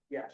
Yes.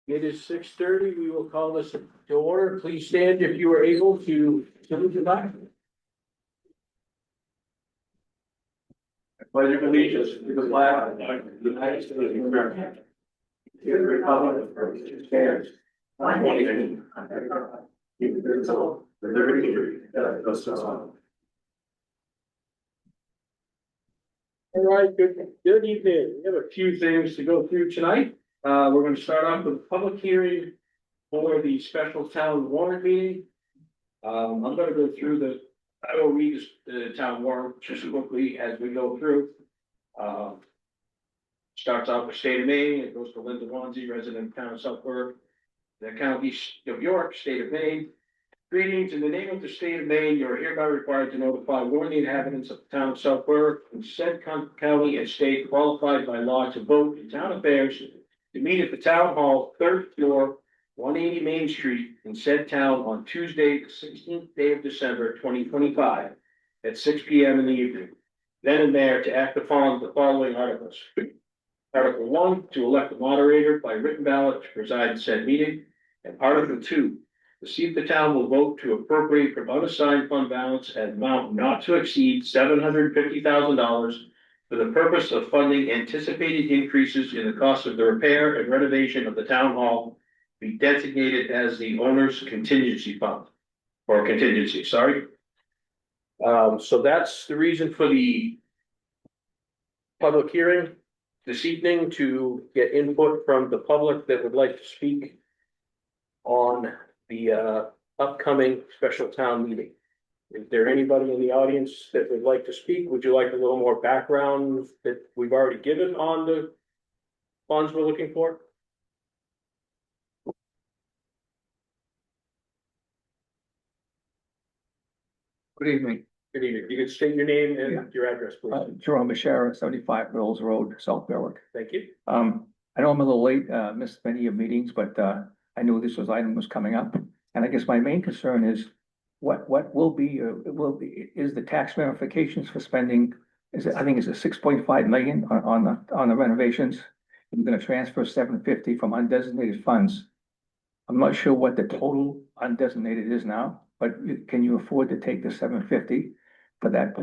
It is 6:30. We will call this to order. Please stand if you are able to salute the flag. I pledge allegiance to the flag of the United States of America, to the republic for which it stands, one nation, under God, indivisible, with liberty and justice for all. All right, good evening. We have a few things to go through tonight. We're going to start off with a public hearing for the special town warrant meeting. I'm going to go through I will read the town warrant just quickly as we go through. Starts out with state of Maine, it goes to Linda Wanzi, resident of town of Southwark, the county of York, state of Maine. Greetings, in the name of the state of Maine, you are hereby required to notify warn the inhabitants of the town of Southwark and said county and state qualified by law to vote in town affairs to meet at the town hall, third floor, 180 Main Street in said town on Tuesday, the 16th day of December, 2025, at 6 p.m. in the evening. Then and there to act upon the following articles. Article 1, to elect a moderator by written ballot to preside in said meeting. And Article 2, to see if the town will vote to appropriate from unassigned fund balance an amount not to exceed $750,000 for the purpose of funding anticipated increases in the cost of the repair and renovation of the town hall, be designated as the owner's contingency fund, or contingency, sorry. So that's the reason for the public hearing this evening, to get input from the public that would like to speak on the upcoming special town meeting. Is there anybody in the audience that would like to speak? Would you like a little more background that we've already given on the funds we're looking for? Good evening. Good evening. You could state your name and your address, please. Jerome Bashara, 75 Mills Road, South Berwick. Thank you. I know I'm a little late, missed many of your meetings, but I knew this item was coming up. And I guess my main concern is what will be, is the tax ramifications for spending, I think it's a 6.5 million on the renovations. I'm gonna transfer 750 from undesignated funds. I'm not sure what the total undesignated is now, but can you afford to take the 750 for that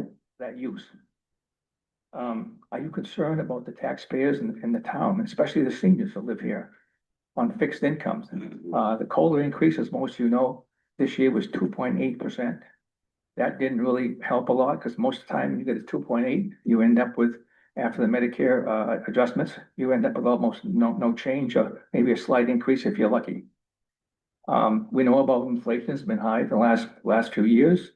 use? Are you concerned about the taxpayers in the town, especially the seniors that live here on fixed incomes? The COLA increase, as most of you know, this year was 2.8%. That didn't really help a lot, because most of the time you get a 2.8, you end up with, after the Medicare adjustments, you end up with almost no change, or maybe a slight increase if you're lucky. We know about inflation has been high the last few years.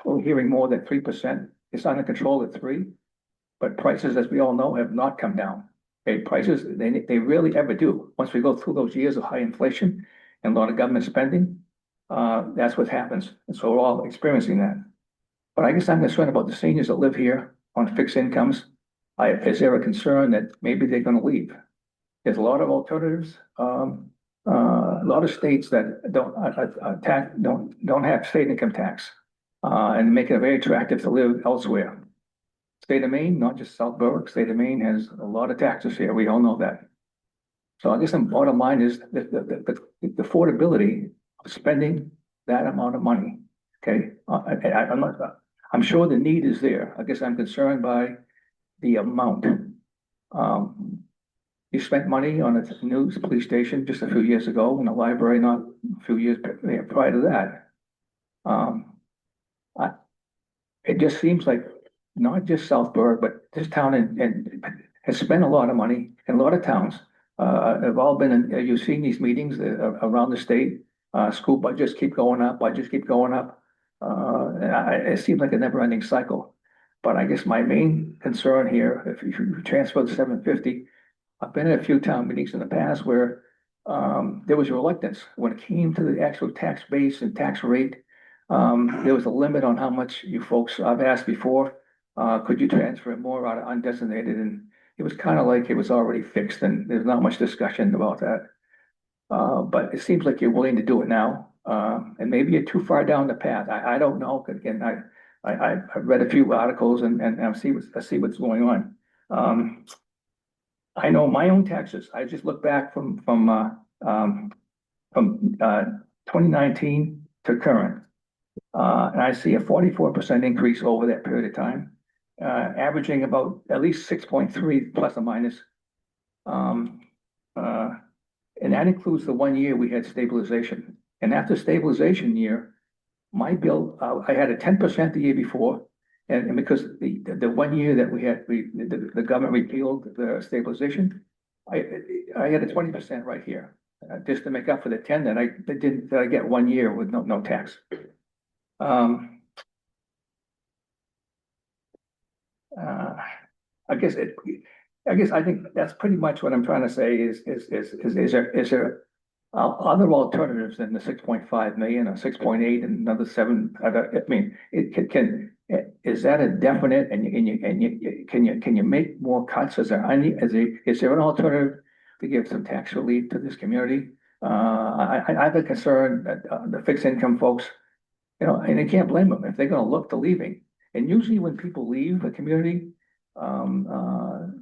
We're hearing more than 3%. It's under control at 3%, but prices, as we all know, have not come down. Okay, prices, they rarely ever do. Once we go through those years of high inflation and a lot of government spending, that's what happens. And so we're all experiencing that. But I guess I'm concerned about the seniors that live here on fixed incomes. Is there a concern that maybe they're gonna leave? There's a lot of alternatives. A lot of states that don't have state income tax, and make it very attractive to live elsewhere. State of Maine, not just South Berwick, state of Maine has a lot of taxes here. We all know that. So I guess the bottom line is the affordability of spending that amount of money. Okay, I'm sure the need is there. I guess I'm concerned by the amount. You spent money on a new police station just a few years ago, and a library not a few years prior to that. It just seems like not just South Berwick, but this town and has spent a lot of money, and a lot of towns have all been in, you've seen these meetings around the state. School budgets keep going up, it seems like a never-ending cycle. But I guess my main concern here, if you transfer the 750, I've been at a few town meetings in the past where there was reluctance when it came to the actual tax base and tax rate. There was a limit on how much you folks, I've asked before, could you transfer more out of undesignated? And it was kind of like it was already fixed, and there's not much discussion about that. But it seems like you're willing to do it now, and maybe you're too far down the path. I don't know. Again, I've read a few articles and I see what's going on. I know my own taxes. I just look back from 2019 to current. And I see a 44% increase over that period of time, averaging about at least 6.3 plus or minus. And that includes the 1 year we had stabilization. And after stabilization year, my bill, I had a 10% the year before. And because the 1 year that we had, the government repealed the stabilization, I had a 20% right here, just to make up for the 10 that I get 1 year with no tax. I think that's pretty much what I'm trying to say is there other alternatives than the 6.5 million or 6.8 and another 7? I mean, is that a definite, and can you make more cuts? Is there an alternative to give some tax relief to this community. I have a concern that, the fixed income folks, you know, and I can't blame them if they're gonna look to leaving. And usually when people leave a community,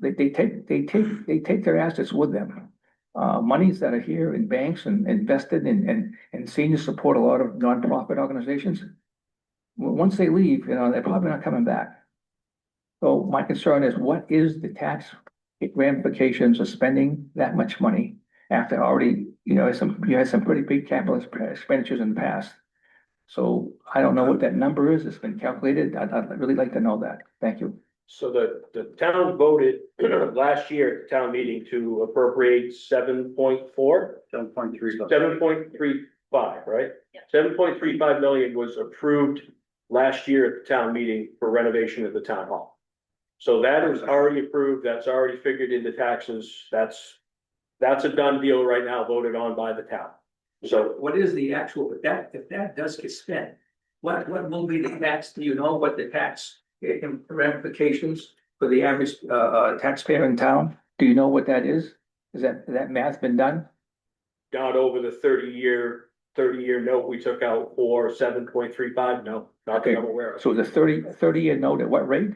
they take their assets with them. Monies that are here in banks and invested and senior support a lot of nonprofit organizations. Once they leave, you know, they're probably not coming back. So my concern is what is the tax ramifications of spending that much money after already, you know, you had some pretty big capital expenditures in the past. So I don't know what that number is. It's been calculated. I'd really like to know that. Thank you. So the town voted last year at the town meeting to appropriate 7.4. 7.35, right? Yeah. 7.35 million was approved last year at the town meeting for renovation of the town hall. So that is already approved, that's already figured into taxes, that's a done deal right now, voted on by the town. So What is the actual, if that does get spent, what will be the tax, do you know what the tax ramifications for the average taxpayer in town? Do you know what that is? Is that math been done? not over the 30-year note we took out for 7.35, no, not that I'm aware of. So the 30-year note at what rate?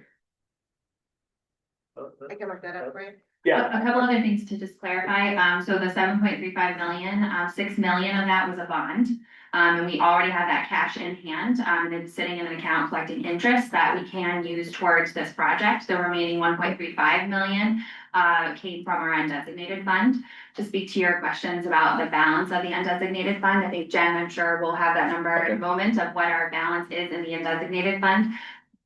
I can look that up, right? Yeah, A couple other things to just clarify, so the 7.35 million, 6 million of that was a bond. And we already have that cash in hand, and it's sitting in an account collecting interest that we can use towards this project. The remaining 1.35 million came from our undesignated fund. To speak to your questions about the balance of the undesignated fund, I think Jen, I'm sure will have that number in a moment of what our balance is in the undesignated fund.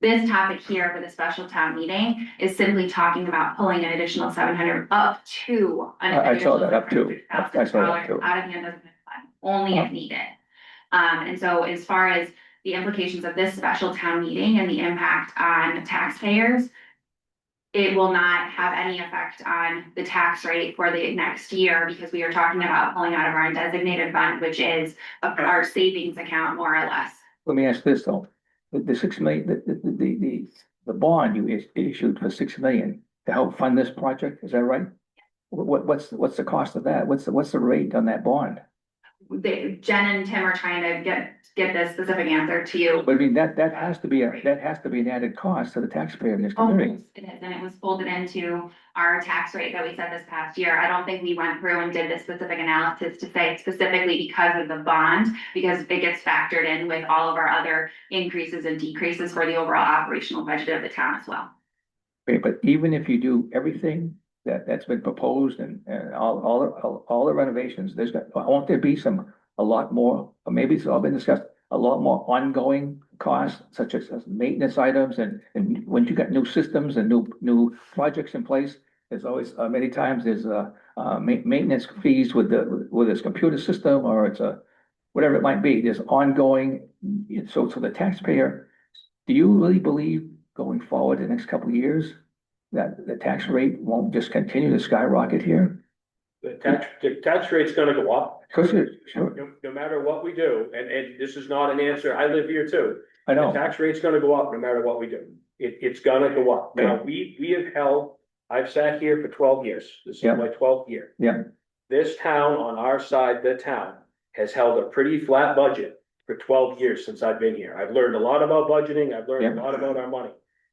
This topic here for the special town meeting is simply talking about pulling an additional 700 up to. I saw that, up to. I saw that too. Out of the undesignated fund, only if needed. And so as far as the implications of this special town meeting and the impact on taxpayers, it will not have any effect on the tax rate for the next year because we are talking about pulling out of our undesignated fund, which is our savings account more or less. Let me ask this though, the 6 million, the bond you issued for 6 million to help fund this project, is that right? What's the cost of that? What's the rate on that bond? Jen and Tim are trying to get this specific answer to you. But I mean, that has to be an added cost to the taxpayer in this community. Almost, it is, and it was folded into our tax rate that we set this past year. I don't think we went through and did this specific analysis to say specifically because of the bond, because it gets factored in with all of our other increases and decreases for the overall operational budget of the town as well. Okay, but even if you do everything that's been proposed and all the renovations, won't there be a lot more, or maybe it's all been discussed, a lot more ongoing costs such as maintenance items and when you got new systems and new projects in place, there's always many times there's maintenance fees with this computer system or it's whatever it might be, there's ongoing, so the taxpayer, do you really believe going forward the next couple of years that the tax rate won't just continue to skyrocket here? the tax rate's gonna go up. Sure, No matter what we do, and this is not an answer, I live here too. I The know, tax rate's gonna go up no matter what we do. It's gonna go up. Now, we have held, I've sat here for 12 years. This is Yeah. my 12th year. yeah, This town on our side, the town, has held a pretty flat budget for 12 years since I've been here. I've learned a lot about budgeting. I've learned a lot about our money.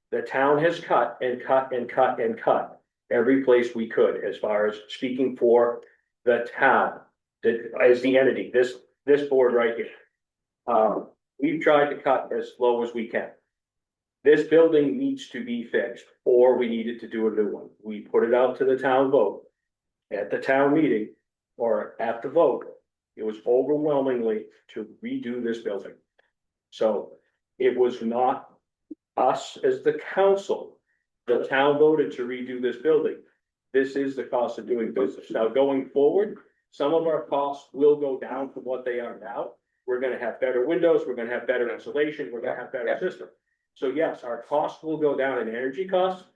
The town has cut and cut and cut and cut every place we could as far as speaking for the town, as the entity, this board right here. We've tried to cut as low as we can. This building needs to be fixed, or we needed to do a new one. We put it out to the town vote. At the town meeting, or at the vote, it was overwhelmingly to redo this building. So it was not us as the council. The town voted to redo this building. This is the cost of doing business. Now, going forward, some of our costs will go down from what they are now. We're gonna have better windows, we're gonna have better insulation, we're gonna have better system. So yes, our costs will go down in energy costs,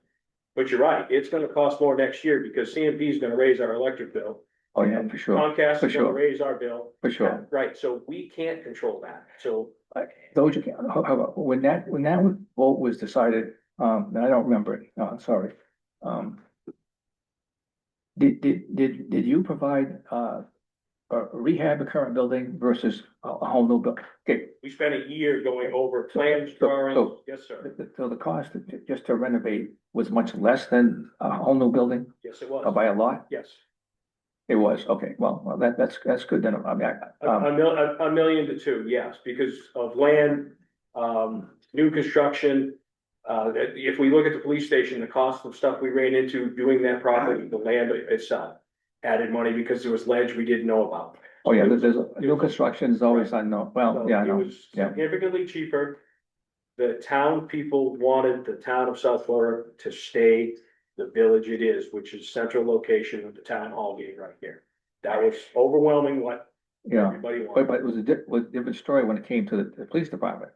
but you're right, it's gonna cost more next year because CMP is gonna raise our electric bill. oh yeah, for sure, Comcast For is gonna sure. raise our bill. for sure. Right, so we can't control that, so Those you can, when that vote was decided, and I don't remember it, sorry. did you provide, rehab a current building versus a whole new building? Okay, We spent a year going over plans, drawings, yes, sir, so the cost just to renovate was much less than a whole new building, yes, it or was, by a lot? yes. It was, okay, well, that's good then, I mean, A million to two, yes, because of land, new construction. If we look at the police station, the cost of stuff we ran into doing that property, the land itself added money because there was ledge we didn't know about. oh yeah, there's, new construction is always unknown, well, So yeah, I it know, was yeah. significantly cheaper. The town people wanted the town of South Florida to stay the village it is, which is central location of the town hall being right here. That was overwhelming what Yeah, everybody but wanted. it was was a different story when it came to the police department.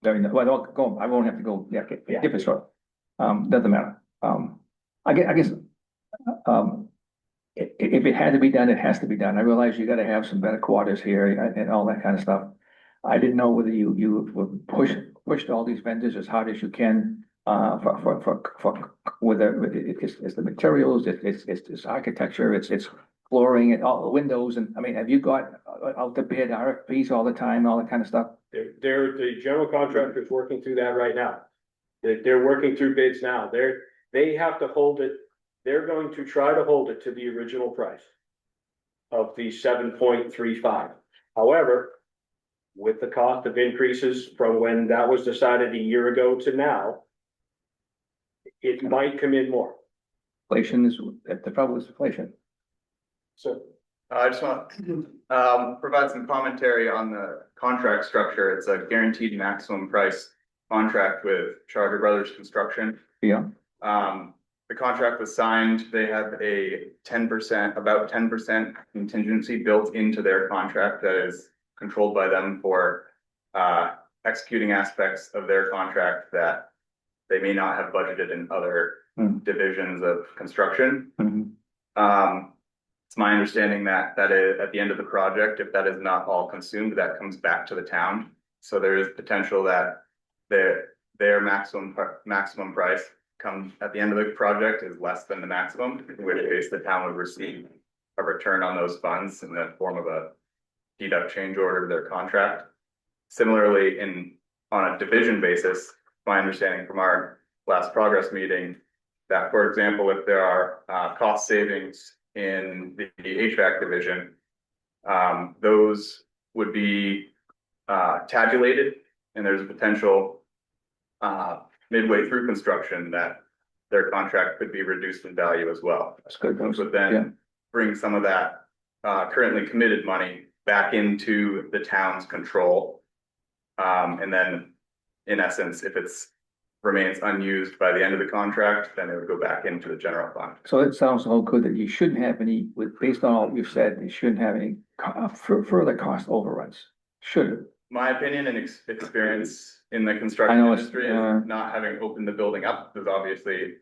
I mean, well, I'll go, I won't have to go, yeah, okay, Yeah. different story. Doesn't matter. I guess, if it had to be done, it has to be done. I realize you gotta have some better quarters here and all that kind of stuff. I didn't know whether you would pushed all these vendors as hard as you can, for, whether it's the materials, it's architecture, it's flooring and all the windows, and, I mean, have you got out to bid RFPs all the time, all that kind of stuff? The general contractor's working through that right now. They're working through bids now. They have to hold it, they're going to try to hold it to the original price of the 7.35. However, with the cost of increases from when that was decided a year ago to now, it might come in more. Inflation is, the trouble is inflation. So I just want provide some commentary on the contract structure. It's a guaranteed maximum price contract with Charter Brothers Construction. Yeah, The contract was signed. They have a 10%, about 10% contingency built into their contract that is controlled by them for executing aspects of their contract that they may not have budgeted in other divisions of construction. It's my understanding that is at the end of the project, if that is not all consumed, that comes back to the town. So there is potential that their maximum price comes at the end of the project is less than the maximum, in which case the town would receive a return on those funds in the form of a deduct change order to their contract. Similarly, on a division basis, my understanding from our last progress meeting, that, for example, if there are cost savings in the HVAC division, those would be tabulated, and there's a potential midway through construction that their contract could be reduced in value as well. that's good. Which would Yeah. then bring some of that currently committed money back into the town's control. And then, in essence, if it's remains unused by the end of the contract, then it would go back into the general fund. So it sounds all good that you shouldn't have any, based on all you've said, you shouldn't have any further cost overruns. Should it? My opinion and experience in the I construction know it's, industry is not having opened the building up, there's obviously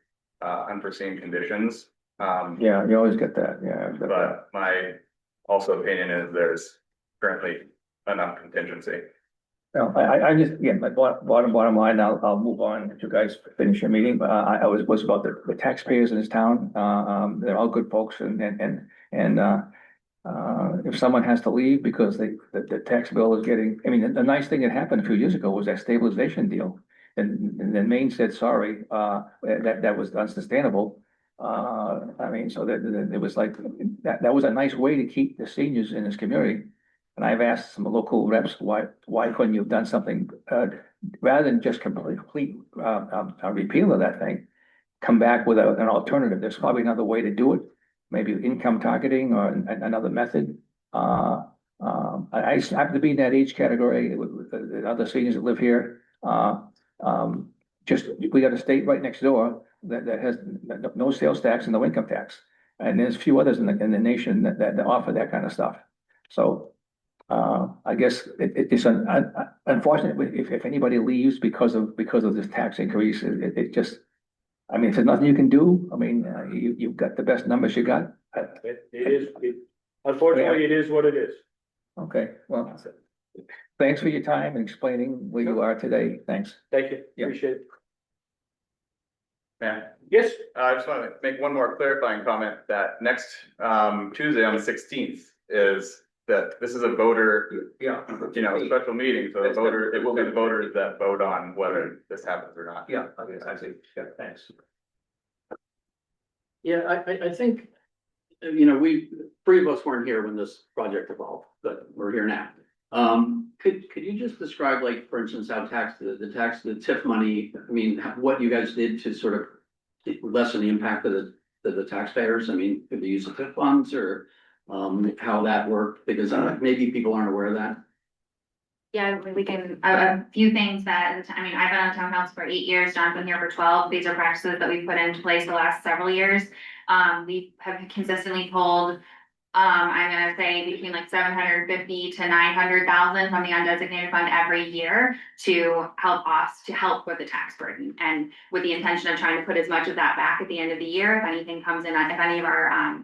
unforeseen conditions. Yeah, you always get that, yeah. But my also opinion is there's currently enough contingency. No, I just, again, my bottom line, I'll move on, let you guys finish your meeting, but I was about the taxpayers in this town, they're all good folks, and if someone has to leave because the tax bill is getting, I mean, the nice thing that happened a few years ago was that stabilization deal. And then Maine said, sorry, that was unsustainable. I mean, so that it was like, that was a nice way to keep the seniors in this community. And I've asked some local reps, why couldn't you have done something, rather than just complete repeal of that thing? Come back with an alternative. There's probably another way to do it, maybe income targeting or another method. I happen to be in that age category with the other seniors that live here. We got a state right next door that has no sales tax and no income tax. And there's a few others in the nation that offer that kind of stuff. So I guess it's unfortunate if anybody leaves because of this tax increase, it just, I mean, if there's nothing you can do, I mean, you've got the best numbers you got. Unfortunately, it is what it is. Okay, well, thanks for your time and explaining where you are today. Thanks. Thank you, Yeah. appreciate it. Yeah, Yes, I just want to make one more clarifying comment that next Tuesday on the 16th is that this is a voter, Yeah. special meeting, so the voter, it will be the voters that vote on whether this happens or not. Yeah, I see, yeah, thanks. Yeah, I think, we, three of us weren't here when this project evolved, but we're here now. Could you just describe, like, for instance, how the TIF money, I mean, what you guys did to sort of lessen the impact of the taxpayers? I mean, could they use the TIF funds or, how that worked? Because maybe people aren't aware of that. Yeah, we can, a few things that, I mean, I've been on town council for 8 years, John's been here for 12. These are practices that we've put into place the last several years. We have consistently pulled, I'm gonna say between like 750 to 900,000 from the undesignated fund every year to help with the tax burden. And with the intention of trying to put as much of that back at the end of the year, if anything comes in, if any of our,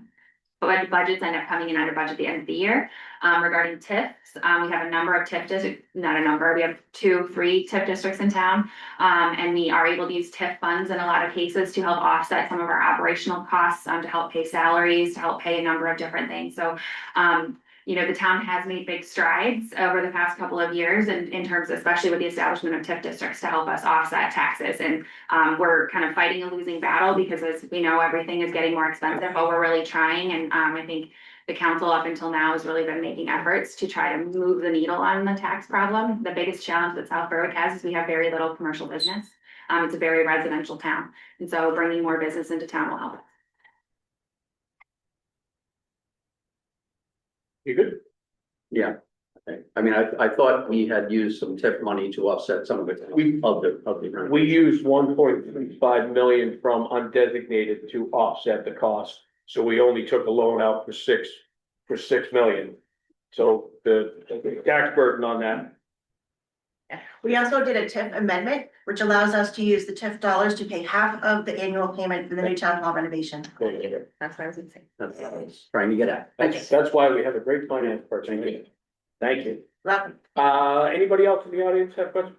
budgets end up coming in under budget at the end of the year. Regarding TIFs, we have a number of TIF districts, not a number, we have 3 TIF districts in town. And we are able to use TIF funds in a lot of cases to help offset some of our operational costs, to help pay salaries, to help pay a number of different things. So, the town has made big strides over the past couple of years in terms, especially with the establishment of TIF districts to help us offset taxes. And we're kind of fighting a losing battle because, as we know, everything is getting more expensive, but we're really trying. And I think the council up until now has really been making efforts to try to move the needle on the tax problem. The biggest challenge that South Berwick has is we have very little commercial business. It's a very residential town. And so bringing more business into town will help. you good? Yeah. Okay. I mean, I thought we had used some TIF money to offset some of it of the. We used 1.35 million from undesignated to offset the cost. So we only took a loan out for 6 million. So the tax burden on that. We also did a TIF amendment, which allows us to use the TIF dollars to pay half of the annual payment for the new town hall renovation. That's what I was gonna say. That's what I was trying to get at. That's why we have a great finance person. Thank you. Welcome. Anybody else in the audience have questions?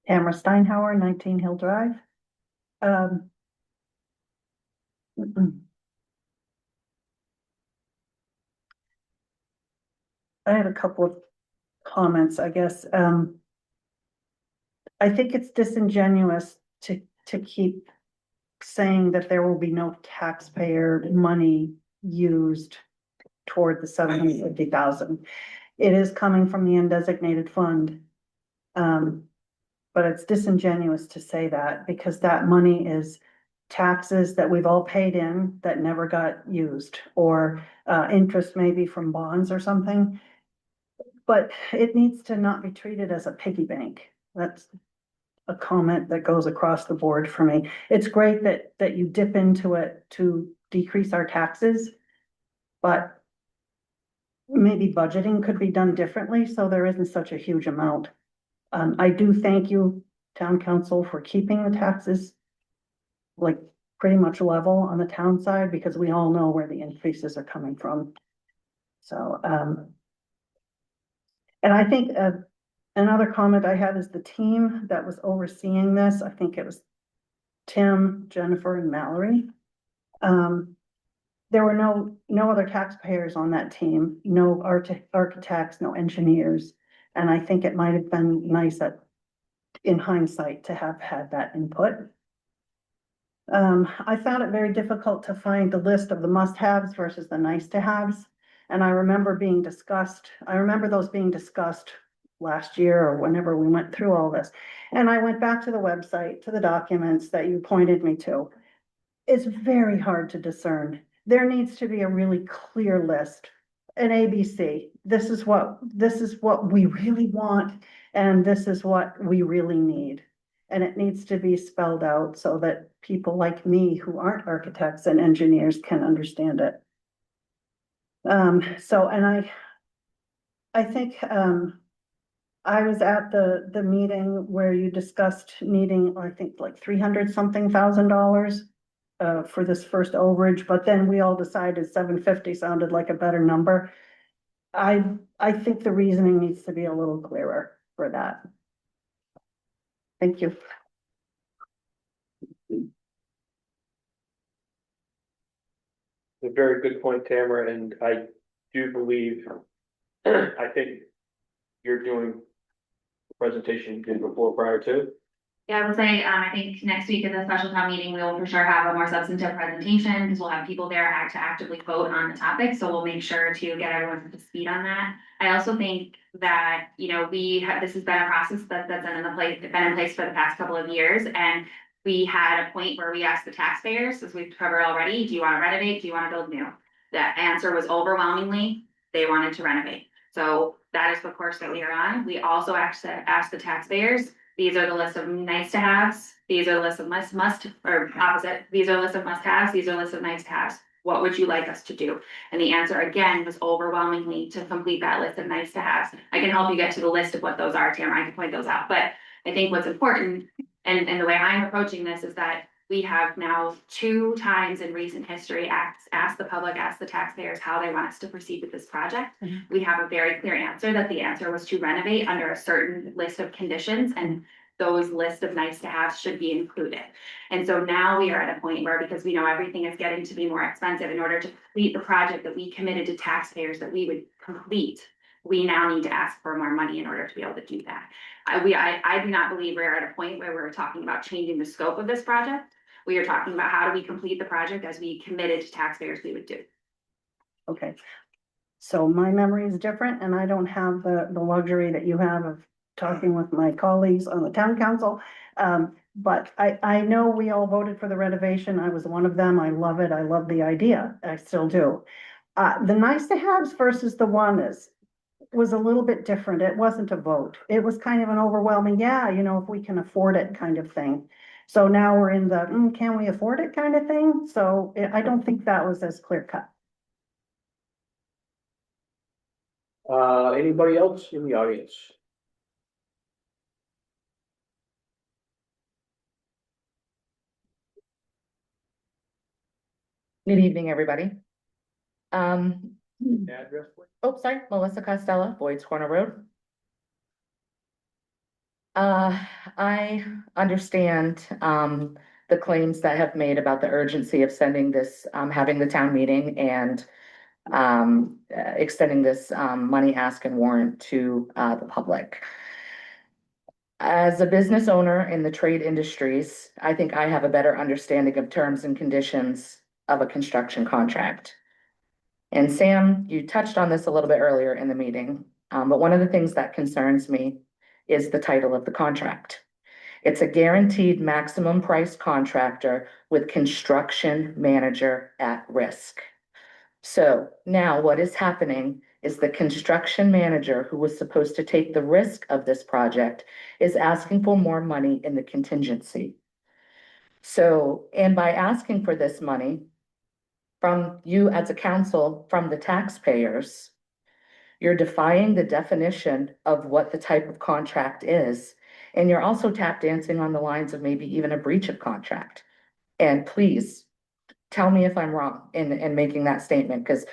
Tamara Steinhauer, 19 Hill Drive. I have a couple of comments, I guess. I think it's disingenuous to keep saying that there will be no taxpayer money used toward the 750,000. It is coming from the undesignated fund. But it's disingenuous to say that because that money is taxes that we've all paid in that never got used, or interest maybe from bonds or something. But it needs to not be treated as a piggy bank. That's a comment that goes across the board for me. It's great that you dip into it to decrease our taxes, but maybe budgeting could be done differently so there isn't such a huge amount. I do thank you, town council, for keeping the taxes like pretty much level on the town side, because we all know where the increases are coming from. So, and I think another comment I have is the team that was overseeing this. I think it was Tim, Jennifer, and Mallory. There were no other taxpayers on that team, no architects, no engineers. And I think it might have been nice in hindsight to have had that input. I found it very difficult to find the list of the must-haves versus the nice-to-haves. And I remember those being discussed last year or whenever we went through all this. And I went back to the website, to the documents that you pointed me to. It's very hard to discern. There needs to be a really clear list, an ABC. This is what we really want, and this is what we really need. And it needs to be spelled out so that people like me who aren't architects and engineers can understand it. I think I was at the meeting where you discussed needing, I think, like $300,000 for this first overage, but then we all decided 750 sounded like a better number. I think the reasoning needs to be a little clearer for that. Thank you. A very good point, Tamara, and I do believe, I think you're doing the presentation you did before prior to. Yeah, I would say, I think next week at the special town meeting, we will for sure have a more substantive presentation, because we'll have people there to actively vote on the topic, so we'll make sure to get everyone up to speed on that. I also think that, you know, this has been a process that's been in place for the past couple of years, and we had a point where we asked the taxpayers, as we've covered already, do you wanna renovate, do you wanna build new? The answer was overwhelmingly, they wanted to renovate. So that is the course that we are on. We also asked the taxpayers, these are the list of nice to haves, these are the list of or opposite, these are the list of must haves, these are the list of nice to haves. What would you like us to do? And the answer again was overwhelmingly to complete that list of nice to haves. I can help you get to the list of what those are, Tamara, I can point those out, but I think what's important, and the way I'm approaching this is that we have now 2 times in recent history asked the public, asked the taxpayers how they want us to proceed with this project. We have a very clear answer that the answer was to renovate under a certain list of conditions, and those lists of nice to have should be included. And so now we are at a point where, because we know everything is getting to be more expensive, in order to complete the project that we committed to taxpayers that we would complete, we now need to ask for more money in order to be able to do that. I do not believe we're at a point where we're talking about changing the scope of this project. We are talking about how do we complete the project as we committed to taxpayers we would do. Okay. So my memory is different, and I don't have the luxury that you have of talking with my colleagues on the town council. But I know we all voted for the renovation. I was one of them. I love it. I love the idea. I still do. The nice to haves versus the one was a little bit different. It wasn't a vote. It was kind of an overwhelming, yeah, you know, if we can afford it kind of thing. So now we're in the, can we afford it kind of thing? So I don't think that was as clear cut. Anybody else in the audience? Good evening, everybody. Address, please. Sorry, Melissa Costello, Boyd's Corner Road. I understand, the claims that have made about the urgency of sending this, having the town meeting and, extending this, money ask and warrant to, the public. As a business owner in the trade industries, I think I have a better understanding of terms and conditions of a construction contract. And Sam, you touched on this a little bit earlier in the meeting, but one of the things that concerns me is the title of the contract. It's a guaranteed maximum price contractor with construction manager at risk. So now what is happening is the construction manager who was supposed to take the risk of this project is asking for more money in the contingency. So, and by asking for this money from you as a council, from the taxpayers, you're defying the definition of what the type of contract is. And you're also tap dancing on the lines of maybe even a breach of contract. And please tell me if I'm wrong in making that statement, because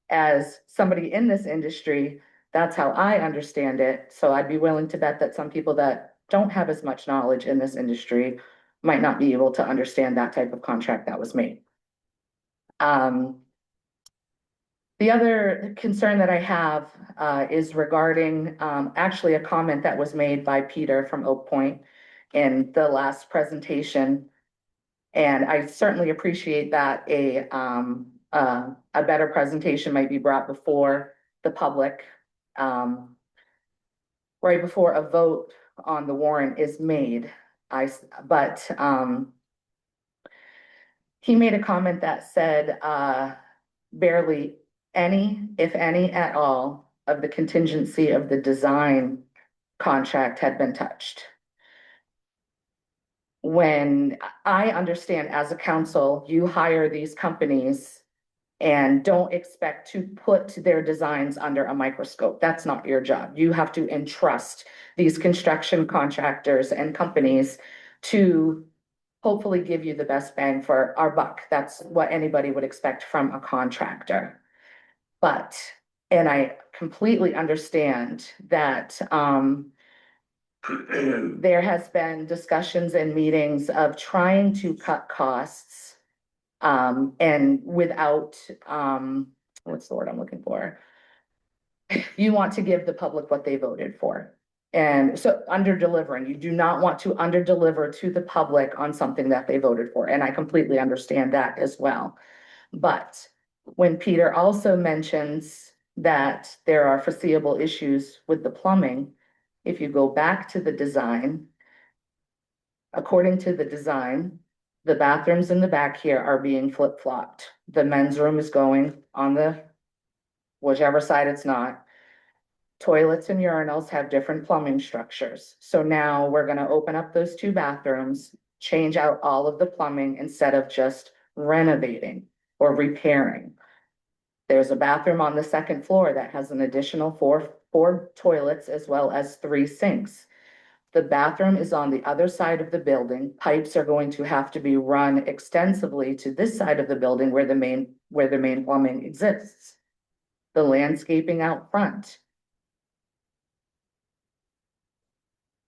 as somebody in this industry, that's how I understand it. So I'd be willing to bet that some people that don't have as much knowledge in this industry might not be able to understand that type of contract that was made. The other concern that I have is regarding actually a comment that was made by Peter from Oak Point in the last presentation. And I certainly appreciate that a better presentation might be brought before the public, right before a vote on the warrant is made. But he made a comment that said barely any, if any at all, of the contingency of the design contract had been touched. When I understand as a council, you hire these companies and don't expect to put their designs under a microscope. That's not your job. You have to entrust these construction contractors and companies to hopefully give you the best bang for our buck. That's what anybody would expect from a contractor. But And I completely understand that, there has been discussions and meetings of trying to cut costs. And without, what's the word I'm looking for? You want to give the public what they voted for. And so under delivering, you do not want to under deliver to the public on something that they voted for. And I completely understand that as well. But when Peter also mentions that there are foreseeable issues with the plumbing, if you go back to the design, according to the design, the bathrooms in the back here are being flip-flopped. The men's room is going on the whichever side it's not. Toilets and urinals have different plumbing structures. So now we're gonna open up those two bathrooms, change out all of the plumbing instead of just renovating or repairing. There's a bathroom on the second floor that has an additional four toilets as well as 3 sinks. The bathroom is on the other side of the building. Pipes are going to have to be run extensively to this side of the building where the main plumbing exists. The landscaping out front.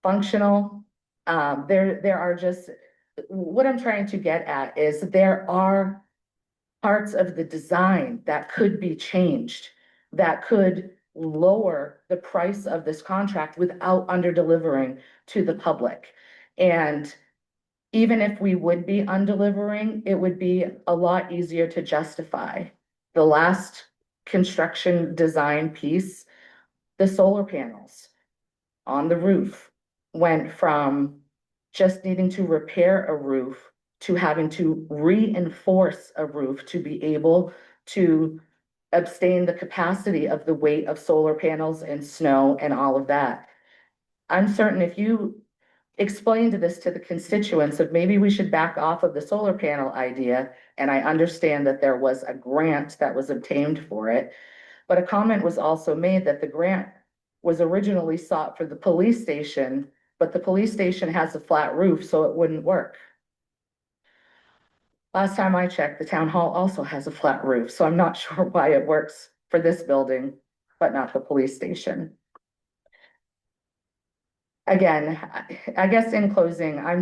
Functional, there are just, what I'm trying to get at is there are parts of the design that could be changed, that could lower the price of this contract without under delivering to the public. And even if we would be undelivering, it would be a lot easier to justify. The last construction design piece, the solar panels on the roof went from just needing to repair a roof to having to reinforce a roof to be able to abstain the capacity of the weight of solar panels and snow and all of that. I'm certain if you explained this to the constituents of maybe we should back off of the solar panel idea, and I understand that there was a grant that was obtained for it, but a comment was also made that the grant was originally sought for the police station, but the police station has a flat roof, so it wouldn't work. Last time I checked, the town hall also has a flat roof, so I'm not sure why it works for this building, but not the police station. Again, I guess in closing, I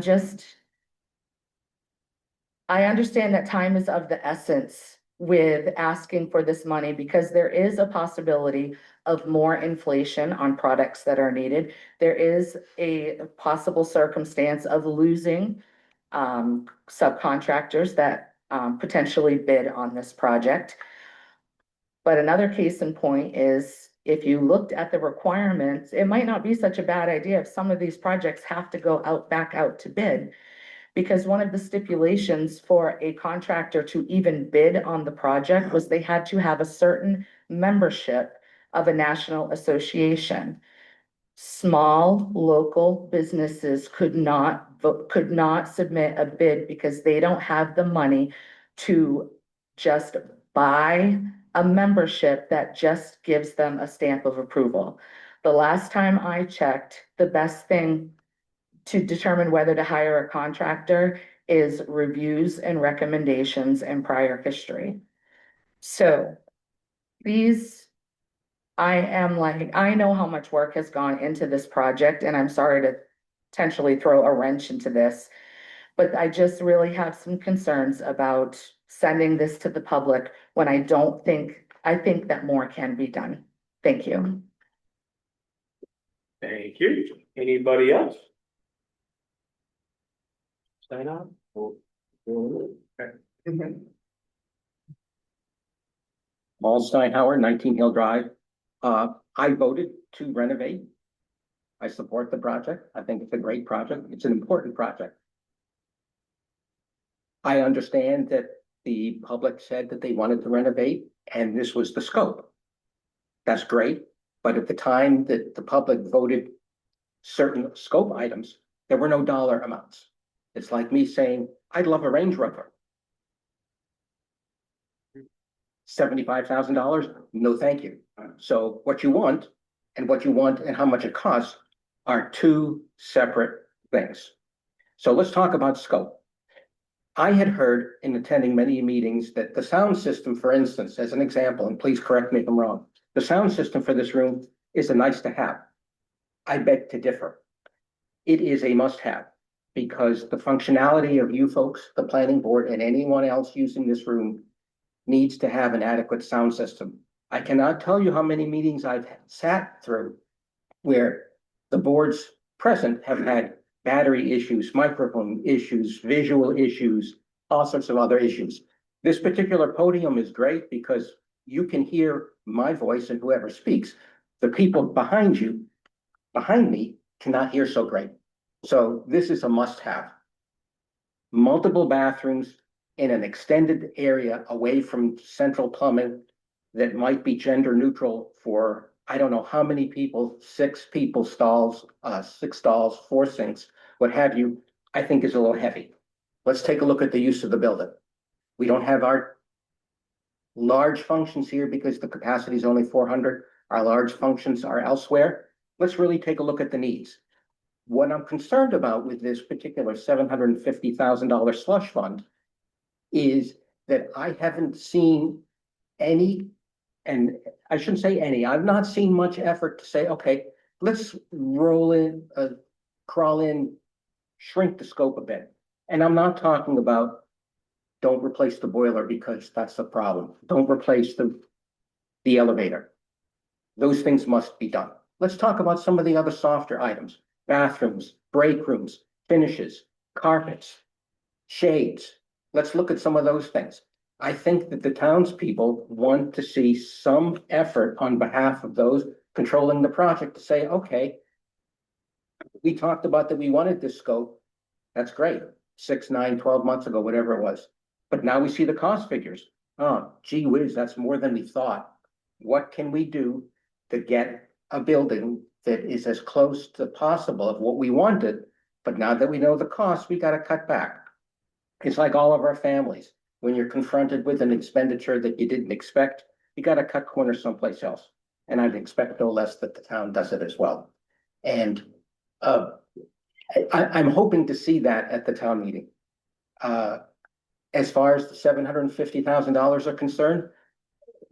understand that time is of the essence with asking for this money because there is a possibility of more inflation on products that are needed. There is a possible circumstance of losing subcontractors that potentially bid on this project. But another case in point is if you looked at the requirements, it might not be such a bad idea if some of these projects have to go back out to bid. Because one of the stipulations for a contractor to even bid on the project was they had to have a certain membership of a national association. Small local businesses could not submit a bid because they don't have the money to just buy a membership that just gives them a stamp of approval. The last time I checked, the best thing to determine whether to hire a contractor is reviews and recommendations and prior history. So I know how much work has gone into this project, and I'm sorry to potentially throw a wrench into this, but I just really have some concerns about sending this to the public when I think that more can be done. Thank you. Thank you. Anybody else? Sign up. Okay. Paul Steinhauer, 19 Hill Drive. I voted to renovate. I support the project. I think it's a great project. It's an important project. I understand that the public said that they wanted to renovate, and this was the scope. That's great, but at the time that the public voted certain scope items, there were no dollar amounts. It's like me saying, I'd love a Range Rover. $75,000? No, thank you. So what you want and how much it costs are two separate things. So let's talk about scope. I had heard in attending many meetings that the sound system, for instance, as an example, and please correct me if I'm wrong, The sound system for this room is a nice to have. I beg to differ. It is a must have because the functionality of you folks, the planning board, and anyone else using this room needs to have an adequate sound system. I cannot tell you how many meetings I've sat through where the boards present have had battery issues, microphone issues, visual issues, all sorts of other issues. This particular podium is great because you can hear my voice and whoever speaks. The people behind you, behind me, cannot hear so great. So this is a must-have. Multiple bathrooms in an extended area away from central plumbing that might be gender neutral for, I don't know how many people, 6 people stalls, 6 stalls, 4 sinks, what have you, I think is a little heavy. Let's take a look at the use of the building. We don't have our large functions here because the capacity is only 400. Our large functions are elsewhere. Let's really take a look at the needs. What I'm concerned about with this particular $750,000 slush fund is that I haven't seen any, and I shouldn't say any, I've not seen much effort to say, okay, let's roll in, crawl in, shrink the scope a bit. And I'm not talking about don't replace the boiler because that's the problem. Don't replace the elevator. Those things must be done. Let's talk about some of the other softer items. Bathrooms, break rooms, finishes, carpets, shades. Let's look at some of those things. I think that the townspeople want to see some effort on behalf of those controlling the project to say, okay, we talked about that we wanted this scope. That's great. 6, 9, 12 months ago, whatever it was. But now we see the cost figures. Oh, gee whiz, that's more than we thought. What can we do to get a building that is as close to possible of what we wanted? But now that we know the cost, we got to cut back. It's like all of our families. When you're confronted with an expenditure that you didn't expect, you got to cut corners someplace else. And I'd expect no less that the town does it as well. And I'm hoping to see that at the town meeting. As far as the $750,000 are concerned,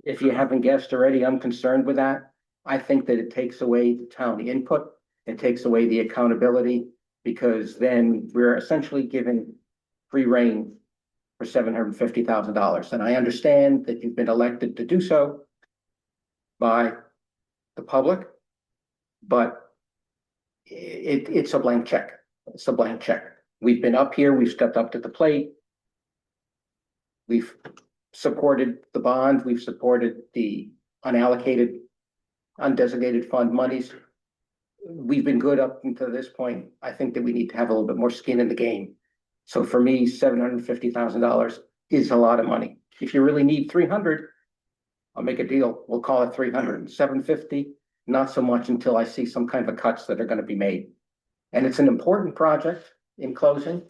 if you haven't guessed already, I'm concerned with that. I think that it takes away the town input. It takes away the accountability because then we're essentially given free rein for $750,000. And I understand that you've been elected to do so by the public, but it's a blank check. It's a blank check. We've been up here, we've stepped up to the plate. We've supported the bond, we've supported the unallocated, undesignated fund monies. We've been good up until this point. I think that we need to have a little bit more skin in the game. So for me, $750,000 is a lot of money. If you really need 300, I'll make a deal. We'll call it 300. 750, not so much until I see some kind of cuts that are going to be made. And it's an important project. In closing,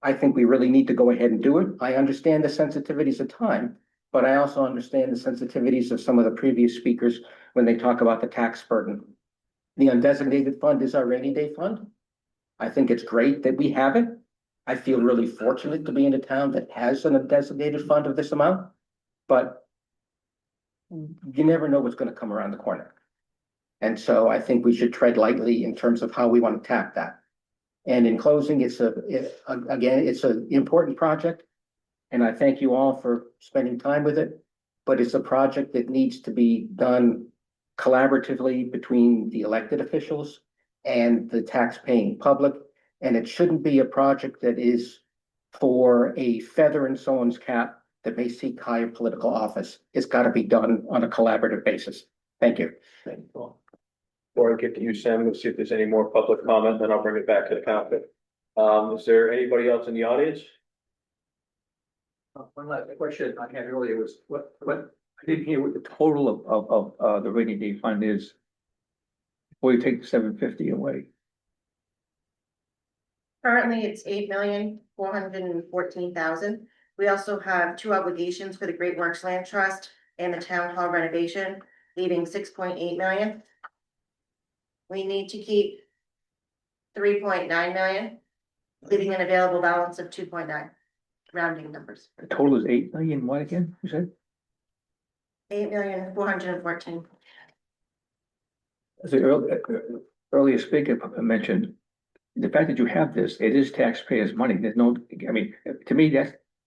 I think we really need to go ahead and do it. I understand the sensitivities of time, but I also understand the sensitivities of some of the previous speakers when they talk about the tax burden. The undesignated fund is our rainy day fund. I think it's great that we have it. I feel really fortunate to be in a town that has an undesignated fund of this amount, but you never know what's going to come around the corner. And so I think we should tread lightly in terms of how we want to tap that. And in closing, it's an important project. And I thank you all for spending time with it, but it's a project that needs to be done collaboratively between the elected officials and the tax-paying public. And it shouldn't be a project that is for a feather in someone's cap that may seek higher political office. It's got to be done on a collaborative basis. Thank you. Thank you. Before I get to you, Sam, we'll see if there's any more public comment, then I'll bring it back to the council. Is there anybody else in the audience? One last question I had earlier was what I didn't hear what the total of the rainy day fund is. Before you take the 750 away. Currently, it's $8,414,000. We also have 2 obligations for the Great Works Land Trust and the Town Hall renovation, leaving $6.8 million. We need to keep $3.9 million, leaving an available balance of 2.9, rounding numbers. The total is 8 million. What again? You said? 8,414,000. as the earlier speaker mentioned, the fact that you have this, it is taxpayers' money. There's no, I mean, to me,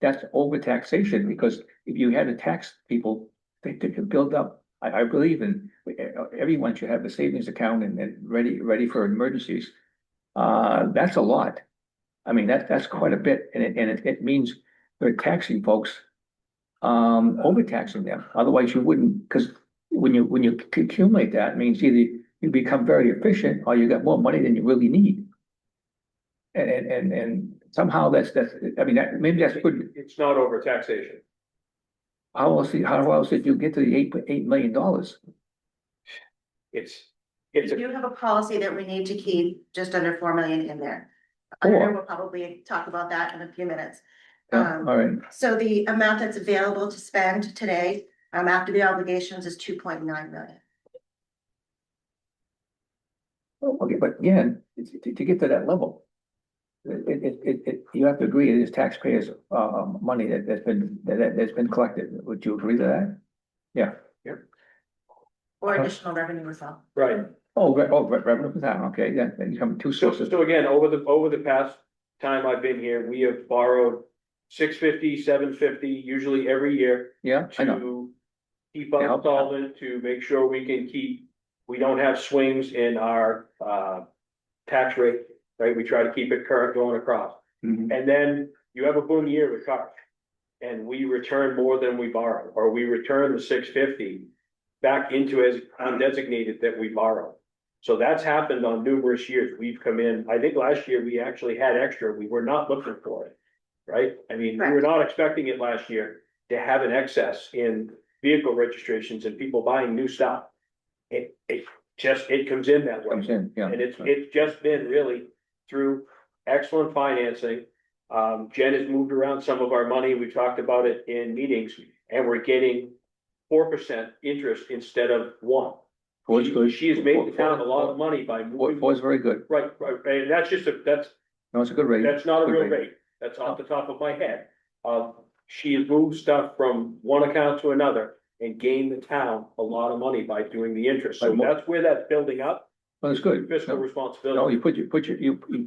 that's over taxation, because if you had to tax people, they could build up. I believe in, everyone should have a savings account and ready for emergencies. That's a lot. I mean, that's quite a bit, and it means they're taxing folks, overtaxing them. Otherwise you wouldn't, because when you accumulate that, it means either you become very efficient or you got more money than you really need. And somehow that's, I mean, maybe that's good. It's not over taxation. How else did you get to the $8 million? It's We a, do have a policy that we need to keep just under 4 million in there. We'll probably talk about that in a few minutes. Yeah, all right. So the amount that's available to spend today, after the obligations, is 2.9 million. Okay, but yeah, to get to that level, you have to agree it is taxpayers' money that's been collected. Would you agree to that? Yeah. Or additional revenue as well. right. Revenue from town, okay, yeah, then you come two So, sources. so again, over the past time I've been here, we have borrowed $650, $750, usually every year. Yeah, I know. To keep To us help out. solvent, to make sure we don't have swings in our, tax rate, right? We try to keep it current going across. Mhm. And then you have a boom year with cars. And we return more than we borrow, or we return the $650 back into as undesignated that we borrow. So that's happened on numerous years. We've come in, I think last year we actually had extra. We were not looking for it. Right? I mean, we were not expecting it last year to have an excess in vehicle registrations and people buying new stuff. It comes in that way. Comes in, yeah. And it's just been really through excellent financing. Jen has moved around some of our money. We've talked about it in meetings, and we're getting 4% interest instead of 1%. Four's good. She has made the town a lot of money by moving. Four's very good. Right, and that's just No, it's a good rate. that's not a Good real rate. That's off the top of my head. She has moved stuff from one account to another and gained the town a lot of money by doing the interest. So that's where that's building up. Well, it's good. Fiscal No, responsibility. you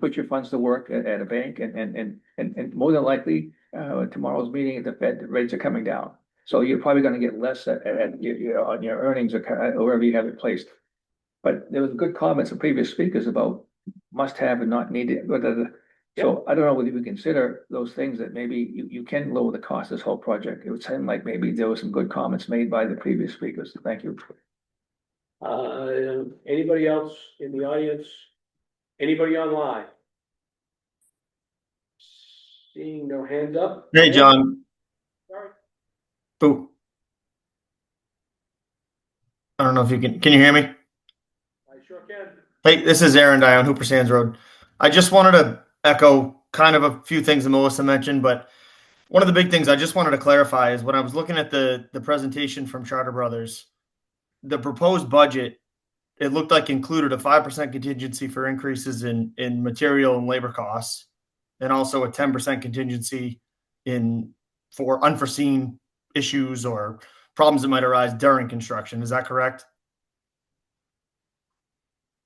put your funds to work at a bank, and more than likely, tomorrow's meeting at the Fed, the rates are coming down. So you're probably gonna get less on your earnings account, or wherever you have it placed. But there was good comments from previous speakers about must have and not needed. So I don't know whether you consider those things that maybe you can lower the cost of this whole project. It would seem like maybe there were some good comments made by the previous speakers. Thank you. Anybody else in the audience? Anybody online? Seeing no hands up? Hey, John. Sorry. Boo. I don't know if you can you hear me? I sure can. Hey, this is Aaron Dye on Hooper Sands Road. I just wanted to echo kind of a few things that Melissa mentioned, but one of the big things I just wanted to clarify is when I was looking at the presentation from Charter Brothers, the proposed budget, it looked like included a 5% contingency for increases in material and labor costs, and also a 10% contingency for unforeseen issues or problems that might arise during construction. Is that correct?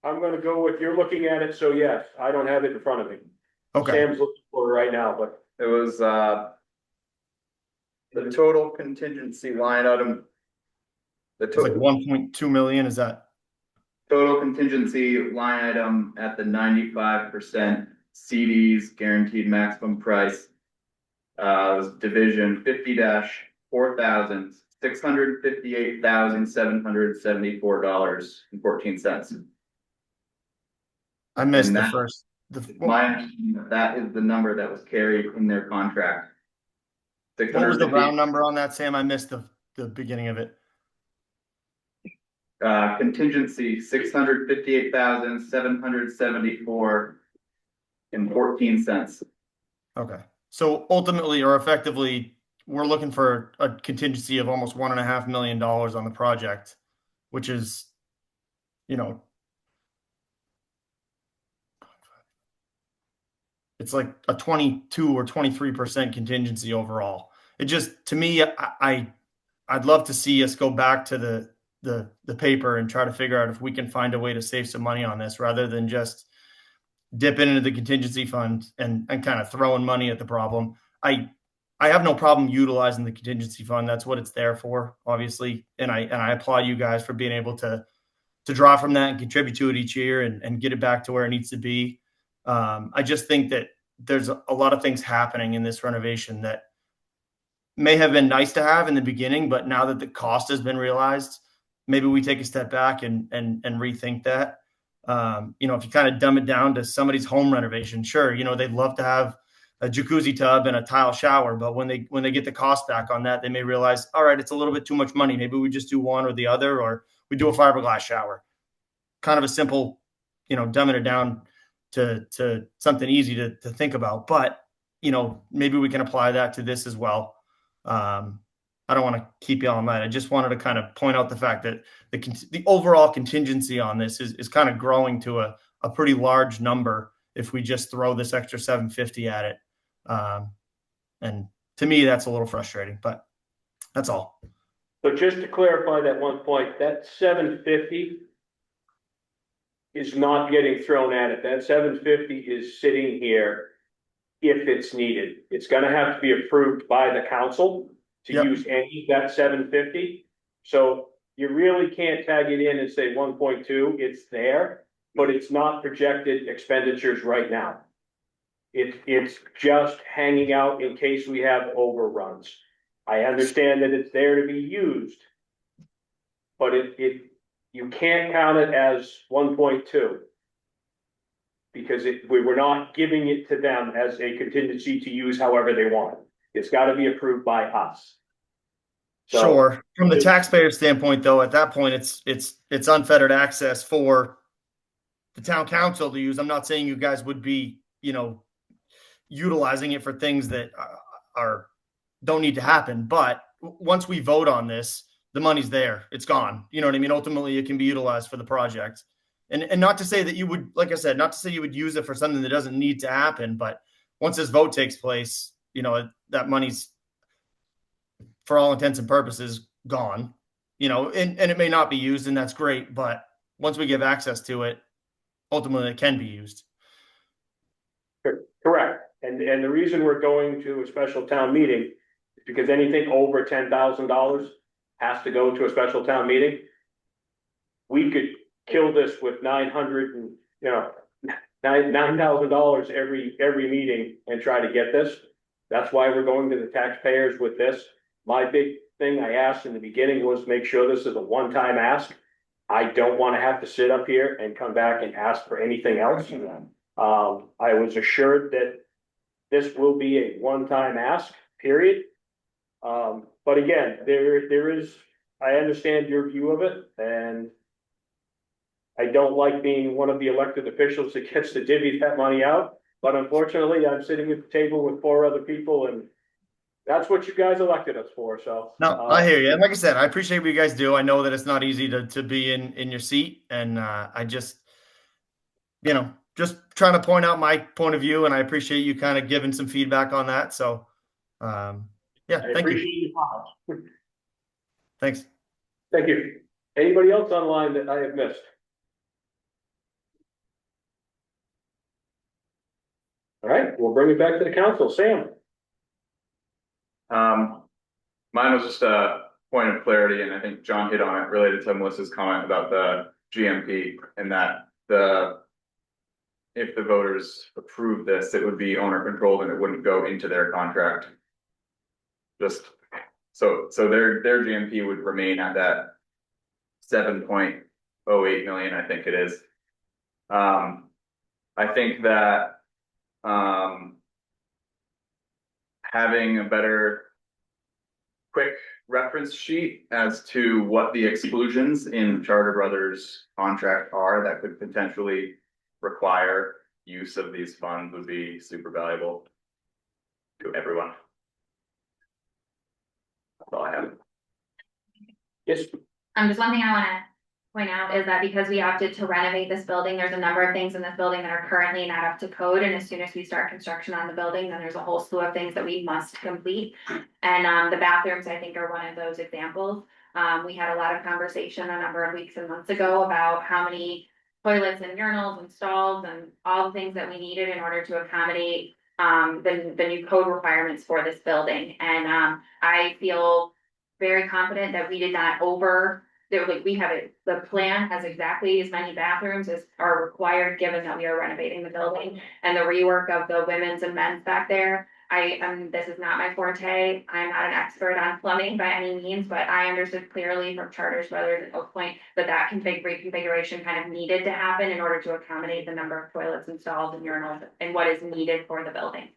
I'm gonna go with, you're looking at it, so yes, I don't have it in front of me. Okay. Sam's looking for it right now, but It was, the total contingency line item. The It's like total, 1.2 million. Is that? total contingency line item at the 95% CDs guaranteed maximum price. Was division 50-4,658,774.14. I missed And the that- first. My understanding that is the number that was carried in their contract. What was the round number on that, Sam? I missed the beginning of it. Contingency 658,774.14. Okay. So ultimately, or effectively, we're looking for a contingency of almost $1.5 million on the project, which is, it's like a 22 or 23% contingency overall. It just, to me, I'd love to see us go back to the paper and try to figure out if we can find a way to save some money on this rather than just dipping into the contingency fund and kind of throwing money at the problem. I have no problem utilizing the contingency fund. That's what it's there for, obviously. And I applaud you guys for being able to draw from that and contribute to it each year and get it back to where it needs to be. I just think that there's a lot of things happening in this renovation that may have been nice to have in the beginning, but now that the cost has been realized, maybe we take a step back and rethink that. You know, if you kind of dumb it down to somebody's home renovation, sure, you know, they'd love to have a jacuzzi tub and a tile shower, but when they get the cost back on that, they may realize, all right, it's a little bit too much money. Maybe we just do one or the other, or we do a fiberglass shower. Kind of a simple, you know, dumbing it down to something easy to think about. But, you know, maybe we can apply that to this as well. I don't want to keep you all night. I just wanted to kind of point out the fact that the overall contingency on this is kind of growing to a pretty large number if we just throw this extra 750 at it. And to me, that's a little frustrating, but that's all. So just to clarify that one point, that 750 is not getting thrown at it. That 750 is sitting here if it's needed. It's gonna have to be approved by the council to Yep. use any of that 750. So you really can't tag it in and say 1.2, it's there, but it's not projected expenditures right now. It's just hanging out in case we have overruns. I understand that it's there to be used. But you can't count it as 1.2. Because we were not giving it to them as a contingency to use however they want. It's gotta be approved by us. So- Sure. From the taxpayer standpoint, though, at that point, it's unfettered access for the town council to use. I'm not saying you guys would be, you know, utilizing it for things that don't need to happen. But once we vote on this, the money's there. It's gone. You know what I mean? Ultimately, it can be utilized for the project. And not to say that you would, like I said, not to say you would use it for something that doesn't need to happen. But once this vote takes place, you know, that money's, for all intents and purposes, gone. You know, and it may not be used, and that's great. But once we give access to it, ultimately it can be used. Correct. And the reason we're going to a special town meeting is because anything over $10,000 has to go to a special town meeting. We could kill this with $9,000 every meeting and try to get this. That's why we're going to the taxpayers with this. My big thing I asked in the beginning was make sure this is a one-time ask. I don't want to have to sit up here and come back and ask for anything else. I was assured that this will be a one-time ask, period. But again, there is, I understand your view of it, and I don't like being one of the elected officials that gets to divvy that money out. But unfortunately, I'm sitting at the table with 4 other people, and that's what you guys elected us for, so. No, I hear you. And like I said, I appreciate what you guys do. I know that it's not easy to be in your seat. And I just, you know, just trying to point out my point of view, and I appreciate you kind of giving some feedback on that. So, yeah, I thank you. appreciate your comments. Thanks. Thank you. Anybody else online that I have missed? All right, we'll bring it back to the council. Sam? Mine was just a point of clarity, and I think John hit on it related to Melissa's comment about the GMP and that if the voters approve this, it would be owner controlled and it wouldn't go into their contract. Just so their GMP would remain at that 7.08 million, I think it is. I think that having a better quick reference sheet as to what the exclusions in Charter Brothers contract are that could potentially require use of these funds would be super valuable to everyone. That's all I have. Yes. Just one thing I wanna point out is that because we opted to renovate this building, there's a number of things in this building that are currently not up to code. And as soon as we start construction on the building, then there's a whole slew of things that we must complete. And the bathrooms, I think, are one of those examples. We had a lot of conversation a number of weeks and months ago about how many toilets and urinals and stalls and all the things that we needed in order to accommodate the new code requirements for this building. And I feel very confident that we did not we have it, the plan has exactly as many bathrooms as are required, given that we are renovating the building and the rework of the women's and men's back there. This is not my forte. I'm not an expert on plumbing by any means, but I understood clearly from Charters Brothers at Oak Point that reconfiguration kind of needed to happen in order to accommodate the number of toilets installed and urinals and what is needed for the building.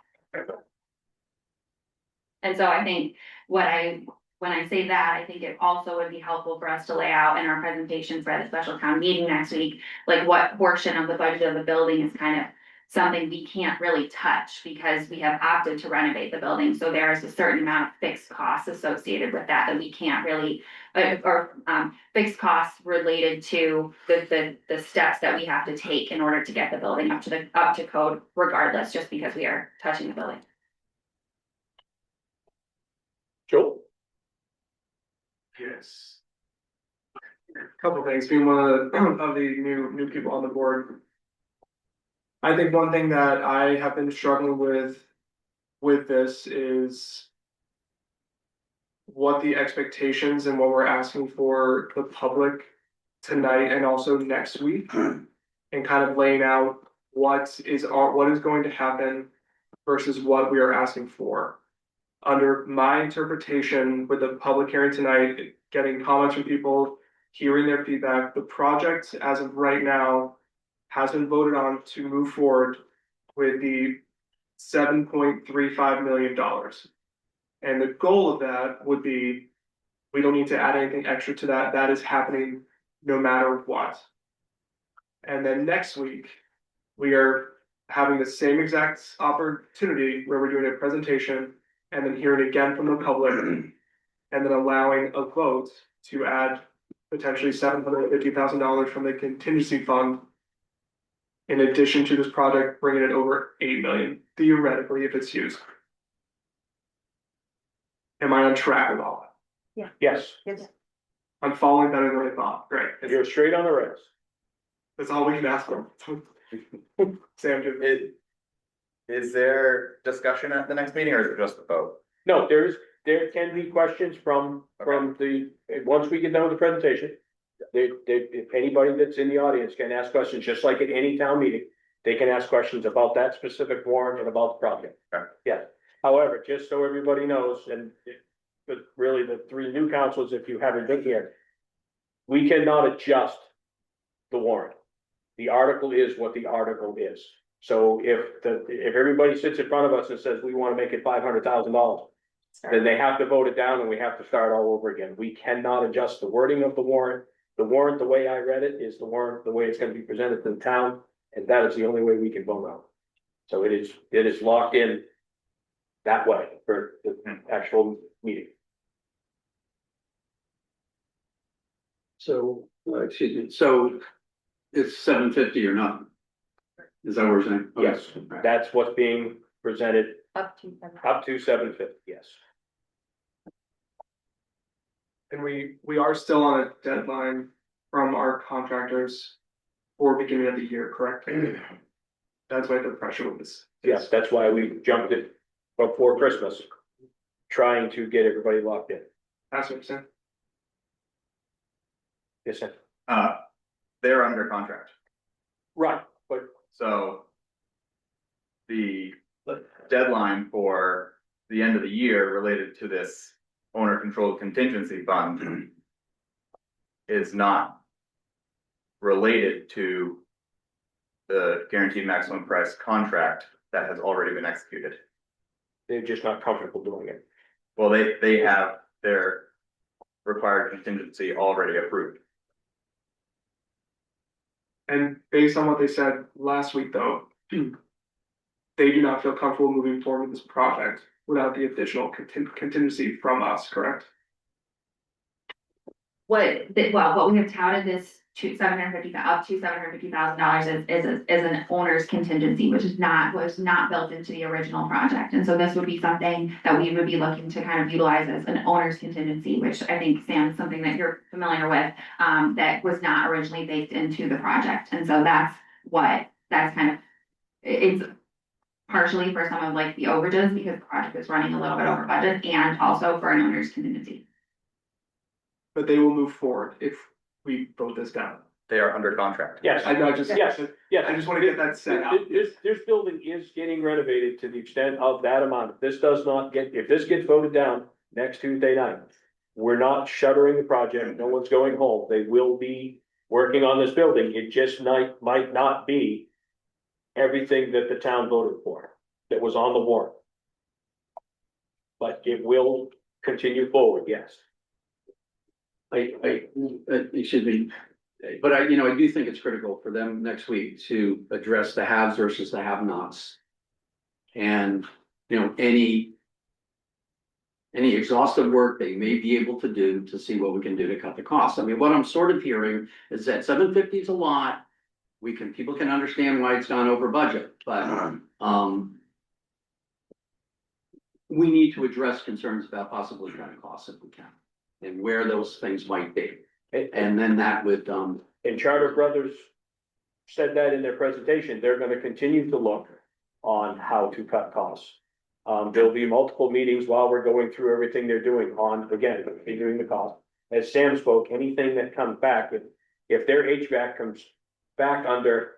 And so I think when I say that, I think it also would be helpful for us to lay out in our presentation for the special town meeting next week, like what portion of the budget of the building is kind of something we can't really touch because we have opted to renovate the building. So there is a certain amount of fixed costs associated with that we can't really, fixed costs related to the steps that we have to take in order to get the building up to code regardless, just because we are touching the building. Joel? Yes. Couple things, being one of the new people on the board. I think one thing that I have been struggling with this is what the expectations and what we're asking for the public tonight and also next week. And kind of laying out what is going to happen versus what we are asking for. Under my interpretation with the public hearing tonight, getting comments from people, hearing their feedback, the project as of right now has been voted on to move forward with the $7.35 million. And the goal of that would be, we don't need to add anything extra to that. That is happening no matter what. And then next week, we are having the same exact opportunity where we're doing a presentation and then hearing again from the public, and then allowing a vote to add potentially $750,000 from the contingency fund. In addition to this project, bringing it over 8 million, theoretically, if it's used. Am I on track with all that? Yes, Yes. I'm following better than I thought, great. you're straight on the rails. That's all we can ask for. Sam, Is there discussion at the next meeting or is it just a vote? No, there can be questions from once we get done with the presentation. If anybody that's in the audience can ask questions, just like at any town meeting, they can ask questions about that specific warrant and about the project. Okay. Yeah, however, just so everybody knows, but really the three new councils, if you haven't been here, we cannot adjust the warrant. The article is what the article is. So if everybody sits in front of us and says, we want to make it $500,000, then they have to vote it down and we have to start all over again. We cannot adjust the wording of the warrant. The warrant, the way I read it, is the warrant, the way it's going to be presented to the town, and that is the only way we can vote on. So it is locked in that way for the actual meeting. So, excuse me, so it's $750 or nothing? Is that what we're saying? Okay. Yes, that's what's being presented Up to up to $750, yes. and we are still on a deadline from our contractors for beginning of the year, correct? That's why the pressure with this. Yes, that's why we jumped it before Christmas, trying to get everybody locked in. That's what I'm saying. Yes, sir. They're under contract, Right, but so. The deadline for the end of the year related to this owner controlled contingency fund. Is not. Related to. The guaranteed maximum price contract that has already been executed. they're just not comfortable doing it. Well, they have their required contingency already approved. And based on what they said last week, though, they do not feel comfortable moving forward with this project without the additional contingency from us, correct? what we have touted this to up to $750,000 is an owner's contingency, which was not built into the original project. And so this would be something that we would be looking to kind of utilize as an owner's contingency, which I think, Sam, is something that you're familiar with, that was not originally baked into the project. And so that's kind of, it's partially for some of like the overages because the project is running a little bit over budget, and also for an owner's contingency. But they will move forward if we vote this down. They are under contract. Yes, I just, yes, yes. I just wanna get that set out. This building is getting renovated to the extent of that amount. If this gets voted down next Tuesday night, we're not shuttering the project. No one's going home. They will be working on this building. It just might not be everything that the town voted for, that was on the warrant. But it will continue forward, yes. It should be, but I do think it's critical for them next week to address the haves versus the have-nots. And, any exhaustive work they may be able to do to see what we can do to cut the costs. I mean, what I'm sort of hearing is that $750 is a lot. People can understand why it's gone over budget, but, we need to address concerns about possibly cutting costs if we can, and where those things might be. And then that would, And Charter Brothers said that in their presentation, they're gonna continue to look on how to cut costs. There'll be multiple meetings while we're going through everything they're doing on, again, figuring the cost. As Sam spoke, anything that comes back, if their HVAC comes back under,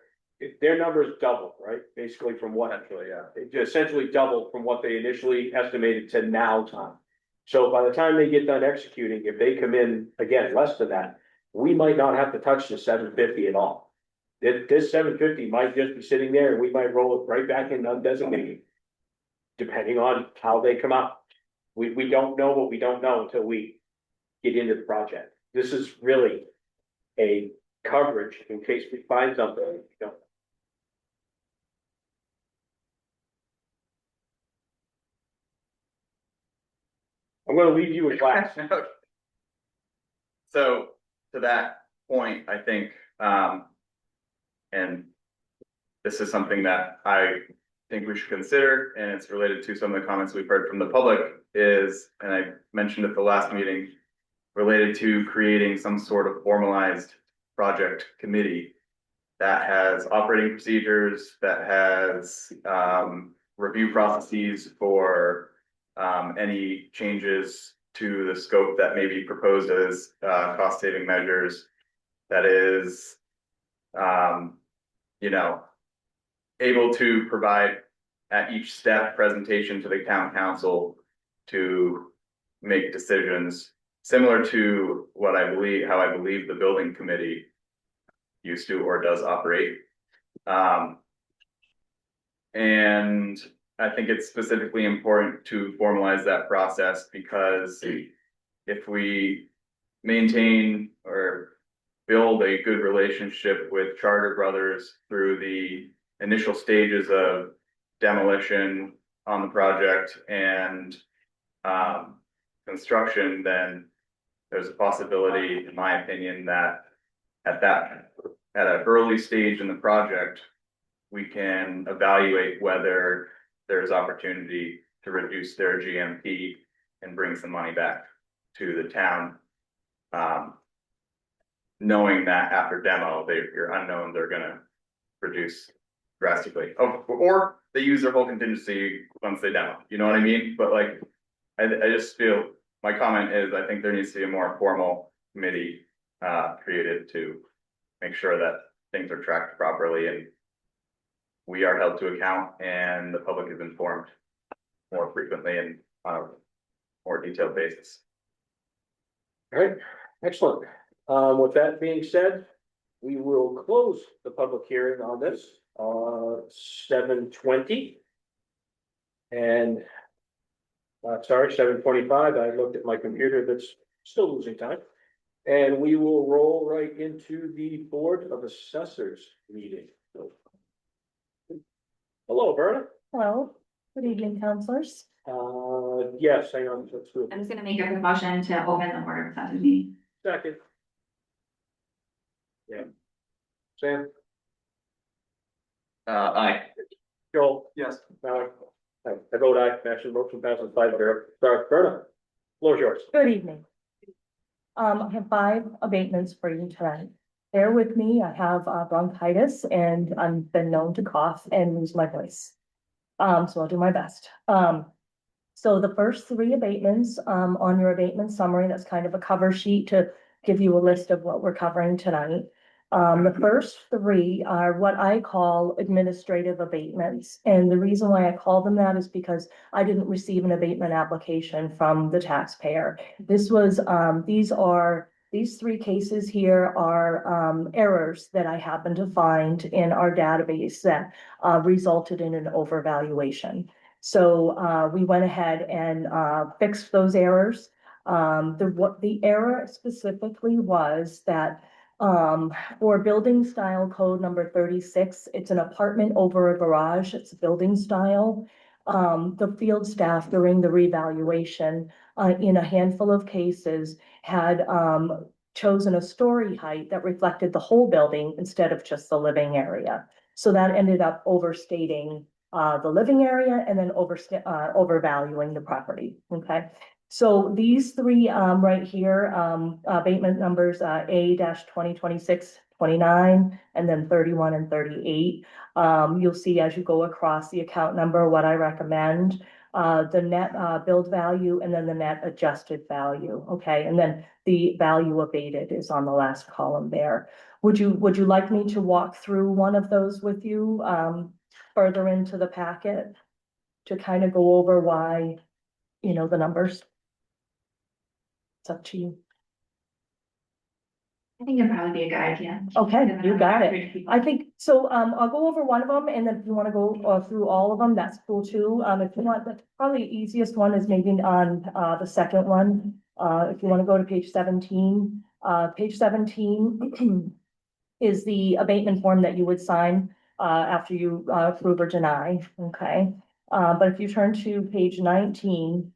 their numbers double, right? Basically from what, Actually, yeah. it essentially doubled from what they initially estimated to now time. So by the time they get done executing, if they come in, again, less than that, we might not have to touch the $750 at all. This $750 might just be sitting there and we might roll it right back in undesignated. Depending on how they come out. We don't know what we don't know until we get into the project. This is really a coverage in case we find something. I'm gonna leave you with class. So to that point, I think, and this is something that I think we should consider, and it's related to some of the comments we've heard from the public is, and I mentioned at the last meeting, related to creating some sort of formalized project committee that has operating procedures, that has review processes for any changes to the scope that may be proposed as cost saving measures, that is able to provide at each step presentation to the town council to make decisions similar to what I believe, how I believe the building committee used to or does operate. And I think it's specifically important to formalize that process because if we maintain or build a good relationship with Charter Brothers through the initial stages of demolition on the project and construction, then there's a possibility, in my opinion, that at an early stage in the project, we can evaluate whether there's opportunity to reduce their GMP and bring some money back to the town. Knowing that after demo, you're unknown, they're gonna reduce drastically. Oh, or they use their whole contingency once they demo, you know what I mean? But like, I just feel, my comment is, I think there needs to be a more formal committee created to make sure that things are tracked properly and we are held to account and the public is informed more frequently and on a more detailed basis. All right, excellent. With that being said, we will close the public hearing on this, 7:20. And, sorry, 7:25, I looked at my computer, that's still losing time. And we will roll right into the Board of Assessors meeting. Hello, Berta. Hello, good evening, counselors. Yes, hang on, let's do it. I'm just gonna make a motion to open the Board of Assessors meeting. Second. Yeah. Sam, Aye. Joel, Yes. Mallory, I vote aye, motion passes 5-0. Sorry, Verna, floor is yours. Good evening. I have 5 abatements for you tonight. Bear with me, I have bronchitis and I've been known to cough and lose my voice. So I'll do my best. So the first 3 abatements, on your abatement summary, that's kind of a cover sheet to give you a list of what we're covering tonight. The first 3 are what I call administrative abatements. And the reason why I call them that is because I didn't receive an abatement application from the taxpayer. This was, these 3 cases here are, errors that I happened to find in our database that, resulted in an overvaluation. So, we went ahead and, fixed those errors. The error specifically was that for building style code number 36, it's an apartment over a garage, it's a building style. The field staff during the revaluation, in a handful of cases had, chosen a story height that reflected the whole building instead of just the living area. So that ended up overstating, the living area and then overvaluing the property, okay? So these 3, right here, abatement numbers, A-2026-29, and then 31 and 38. You'll see as you go across the account number, what I recommend, the net, build value, and then the net adjusted value, okay? And then the value abated is on the last column there. Would you like me to walk through one of those with you, further into the packet to kind of go over why, the numbers? It's up to you. I think it'd probably be a good idea. Okay, you got it. I think, so, I'll go over one of them, and then if you wanna go through all of them, that's cool too. If you want, probably the easiest one is maybe on, the second one. If you wanna go to page 17, page 17 is the abatement form that you would sign, after you, approve or deny, okay? But if you turn to page 19,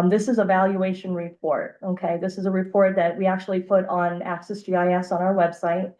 this is a valuation report, okay? This is a report that we actually put on Access GIS on our website.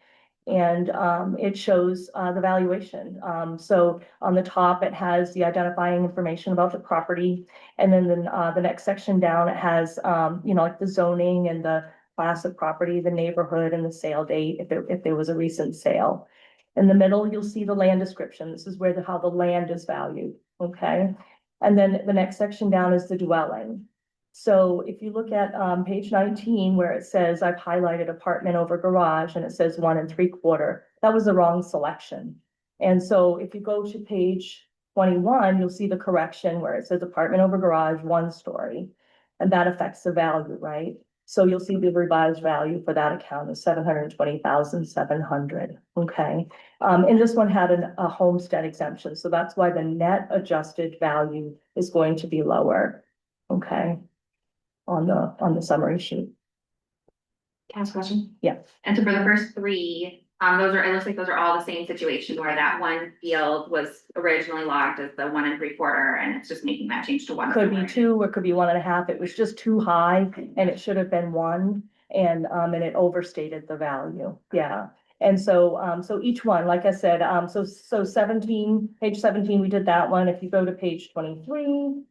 And it shows the valuation. So on the top, it has the identifying information about the property. And then the next section down, it has, like the zoning and the class of property, the neighborhood and the sale date, if there was a recent sale. In the middle, you'll see the land description. This is where how the land is valued, okay? And then the next section down is the dwelling. So if you look at page 19, where it says I've highlighted apartment over garage and it says 1 3/4, that was the wrong selection. And so if you go to page 21, you'll see the correction where it says apartment over garage, 1 story. And that affects the value, right? So you'll see the revised value for that account is 720,700, okay? And this one had a homestead exemption, so that's why the net adjusted value is going to be lower, okay? On the summary sheet. Can I ask a question? Yeah. And so for the first 3, it looks like those are all the same situation where that one field was originally logged as the 1 3/4, and it's just making that change to 1. Could be 2, or it could be 1.5. It was just too high and it should have been 1, and it overstated the value. Yeah. And so, so each one, like I said, so 17, page 17, we did that one. If you go to page 23,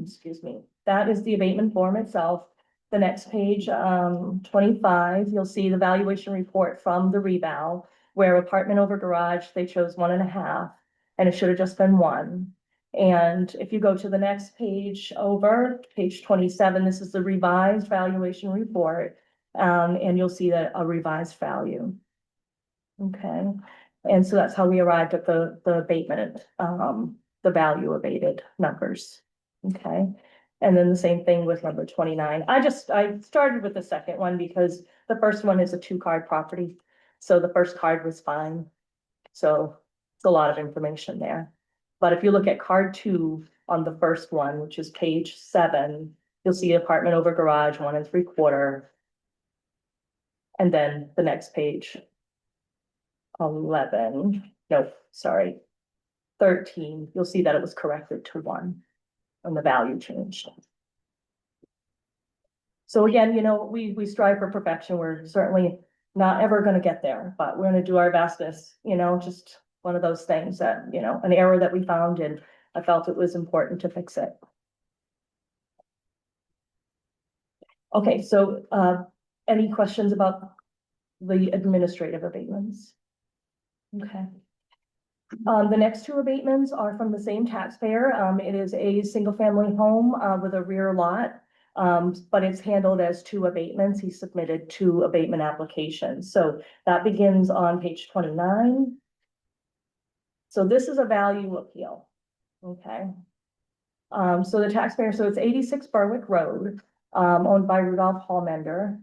excuse me, that is the abatement form itself. The next page, 25, you'll see the valuation report from the reval, where apartment over garage, they chose 1.5, and it should have just been 1. And if you go to the next page over, page 27, this is the revised valuation report, and you'll see that a revised value. Okay, and so that's how we arrived at the abatement, the value abated numbers. Okay. And then the same thing with number 29. I started with the second one because the first one is a 2-card property. So the first card was fine. So it's a lot of information there. But if you look at card 2 on the first one, which is page 7, you'll see apartment over garage, 1 3/4. And then the next page, 11, no, sorry, 13, you'll see that it was corrected to 1. And the value changed. So again, you know, we strive for perfection. We're certainly not ever gonna get there, but we're gonna do our best as, you know, just one of those things that, you know, an error that we found and I felt it was important to fix it. Okay, so, any questions about the administrative abatements? Okay. The next two abatements are from the same taxpayer. It is a single-family home, with a rear lot. But it's handled as two abatements. He submitted two abatement applications. So that begins on page 29. So this is a value appeal. Okay. So the taxpayer, so it's 86 Berwick Road, owned by Rudolph Hallmender.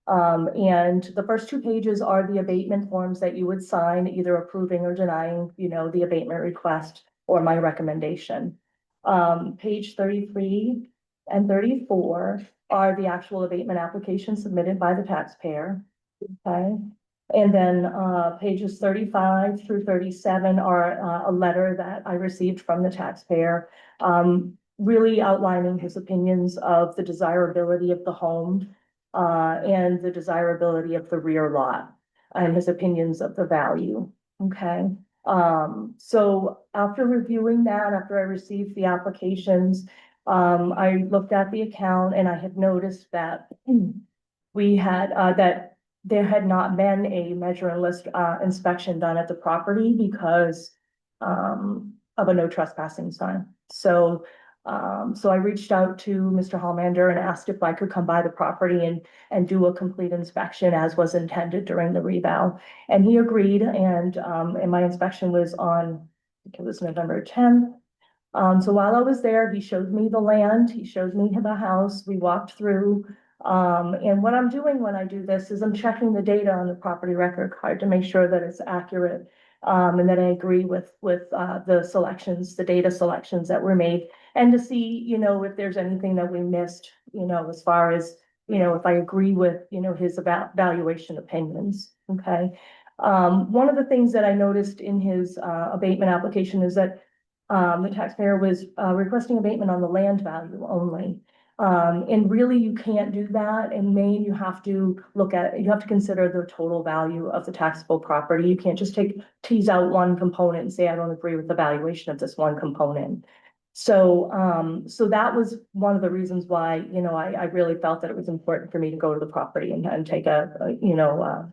And the first two pages are the abatement forms that you would sign, either approving or denying, you know, the abatement request or my recommendation. Page 33 and 34 are the actual abatement applications submitted by the taxpayer. Okay. And then, pages 35 through 37 are, a letter that I received from the taxpayer, really outlining his opinions of the desirability of the home, and the desirability of the rear lot and his opinions of the value. Okay. So after reviewing that, after I received the applications, I looked at the account and I had noticed that we had, that there had not been a measure and list, inspection done at the property because, of a no trespassing sign. So I reached out to Mr. Hallmender and asked if I could come by the property and do a complete inspection as was intended during the revow. And he agreed, and my inspection was on, I think it was November 10th. So while I was there, he showed me the land, he showed me the house, we walked through. And what I'm doing when I do this is I'm checking the data on the property record card to make sure that it's accurate. And that I agree with the selections, the data selections that were made, and to see, you know, if there's anything that we missed, you know, as far as, you know, if I agree with, you know, his valuation opinions. Okay. One of the things that I noticed in his abatement application is that the taxpayer was requesting abatement on the land value only. And really you can't do that. In Maine, you have to consider the total value of the taxable property. You can't just tease out one component and say, I don't agree with the valuation of this one component. So, so that was one of the reasons why, you know, I really felt that it was important for me to go to the property and take a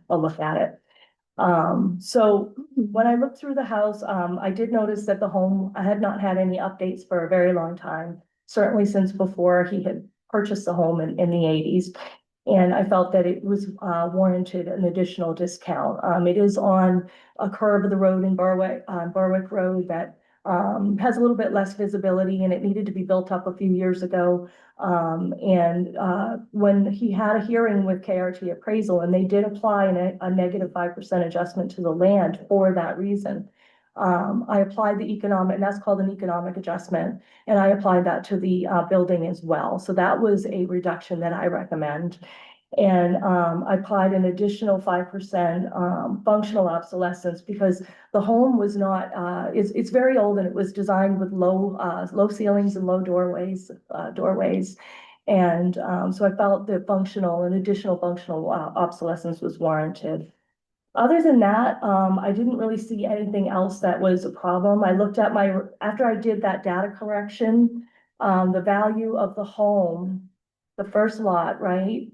look at it. So when I looked through the house, I did notice that the home, I had not had any updates for a very long time. Certainly since before he had purchased the home in the 80s. And I felt that it was warranted an additional discount. It is on a curve of the road in Berwick Road that has a little bit less visibility, and it needed to be built up a few years ago. When he had a hearing with KRT Appraisal, and they did apply a negative 5% adjustment to the land for that reason. I applied the economic, and that's called an economic adjustment, and I applied that to the building as well. So that was a reduction that I recommend. And I applied an additional 5% functional obsolescence because the home was not, it's very old, and it was designed with low ceilings and low doorways. And so I felt that an additional functional obsolescence was warranted. Other than that, I didn't really see anything else that was a problem. I looked at after I did that data correction, the value of the home, the first lot, right?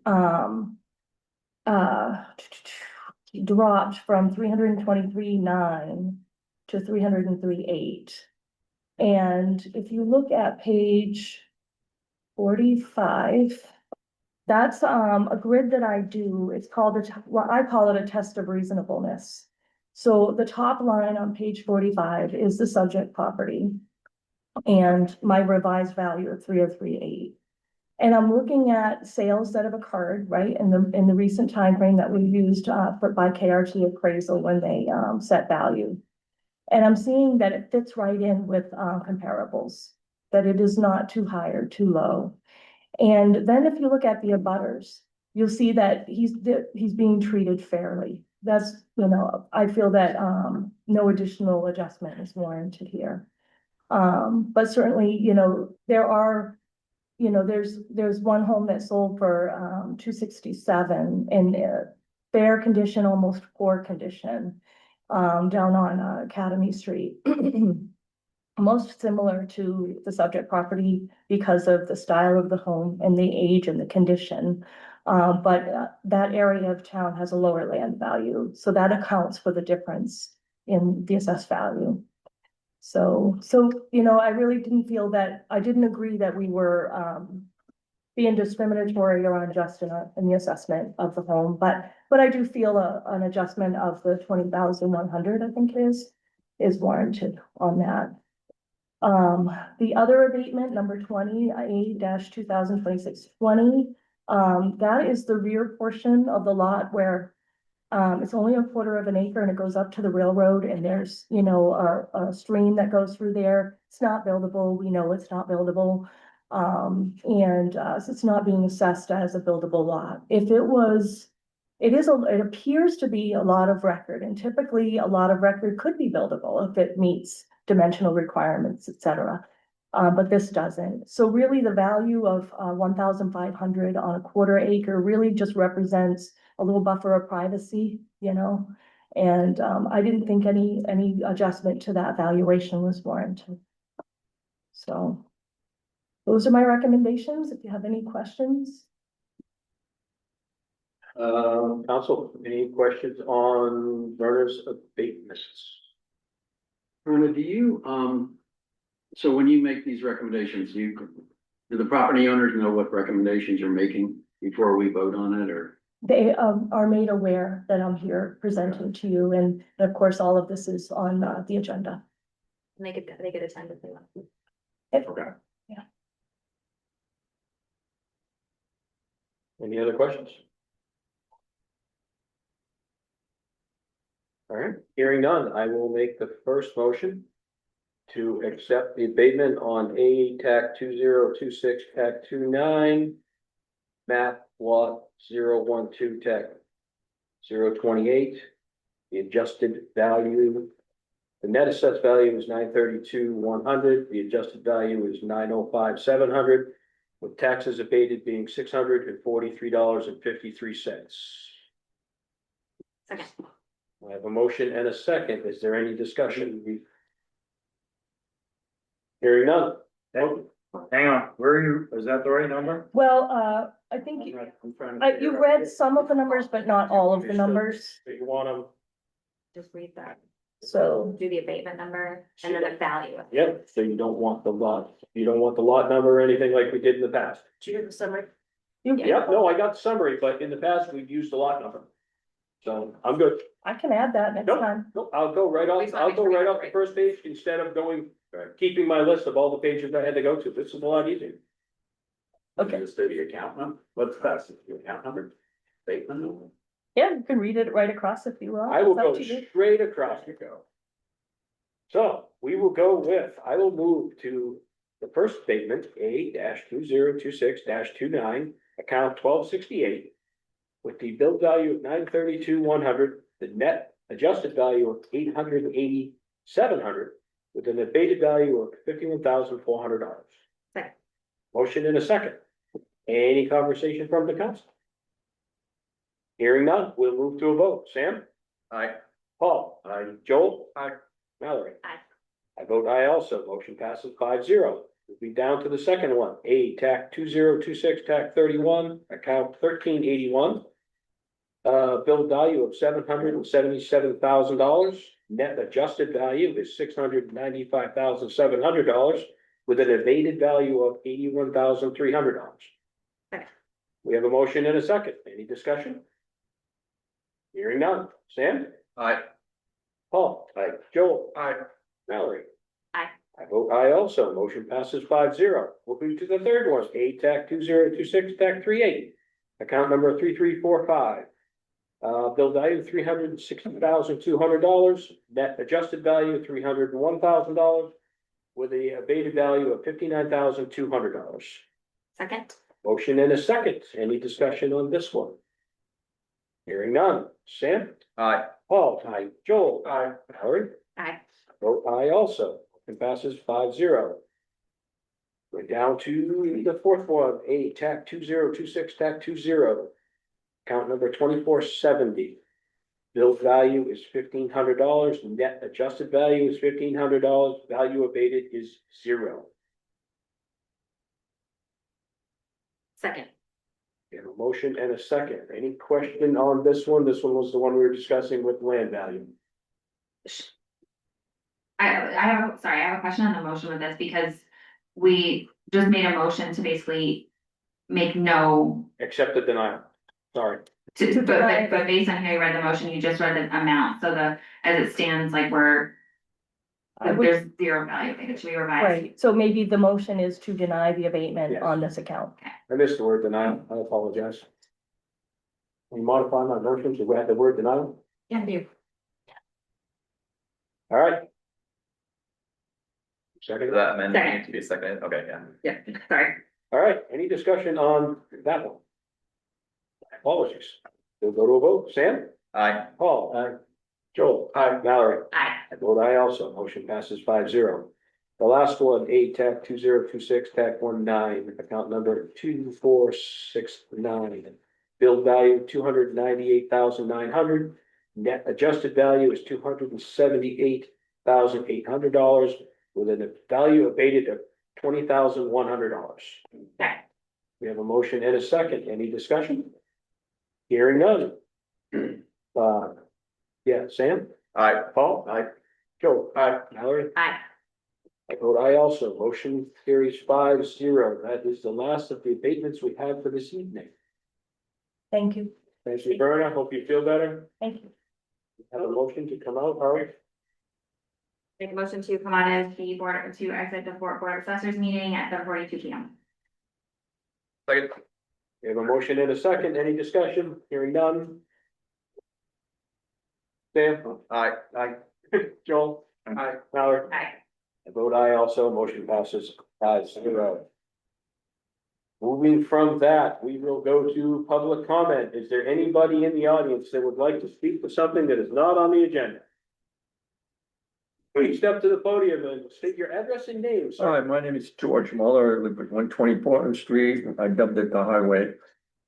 Dropped from 323.9 to 303.8. And if you look at page 45, that's a grid that I do. It's called I call it a test of reasonableness. So the top line on page 45 is the subject property and my revised value of 303.8. And I'm looking at sales that have occurred, right, in the recent time frame that we used by KRT Appraisal when they set value. And I'm seeing that it fits right in with comparables, that it is not too high or too low. And then if you look at the abutters, you'll see that he's being treated fairly. That's, you know, I feel that no additional adjustment is warranted here. But certainly, you know, there are you know, there's one home that sold for, 267 in fair condition, almost poor condition, down on Academy Street. Most similar to the subject property because of the style of the home and the age and the condition. But that area of town has a lower land value, so that accounts for the difference in the assessed value. So, you know, I really didn't feel that, I didn't agree that we were, being discriminatory or unjust in the assessment of the home, but I do feel an adjustment of the 20,100, I think is warranted on that. The other abatement, number 20, A-2026-20, that is the rear portion of the lot where it's only a quarter of an acre and it goes up to the railroad and there's, you know, a stream that goes through there. It's not buildable. We know it's not buildable. So it's not being assessed as a buildable lot. If it was, it appears to be a lot of record, and typically a lot of record could be buildable if it meets dimensional requirements, et cetera. But this doesn't. So really the value of 1,500 on a quarter acre really just represents a little buffer of privacy, you know? And I didn't think any adjustment to that valuation was warranted. So those are my recommendations. If you have any questions. Council, any questions on Werner's abatements? Verna, do you, so when you make these recommendations, do the property owners know what recommendations you're making before we vote on it, or? They are made aware that I'm here presenting to you, and of course, all of this is on the agenda. They could attend if they want. Okay. Any other questions? All right, hearing none, I will make the first motion to accept the abatement on A-TAC 2026, TAC 29, map lot 012, TAC 028. The adjusted value, the net assessed value is 932,100. The adjusted value is 905,700, with taxes abated being $643.53. Second. I have a motion and a second. Is there any discussion? Hearing none. Hang on, where are you? Is that the right number? Well, I think you read some of the numbers, but not all of the numbers. You want them? Just read that. So Do the abatement number and then the value. Yep, so you don't want the lot, you don't want the lot number or anything like we did in the past. Do you have a summary? Yep, no, I got the summary, but in the past, we've used the lot number. So I'm good. I can add that next Nope. time. No, I'll go right off, I'll go right off the first page instead of keeping my list of all the pages I had to go to. This is a lot easier. Okay. Just do the account number, what's best, the account number, statement number? Yeah, you can read it right across if you will. I will It's up go to you. straight across. So we will go with, I will move to the first statement, A-2026-29, account 1268. With the bill value of 932,100, the net adjusted value of 887,700, with an abated value of $51,400. Second. Motion in a second. Any conversation from the council? Hearing none, we'll move to a vote. Sam? Aye. Paul? Aye. Joel? Aye. Mallory? Aye. I vote aye also. Motion passes 5-0. We'll be down to the second one. A-TAC 2026, TAC 31, account 1381. Bill value of $777,000. Net adjusted value is $695,700 with an abated value of $81,300. Second. We have a motion and a second. Any discussion? Hearing none. Sam? Aye. Paul? Aye. Joel? Aye. Mallory? Aye. I vote aye also. Motion passes 5-0. We'll move to the third one. A-TAC 2026, TAC 38. Account number 3345. Bill value $360,200. Net adjusted value $301,000 with a abated value of $59,200. Second. Motion and a second. Any discussion on this one? Hearing none. Sam? Aye. Paul? Aye. Joel? Aye. Howard? Aye. Vote aye also. Motion passes 5-0. We're down to the fourth one, A, TAC 2026, TAC 20. Account number 2470. Billed value is $1,500, net adjusted value is $1,500, value abated is 0. Second. We have a motion and a second. Any question on this one? This one was the one we were discussing with land value. I have, sorry, I have a question on the motion with this because we just made a motion to basically make no, Accept the denial. Sorry. but based on how you read the motion, you just read the amount, so as it stands, like there's zero value, I think it should be revised. Right, so maybe the motion is to deny the abatement Yes. on this account. I missed the word denial. I apologize. Can you modify my motion to add the word denial? Yeah, do. All right. Does Second. that amendment Second. need to be seconded? Okay, yeah. Yeah, sorry. All right, any discussion on that one? Apologies. We'll go to a vote. Sam? Aye. Paul? Aye. Joel? Aye. Mallory? Aye. I vote aye also. Motion passes 5-0. The last one, A, TAC 2026, TAC 19, account number 2469. Billed value $298,900. Net adjusted value is $278,800 with a value abated of $20,100. Okay. We have a motion and a second. Any discussion? Hearing none. Yeah, Sam? Aye. Paul? Aye. Joe? Aye. Mallory? Aye. I vote aye also. Motion carries 5-0. That is the last of the abatements we have for this evening. Thank you, Thank you, Berna. Hope you feel better. thank you. Have a motion to come out, Howard? Make a motion to come out of the board, to exit the board of assessors meeting at 7:42 p.m. Second. We have a motion and a second. Any discussion? Hearing none. Sam? Aye. Aye. Joel? Aye. Mallory? Aye. I vote aye also. Motion passes 5-0. Moving from that, we will go to public comment. Is there anybody in the audience that would like to speak to something that is not on the agenda? Please step to the podium and state your address and name, sir. Hi, my name is George Muller. I live at 124th Street. I dubbed it the highway.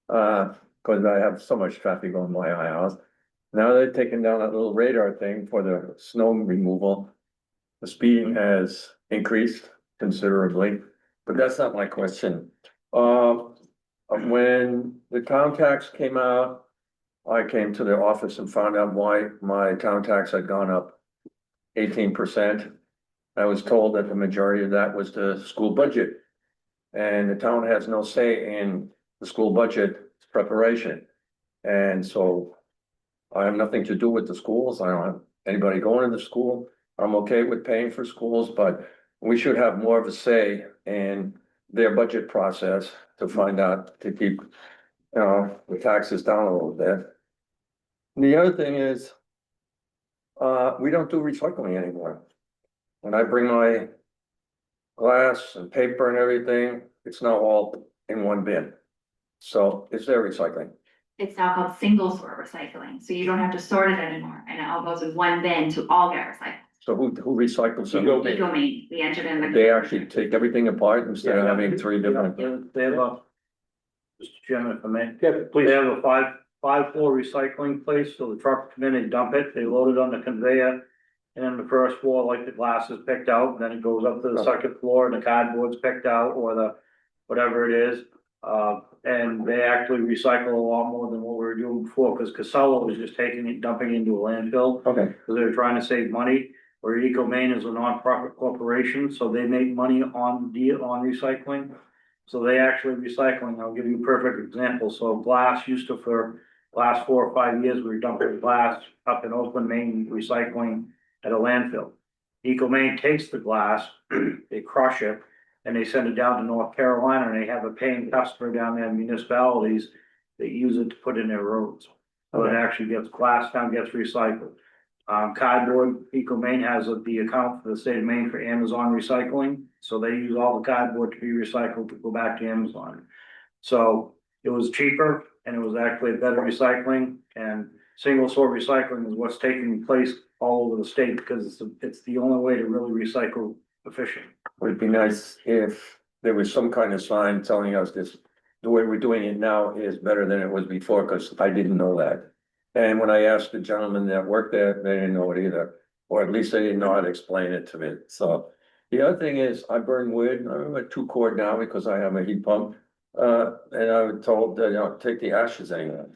Cause I have so much traffic on my house. Now they're taking down that little radar thing for the snow removal. The speeding has increased considerably, but that's not my question. When the town tax came out, I came to the office and found out why my town tax had gone up 18%. I was told that the majority of that was the school budget. And the town has no say in the school budget preparation. And so I have nothing to do with the schools. I don't have anybody going to the school. I'm okay with paying for schools, but we should have more of a say in their budget process to find out, to keep, the taxes down a little bit. And the other thing is, we don't do recycling anymore. When I bring my glass and paper and everything, it's now all in one bin. So is there recycling? It's now called single sort recycling, so you don't have to sort it anymore, and it all goes in one bin to all get recycled. So who recycles them? Ecomaine, we entered in the. They actually take everything apart instead of having three different. They have a, Mr. Chairman, if I may. Yeah, please. They have a five floor recycling place, so the trucks come in and dump it, they load it on the conveyor. And then the first floor, like the glass is picked out, then it goes up to the second floor and the cardboard's picked out, or the, whatever it is. And they actually recycle a lot more than what we were doing before, because Casella was just taking it, dumping it into a landfill. Okay. Because they were trying to save money, where Ecomaine is a non-profit corporation, so they make money on recycling. So they actually recycling, I'll give you a perfect example, so glass used to, for last 4 or 5 years, we were dumping glass up in Oakland, Maine, recycling at a landfill. Ecomaine takes the glass, they crush it, and they send it down to North Carolina, and they have a paying customer down there in municipalities that use it to put in their roads. So it actually gets, glass down, gets recycled. Cardboard, Ecomaine has the account for the state of Maine for Amazon recycling, so they use all the cardboard to be recycled to go back to Amazon. So it was cheaper, and it was actually better recycling, and single sort recycling is what's taking place all over the state, because it's the only way to really recycle efficient. Would it be nice if there was some kind of sign telling us this, the way we're doing it now is better than it was before, because I didn't know that. And when I asked the gentleman that worked there, they didn't know it either, or at least they didn't know how to explain it to me, so. The other thing is, I burn wood, I'm a 2 cord now because I have a heat pump, and I was told that, take the ashes anyway,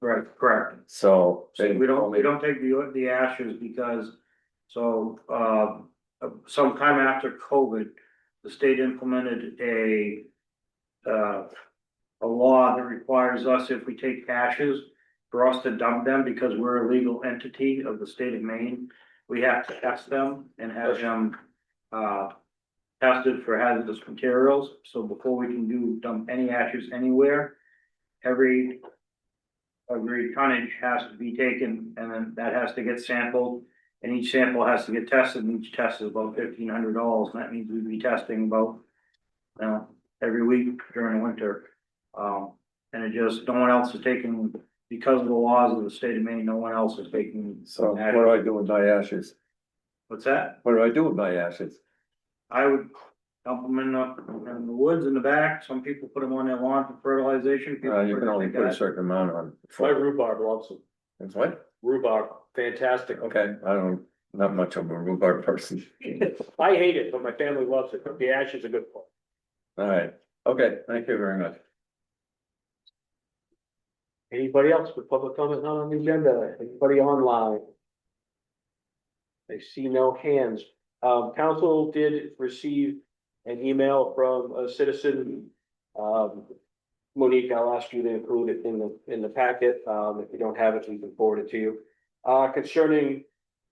Right, correct. so. So they we told me- don't take the ashes because, sometime after COVID, the state implemented a law that requires us, if we take ashes, for us to dump them because we're a legal entity of the state of Maine. We have to test them and have them, tested for hazardous materials. So before we can dump any ashes anywhere, every tonnage has to be taken, and then that has to get sampled, and each sample has to get tested, and each test is about $1,500, and that means we'd be testing about, every week during the winter. And it just, no one else is taking, because of the laws of the state of Maine, no one else is taking. So what do I do with my ashes? What's that? What do I do with my ashes? I would dump them in the woods in the back. Some people put them on their lawn for fertilization. People You can only put a certain amount on. My rhubarb loves them. It's what? Rhubarb, fantastic. Okay, not much of a rhubarb person. I hate it, but my family loves it. The ash is a good part. All right, okay, thank you very much. Anybody else with public comment not on the agenda? Anybody online? I see no hands. Council did receive an email from a citizen. Monique, I'll ask you to include it in the packet. If you don't have it, we can forward it to you. Concerning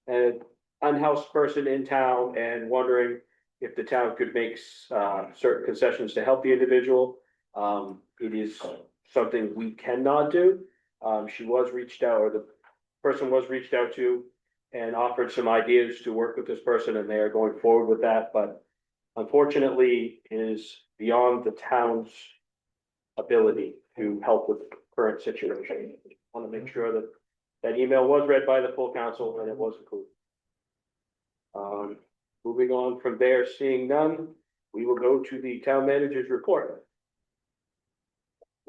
an unhoused person in town and wondering if the town could make certain concessions to help the individual. It is something we cannot do. She was reached out, or the person was reached out to and offered some ideas to work with this person, and they are going forward with that, but unfortunately it is beyond the town's ability to help with the current situation. I want to make sure that that email was read by the full council and it was included. Moving on from there, seeing none, we will go to the town manager's report.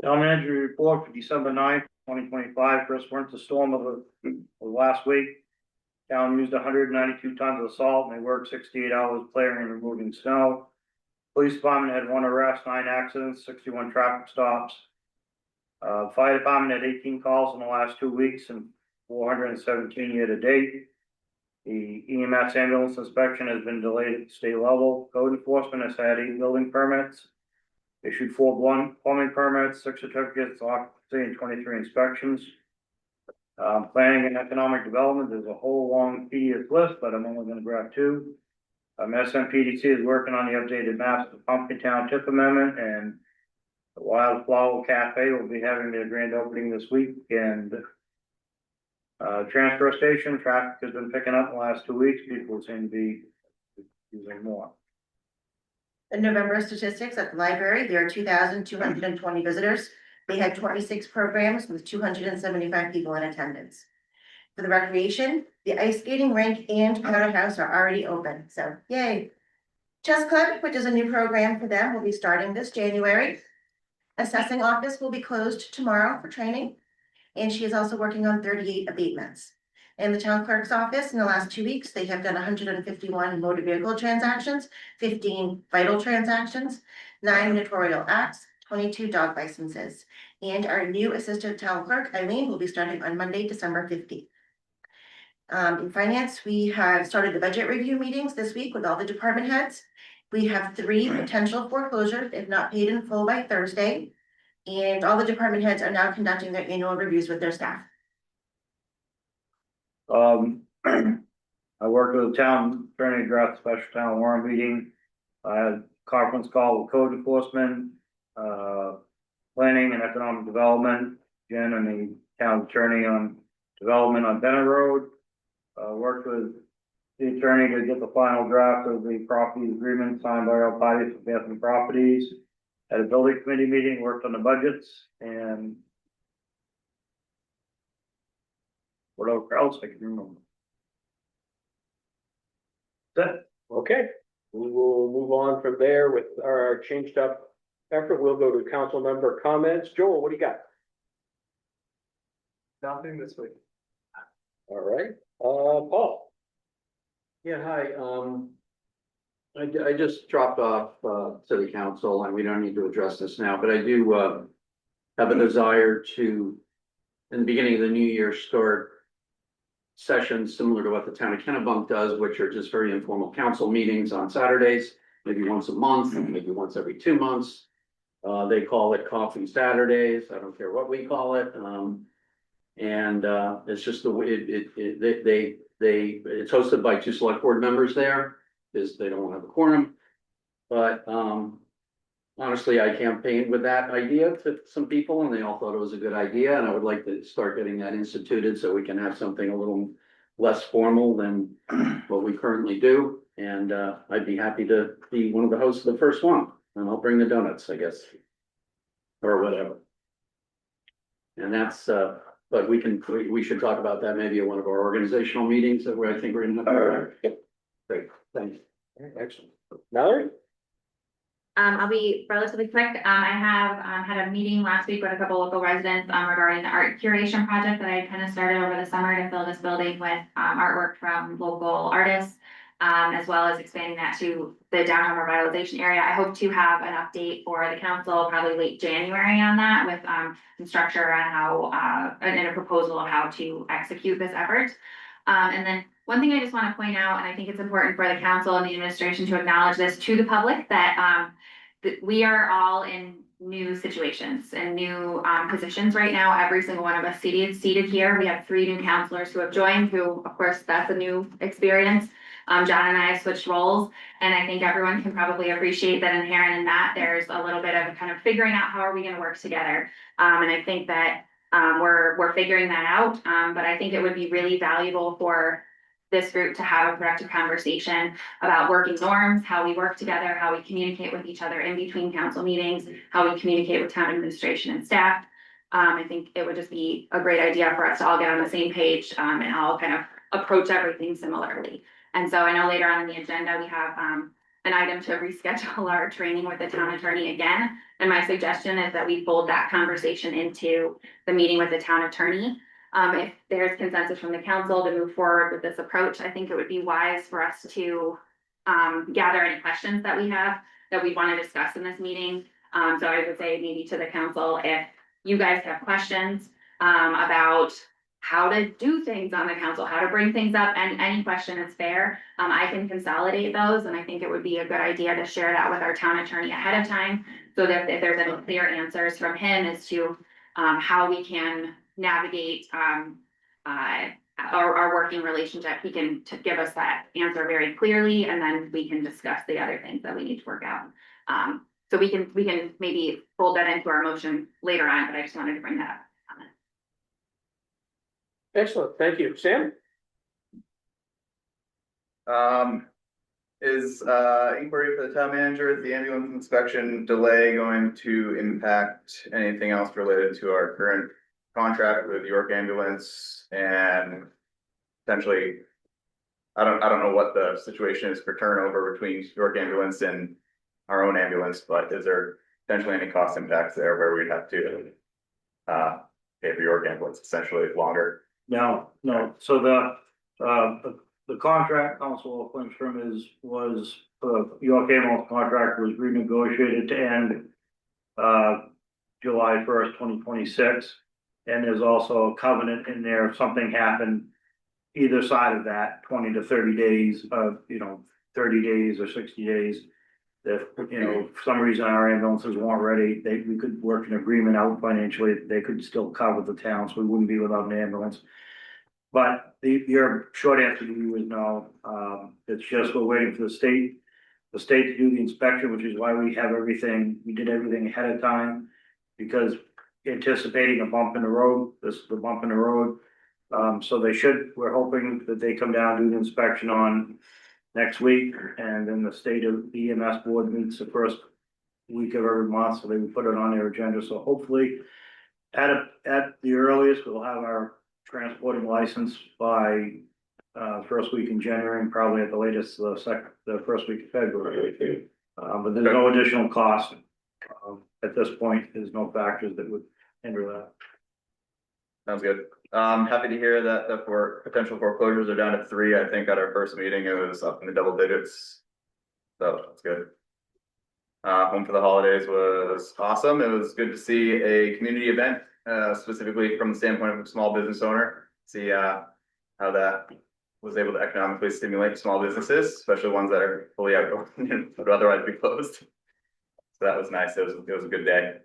Town manager report for December 9th, 2025, first winter storm of last week. Town used 192 tons of salt, and they worked 68 hours clearing and removing snow. Police department had 1 arrest, 9 accidents, 61 traffic stops. Fire department had 18 calls in the last 2 weeks and 417 year to date. The EMS ambulance inspection has been delayed at the state level. Code enforcement has had 8 building permits. Issued 4 plumbing permits, 6 certificates, occupancy, and 23 inspections. Planning and economic development, there's a whole long tedious list, but I'm only gonna grab 2. SMPDC is working on the updated maps of the Pumpkin Town TIF amendment, and the Wildflower Cafe will be having their grand opening this week, and transfer station traffic has been picking up the last 2 weeks. People seem to be using more. The November statistics at the library, there are 2,220 visitors. They had 26 programs with 275 people in attendance. For the recreation, the ice skating rink and powder house are already open, so yay. Chess Club, which is a new program for them, will be starting this January. Assessing office will be closed tomorrow for training, and she is also working on 38 abatements. In the town clerk's office, in the last 2 weeks, they have done 151 motor vehicle transactions, 15 vital transactions, 9 notarial acts, 22 dog licenses. And our new assistant town clerk, Eileen, will be starting on Monday, December 15th. In finance, we have started the budget review meetings this week with all the department heads. We have 3 potential foreclosures, if not paid in full by Thursday. And all the department heads are now conducting their annual reviews with their staff. I worked with the town attorney to draft a special town warrant meeting. I had a conference call with code enforcement, planning and economic development, Jen and the town attorney on development on Bennett Road. Worked with the attorney to get the final draft of the property agreement signed by all parties for Bethany Properties. Had a building committee meeting, worked on the budgets, and what else I can remember. That, Okay, We will move on from there with our changed up effort. We'll go to council member comments. Joel, what do you got? Nothing this week. All right, Paul. Yeah, hi, I just dropped off, city council, and we don't need to address this now, but I do, have a desire to, in the beginning of the new year, start sessions similar to what the town of Kennebunk does, which are just very informal council meetings on Saturdays, maybe once a month, maybe once every 2 months. They call it Coffee Saturdays. I don't care what we call it. And it's just the way it's hosted by 2 select board members there, because they don't have a quorum. But honestly, I campaigned with that idea to some people, and they all thought it was a good idea, and I would like to start getting that instituted so we can have something a little less formal than what we currently do. And I'd be happy to be one of the hosts of the first one, and I'll bring the donuts, I guess. Or whatever. And that's but we should talk about that maybe at one of our organizational meetings that I think we're in. Great, thanks. Excellent. Mallory? I'll be relatively quick. I have had a meeting last week with a couple local residents regarding the art curation project that I kind of started over the summer to fill this building with artwork from local artists, as well as expanding that to the downtown revitalization area. I hope to have an update for the council probably late January on that with some structure on how and a proposal of how to execute this effort. And then one thing I just want to point out, and I think it's important for the council and the administration to acknowledge this to the public, that we are all in new situations and new positions right now. Every single one of us seated here. We have 3 new counselors who have joined, who, of course, that's a new experience. John and I have switched roles, and I think everyone can probably appreciate that inherent in that there's a little bit of kind of figuring out how are we going to work together. And I think that we're figuring that out. But I think it would be really valuable for this group to have a productive conversation about working norms, how we work together, how we communicate with each other in between council meetings, how we communicate with town administration and staff. I think it would just be a great idea for us to all get on the same page and all kind of approach everything similarly. And so I know later on in the agenda, we have an item to reschedule our training with the town attorney again. And my suggestion is that we fold that conversation into the meeting with the town attorney. If there's consensus from the council to move forward with this approach, I think it would be wise for us to gather any questions that we have that we want to discuss in this meeting. So I would say maybe to the council, if you guys have questions about how to do things on the council, how to bring things up, and any question is fair, I can consolidate those. And I think it would be a good idea to share that with our town attorney ahead of time, so that if there's any clear answers from him as to how we can navigate our working relationship, he can give us that answer very clearly, and then we can discuss the other things that we need to work out. So we can maybe fold that into our motion later on, but I just wanted to bring that up. Excellent, thank you. Sam? Is inquiry for the town manager, the ambulance inspection delay going to impact anything else related to our current contract with York Ambulance? And potentially, I don't know what the situation is for turnover between York Ambulance and our own ambulance, but is there potentially any cost impacts there where we'd have to pay for York Ambulance essentially longer? No, so the contract, Council Lindstrom was York Ambulance contract was renegotiated to end July 1st, 2026. And there's also a covenant in there if something happened either side of that, 20 to 30 days of, 30 days or 60 days. If, for some reason our ambulances weren't ready, we could work an agreement out financially, they could still cover the town, so we wouldn't be without an ambulance. But your short answer to you is no. It's just we're waiting for the state to do the inspection, which is why we did everything ahead of time, because anticipating a bump in the road, the bump in the road. So we're hoping that they come down, do the inspection on next week, and then the state of EMS board meets the first week of every month, so they will put it on their agenda. So hopefully at the earliest, we'll have our transporting license by first week in January, and probably at the latest, the first week of February. But there's no additional cost. At this point, there's no factors that would hinder that. Sounds good. Happy to hear that the potential foreclosures are down to 3. I think at our first meeting, it was up in the double digits. So that's good. Home for the Holidays was awesome. It was good to see a community event, specifically from the standpoint of a small business owner. See how that was able to economically stimulate small businesses, especially ones that are fully outdoor and would otherwise be closed. So that was nice. It was a good day.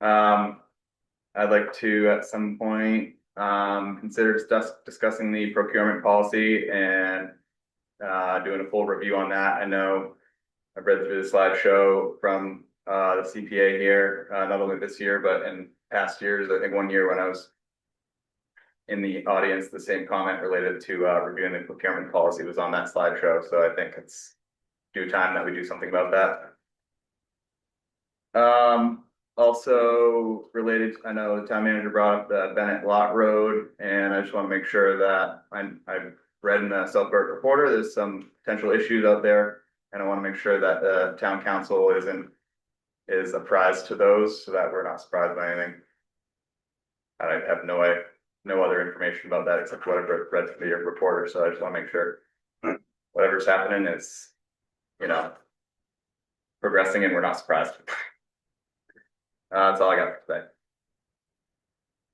I'd like to at some point consider discussing the procurement policy and doing a full review on that. I know I've read through the slideshow from the CPA here, not only this year, but in past years. I think one year when I was in the audience, the same comment related to reviewing the procurement policy was on that slideshow. So I think it's due time that we do something about that. Also related, I know the town manager brought up the Bennett Lot Road, and I just want to make sure that I've read in the Southport Reporter, there's some potential issues out there, and I want to make sure that the town council is apprised to those, so that we're not surprised by anything. I have no other information about that except what I've read from the reporter, so I just want to make sure whatever's happening is, progressing and we're not surprised. That's all I got for today.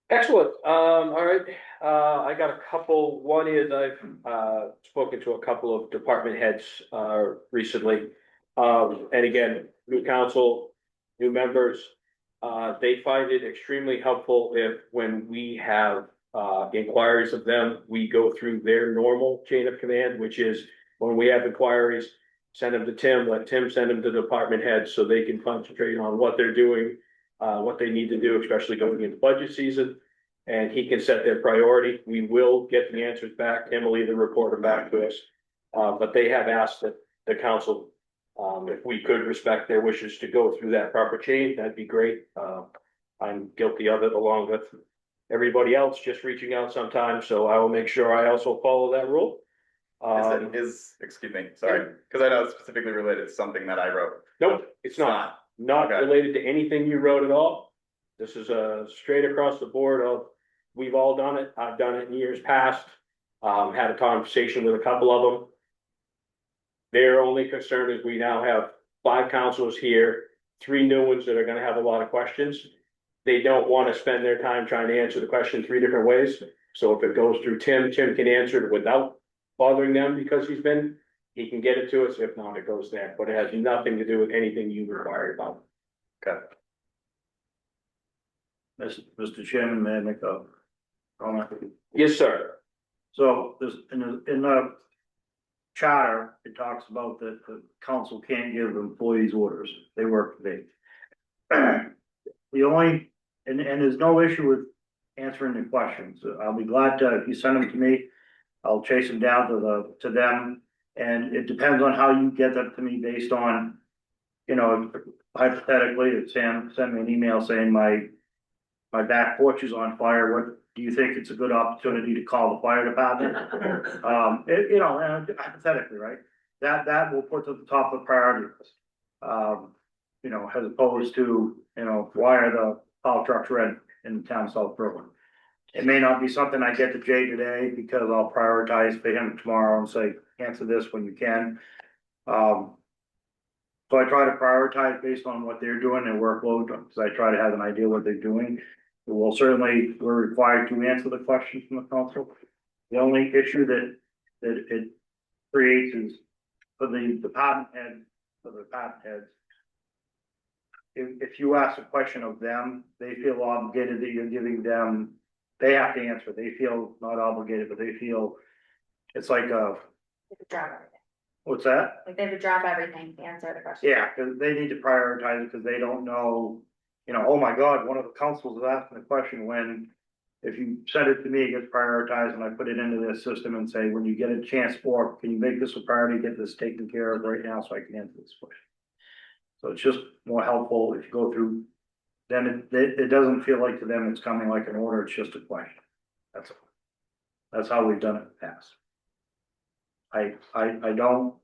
Excellent. All right. I got a couple. One is I've spoken to a couple of department heads recently. And again, new council, new members, they find it extremely helpful if when we have inquiries of them, we go through their normal chain of command, which is when we have inquiries, send them to Tim, let Tim send them to department heads so they can concentrate on what they're doing, what they need to do, especially going into budget season. And he can set their priority. We will get the answers back. Tim will either report them back to us. But they have asked that the council, if we could respect their wishes to go through that proper chain, that'd be great. I'm guilty of it along with everybody else, just reaching out sometimes. So I will make sure I also follow that rule. Excuse me, sorry, because I know it's specifically related to something that I wrote. Nope, it's not okay. Related to anything you wrote at all. This is straight across the board of, we've all done it. I've done it in years past. Had a conversation with a couple of them. Their only concern is we now have 5 councilors here, 3 new ones that are gonna have a lot of questions. They don't wanna spend their time trying to answer the question 3 different ways. So if it goes through Tim, Tim can answer it without bothering them because he can get it to us. If not, it goes there, but it has nothing to do with anything you require about. Okay. Mr. Chairman, may I make a comment? Yes, sir. So there's, in the charter, it talks about that the council can't give employees orders. They work for me. The only, and there's no issue with answering the questions. I'll be glad to, if you send them to me, I'll chase them down to them. And it depends on how you get them to me based on, hypothetically, if Sam sent me an email saying my back porch is on fire, what do you think it's a good opportunity to call the fire department? Hypothetically, right? That will put to the top of the priority list. As opposed to, why are the plow trucks red in the town of South Berlin? It may not be something I get to Jay today because I'll prioritize for him tomorrow and say, answer this when you can. So I try to prioritize based on what they're doing, their workload, because I try to have an idea what they're doing. We're required to answer the questions from the council. The only issue that it creates is for the department heads. If you ask a question of them, they feel obligated that you're giving them, they have to answer. They feel not obligated, but they feel it's like what's that? Like they have to drop everything to answer the question. Yeah, because they need to prioritize it because they don't know, oh my God, one of the councils is asking a question when, if you send it to me, it gets prioritized and I put it into this system and say, when you get a chance, or can you make this a priority, get this taken care of right now so I can answer this question. So it's just more helpful if you go through, then it doesn't feel like to them it's coming like an order, it's just a question. That's how we've done it in the past. I don't,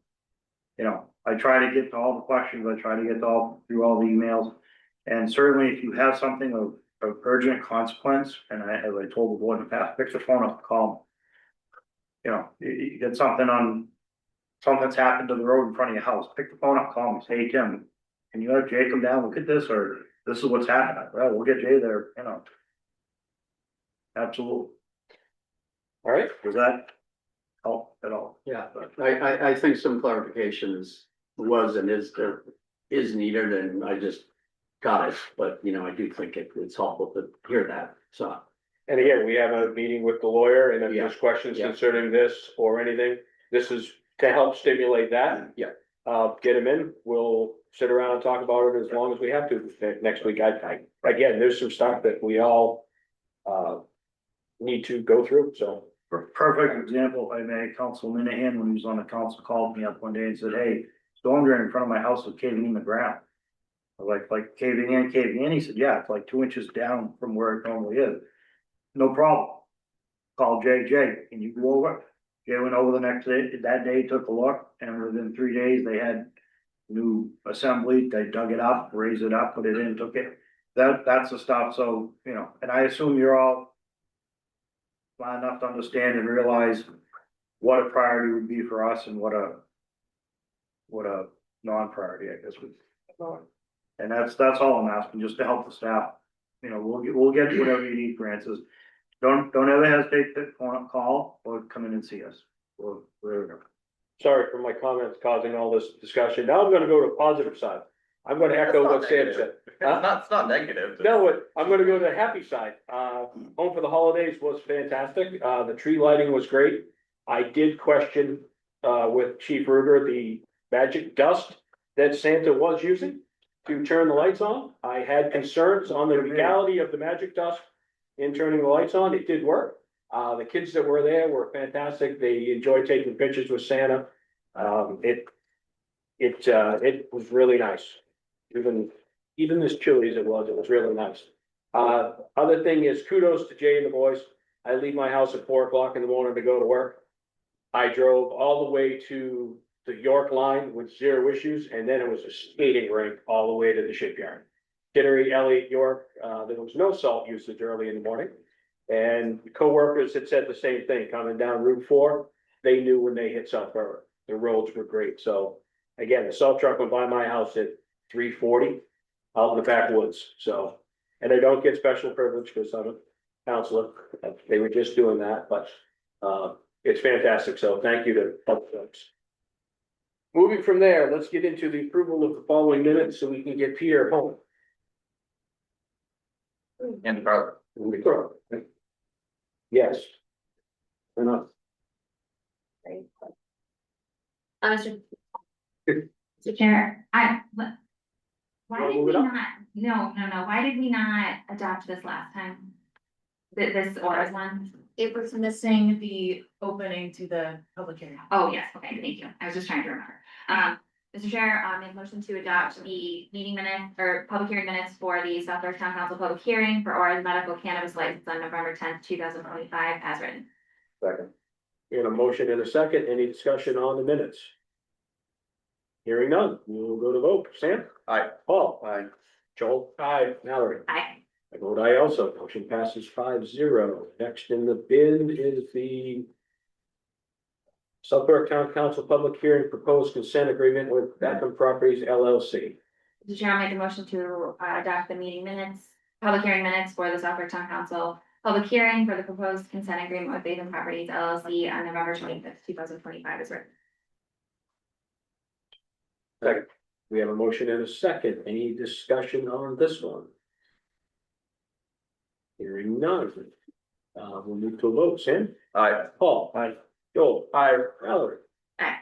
you know, I try to get to all the questions, I try to get through all the emails. And certainly if you have something of urgent consequence, and as I told the board in the past, pick the phone up, call them. You know, you get something's happened to the road in front of your house, pick the phone up, call me, say, hey, Tim, can you have Jay come down, look at this, or this is what's happening? Well, we'll get Jay there, you know. Absolutely. All right, Does that help at all? Yeah, but I think some clarification was and is needed, and I just got it, but you know, I do think it's helpful to hear that, so. and again, we have a meeting with the lawyer, and if Yeah. there's questions Yeah. concerning this or anything, this is to help stimulate that. Yeah. Get them in, we'll sit around and talk about it as long as we have to next week. Again, there's some stuff that we all need to go through, so. Perfect example, I made Council Minahan, when he was on the council, called me up one day and said, hey, storm drain in front of my house is caving in the ground. I was like caving in, he said, yeah, it's like 2 inches down from where it normally is. No problem. Call Jay, can you go over? Jay went over the next day, that day, took a look, and within 3 days, they had new assembly, they dug it up, raised it up, put it in, took it. That's the stuff, so, you know, and I assume you're all smart enough to understand and realize what a priority would be for us and what a non-priority, I guess, would. And that's all I'm asking, just to help the staff. You know, we'll get whatever you need, Francis. Don't ever hesitate to call or come in and see us, or whatever. Sorry for my comments causing all this discussion. Now I'm gonna go to the positive side. I'm gonna echo what Sam said. It's not negative. No, I'm gonna go to the happy side. Home for the Holidays was fantastic. The tree lighting was great. I did question, with Chief Ruger, the magic dust that Santa was using to turn the lights on. I had concerns on the legality of the magic dust in turning the lights on. It did work. The kids that were there were fantastic. They enjoyed taking pictures with Santa. It was really nice. Even as chilly as it was really nice. Other thing is kudos to Jay and the boys. I leave my house at 4 o'clock in the morning to go to work. I drove all the way to the York line with zero issues, and then it was a skating rink all the way to the shipyard. Kittery, Elliott, York, there was no salt usage early in the morning. And coworkers had said the same thing, coming down Route 4, they knew when they hit South Berwick, the roads were great, so. Again, the salt truck went by my house at 3:40 out in the backwoods, so. And I don't get special privilege because I'm a counselor, they were just doing that, but, it's fantastic, so thank you to both folks. Moving from there, let's get into the approval of the following minutes so we can get Peter home. And Carla. Yes. Enough. Mr. Chair, why did move we it up? not, no, why did we not adopt this last time? This orders one? It was missing the opening to the public hearing. Oh, yes, okay, thank you. I was just trying to remember. Mr. Chair, make a motion to adopt the meeting minutes or public hearing minutes for the South Berwick Town Council public hearing for Ora's medical cannabis license on November 10th, 2025 as written. Second. We have a motion and a second. Any discussion on the minutes? Hearing none, we'll go to vote. Sam? Aye. Paul? Aye. Joel? Aye. Mallory? Aye. I vote aye also. Motion passes 5-0. Next in the bin is the South Berwick Town Council public hearing proposed consent agreement with Beckham Properties LLC. Mr. Chair, I'll make a motion to adopt the meeting minutes, public hearing minutes for the South Berwick Town Council public hearing for the proposed consent agreement with Beckham Properties LLC on November 25th, 2025 as written. Second. We have a motion and a second. Any discussion on this one? Hearing none. We'll move to a vote. Sam? Aye. Paul? Aye. Joel? Aye. Mallory? Aye.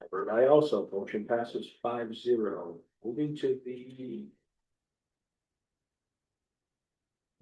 I vote aye also. Motion passes 5-0. Moving to the.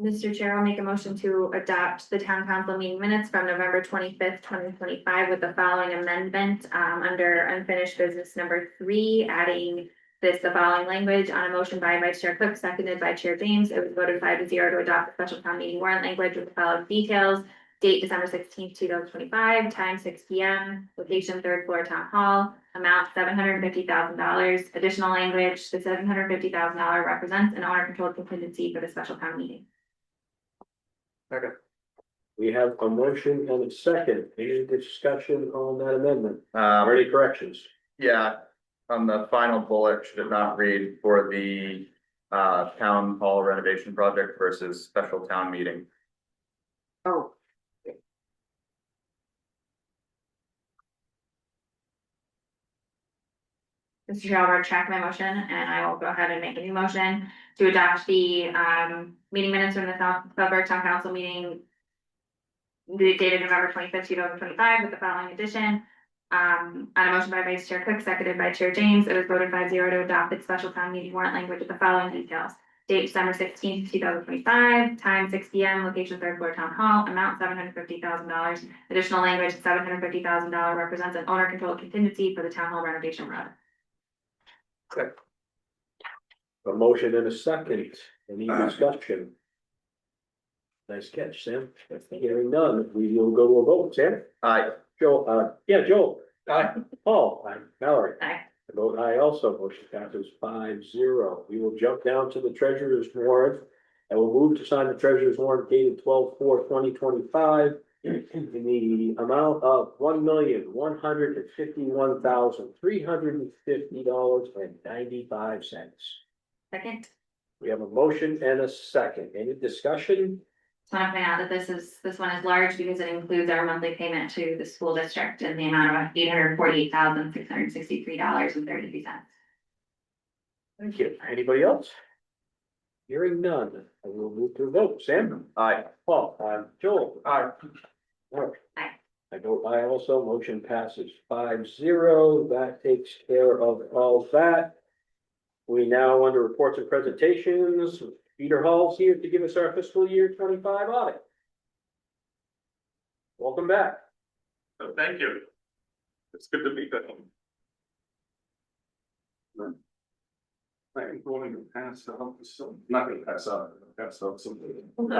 Mr. Chair, I'll make a motion to adopt the town council meeting minutes from November 25th, 2025 with the following amendment, under unfinished business number 3, adding the following language on a motion by Vice Chair Cook, seconded by Chair James. It was voted 5-0 to adopt the special town meeting warrant language with the following details. Date December 16th, 2025, time 6 P M, location third floor town hall, amount $750,000. Additional language, the $750,000 represents an owner controlled contingency for the special town meeting. We have a motion and a second. Any discussion on that amendment? Or any corrections? Yeah, on the final bullet, should it not read for the town hall renovation project versus special town meeting? Oh. Mr. Chair, I'll retract my motion and I will go ahead and make a new motion to adopt the meeting minutes from the Southburg Town Council meeting dated November 25th, 2025 with the following addition. On a motion by Vice Chair Cook, seconded by Chair James, it was voted 5-0 to adopt the special town meeting warrant language with the following details. Date December 16th, 2025, time 6 P M, location third floor town hall, amount $750,000. Additional language, $750,000 represents an owner controlled contingency for the town hall renovation project. A motion and a second. Any discussion? Nice catch, Sam. Hearing none, we will go to a vote. Sam? Aye. Joe, Joel. Aye. Paul. Aye. Mallory. Aye. I vote aye also. Motion passes 5-0. We will jump down to the treasurer's warrant. And we'll move to sign the treasurer's warrant dated 12/4/2025 in the amount of $1,151,350.95. Second. We have a motion and a second. Any discussion? Just want to point out that this one is large because it includes our monthly payment to the school district in the amount of $848,663.33. Thank you. Anybody else? Hearing none, I will move to a vote. Sam? Aye. Paul? Joel? Aye. Mark? Aye. I vote aye also. Motion passes 5-0. That takes care of all that. We now under reports and presentations. Peter Hall's here to give us our fiscal year 25 audit. Welcome back. So thank you. It's good to be back. I'm going to pass out some, not gonna pass out, pass out something. So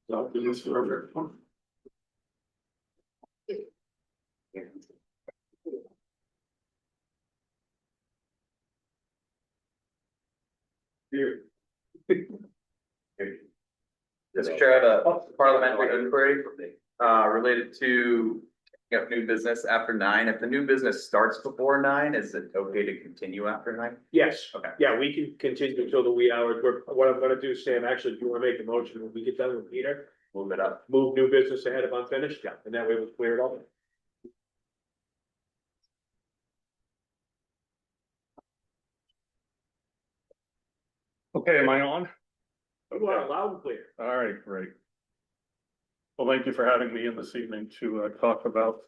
I'll do this for everyone. Here. Mr. Chair, I have a parliamentary inquiry related to taking up new business after 9. If the new business starts before 9, is it okay to continue after 9? Yes. Okay. Yeah, we can continue until the wee hours. What I'm gonna do, Sam, actually, if you wanna make a motion, when we get done with Peter, Move it up. move new business ahead of unfinished, yeah, and that way we'll clear it all. Okay, am I on? You are loud and clear. All right, great. Well, thank you for having me in this evening to talk about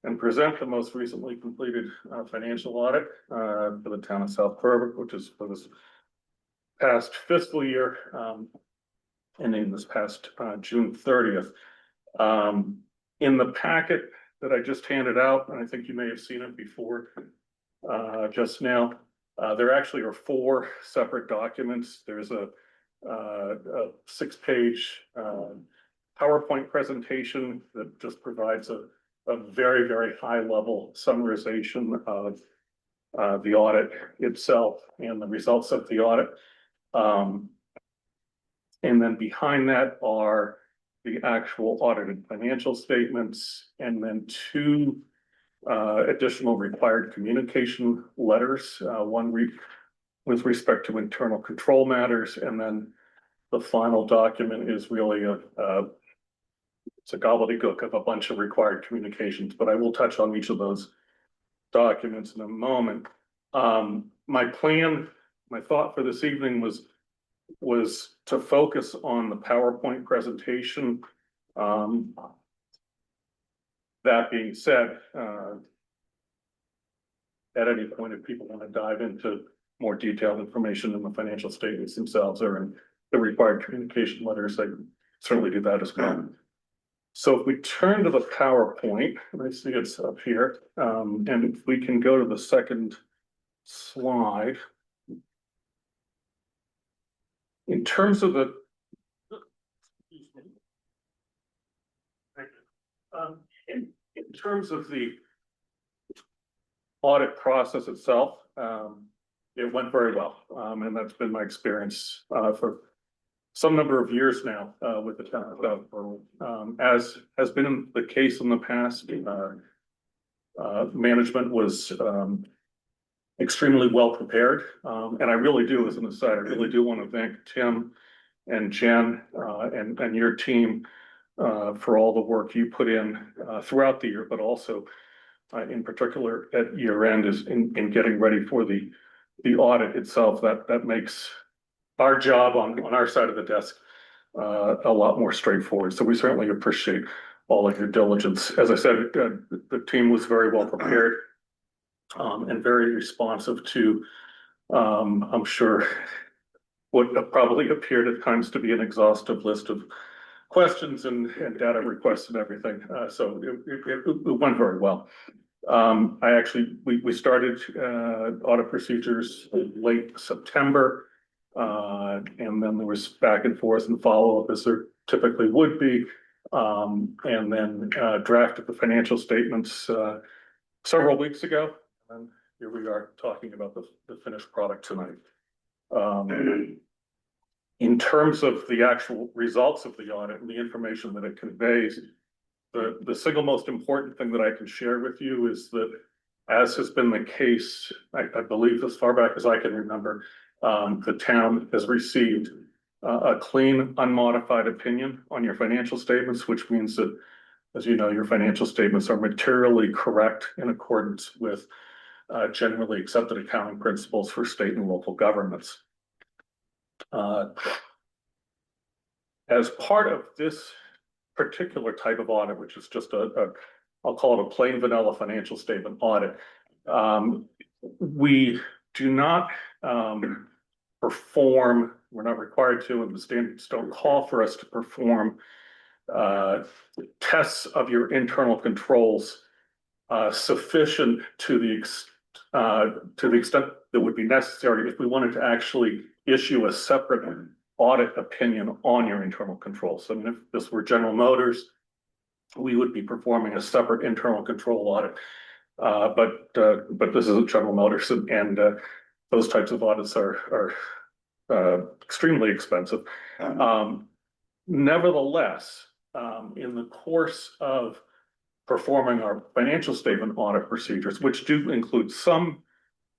and present the most recently completed financial audit for the town of South Berwick, which is for this past fiscal year, ending this past June 30th. In the packet that I just handed out, and I think you may have seen it before just now, there actually are 4 separate documents. There's a 6-page PowerPoint presentation that just provides a very, very high level summarization of the audit itself and the results of the audit. And then behind that are the actual audited financial statements, and then 2 additional required communication letters, one with respect to internal control matters, and then the final document is really it's a gobbledygook of a bunch of required communications, but I will touch on each of those documents in a moment. My thought for this evening was to focus on the PowerPoint presentation. That being said, at any point, if people want to dive into more detailed information in the financial statements themselves or in the required communication letters, I certainly do that as well. So if we turn to the PowerPoint, and I see it's up here, and if we can go to the second slide. In terms of the In terms of the audit process itself, it went very well. And that's been my experience, for some number of years now, with the town. As has been the case in the past, management was, extremely well prepared. And I really do, as an aside, I really do want to thank Tim and Jen, and your team, for all the work you put in, throughout the year, but also, in particular at year end is in getting ready for the audit itself. That makes our job on our side of the desk, a lot more straightforward. So we certainly appreciate all of your diligence. As I said, the team was very well prepared, and very responsive to, I'm sure, what probably appeared at times to be an exhaustive list of questions and data requests and everything. So it went very well. We started audit procedures late September. And then there was back and forth and follow-up, as there typically would be. And then drafted the financial statements several weeks ago. And here we are talking about the finished product tonight. In terms of the actual results of the audit and the information that it conveys, the single most important thing that I can share with you is that, as has been the case, I believe as far back as I can remember, the town has received a clean, unmodified opinion on your financial statements, which means that, as you know, your financial statements are materially correct in accordance with generally accepted accounting principles for state and local governments. As part of this particular type of audit, which is just I'll call it a plain vanilla financial statement audit, we do not perform, we're not required to, and the standards don't call for us to perform tests of your internal controls sufficient to the extent that would be necessary if we wanted to actually issue a separate audit opinion on your internal controls. I mean, if this were General Motors, we would be performing a separate internal control audit. But this isn't General Motors, and those types of audits are extremely expensive. Nevertheless, in the course of performing our financial statement audit procedures, which do include some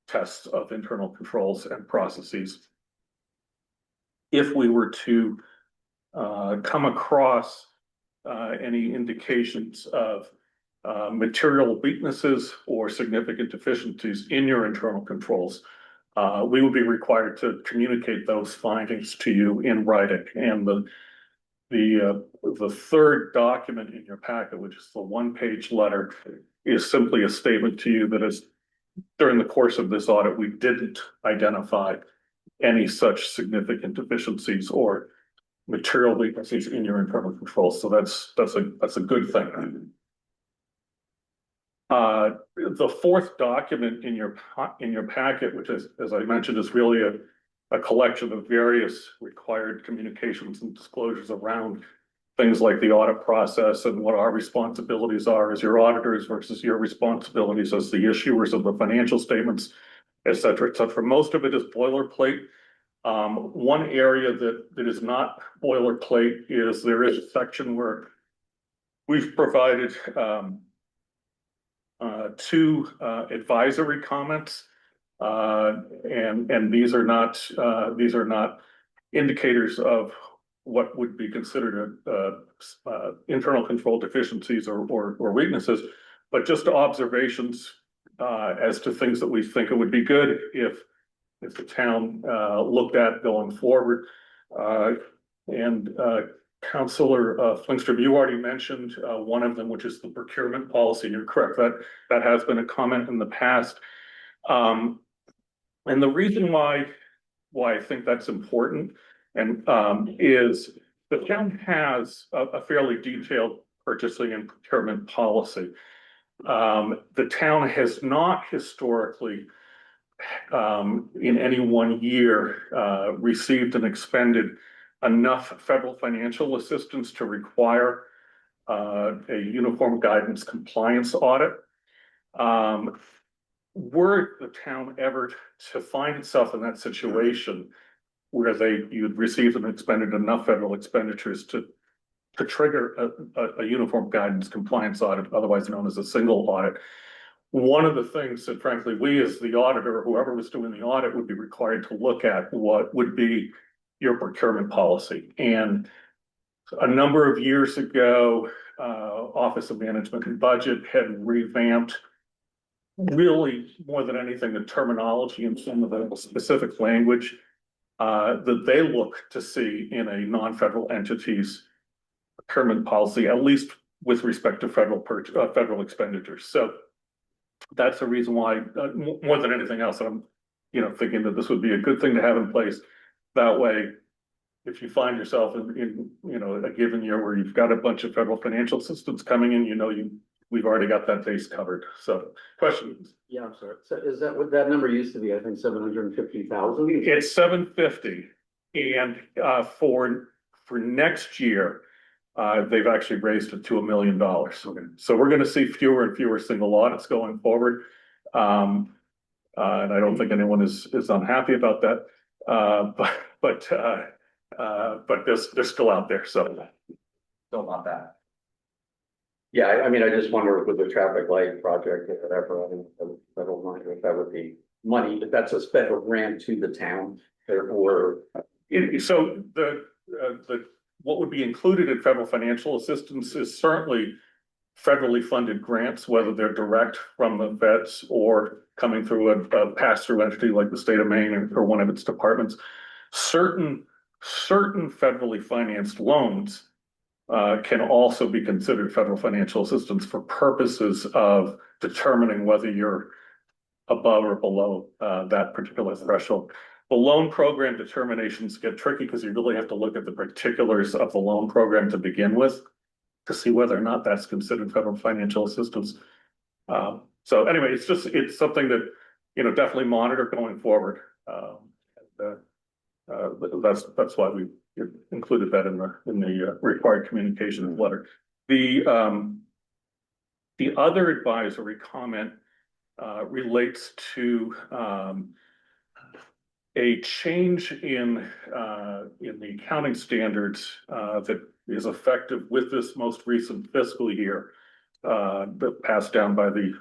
tests of internal controls and processes, if we were to come across any indications of material weaknesses or significant deficiencies in your internal controls, we would be required to communicate those findings to you in writing. And the third document in your packet, which is the one-page letter, is simply a statement to you that is, during the course of this audit, we didn't identify any such significant deficiencies or material weaknesses in your internal controls. So that's a good thing. The fourth document in your packet, which is, as I mentioned, is really a collection of various required communications and disclosures around things like the audit process and what our responsibilities are as your auditors versus your responsibilities as the issuers of the financial statements, et cetera, et cetera. Most of it is boilerplate. One area that is not boilerplate is there is a section where we've provided two advisory comments, and these are not indicators of what would be considered internal control deficiencies or weaknesses, but just observations as to things that we think it would be good if the town looked at going forward. Councillor Flingstrom, you already mentioned one of them, which is the procurement policy. You're correct, that has been a comment in the past. And the reason why I think that's important is the town has a fairly detailed purchasing and procurement policy. The town has not historically in any one year received and expended enough federal financial assistance to require a uniform guidance compliance audit. Were the town ever to find itself in that situation where you'd received and expended enough federal expenditures to trigger a uniform guidance compliance audit, otherwise known as a single audit. One of the things that frankly, we as the auditor, or whoever was doing the audit, would be required to look at what would be your procurement policy. And a number of years ago, Office of Management and Budget had revamped really more than anything the terminology and some of the specific language that they look to see in a non-federal entity's procurement policy, at least with respect to federal expenditures. So that's the reason why, more than anything else, I'm, thinking that this would be a good thing to have in place. That way, if you find yourself in a given year where you've got a bunch of federal financial assistance coming in, we've already got that base covered. So, questions? Yeah, I'm sorry. So is that what that number used to be? I think 750,000? It's 750, and for next year, they've actually raised it to $1 million. Okay. So we're going to see fewer and fewer single audits going forward, and I don't think anyone is unhappy about that. But they're still out there. So Still not that. Yeah, I mean, I just wonder with the traffic light project, if whatever, I think federal money, if that would be money, if that's a federal grant to the town, or. So what would be included in federal financial assistance is certainly federally funded grants, whether they're direct from the feds or coming through a pass-through entity like the state of Maine or one of its departments. Certain federally financed loans can also be considered federal financial assistance for purposes of determining whether you're above or below that particular threshold. The loan program determinations get tricky because you really have to look at the particulars of the loan program to begin with to see whether or not that's considered federal financial assistance. So anyway, it's something that, definitely monitor going forward. That's why we included that in the required communication letter. The other advisory comment relates to a change in the accounting standards that is effective with this most recent fiscal year that passed down by the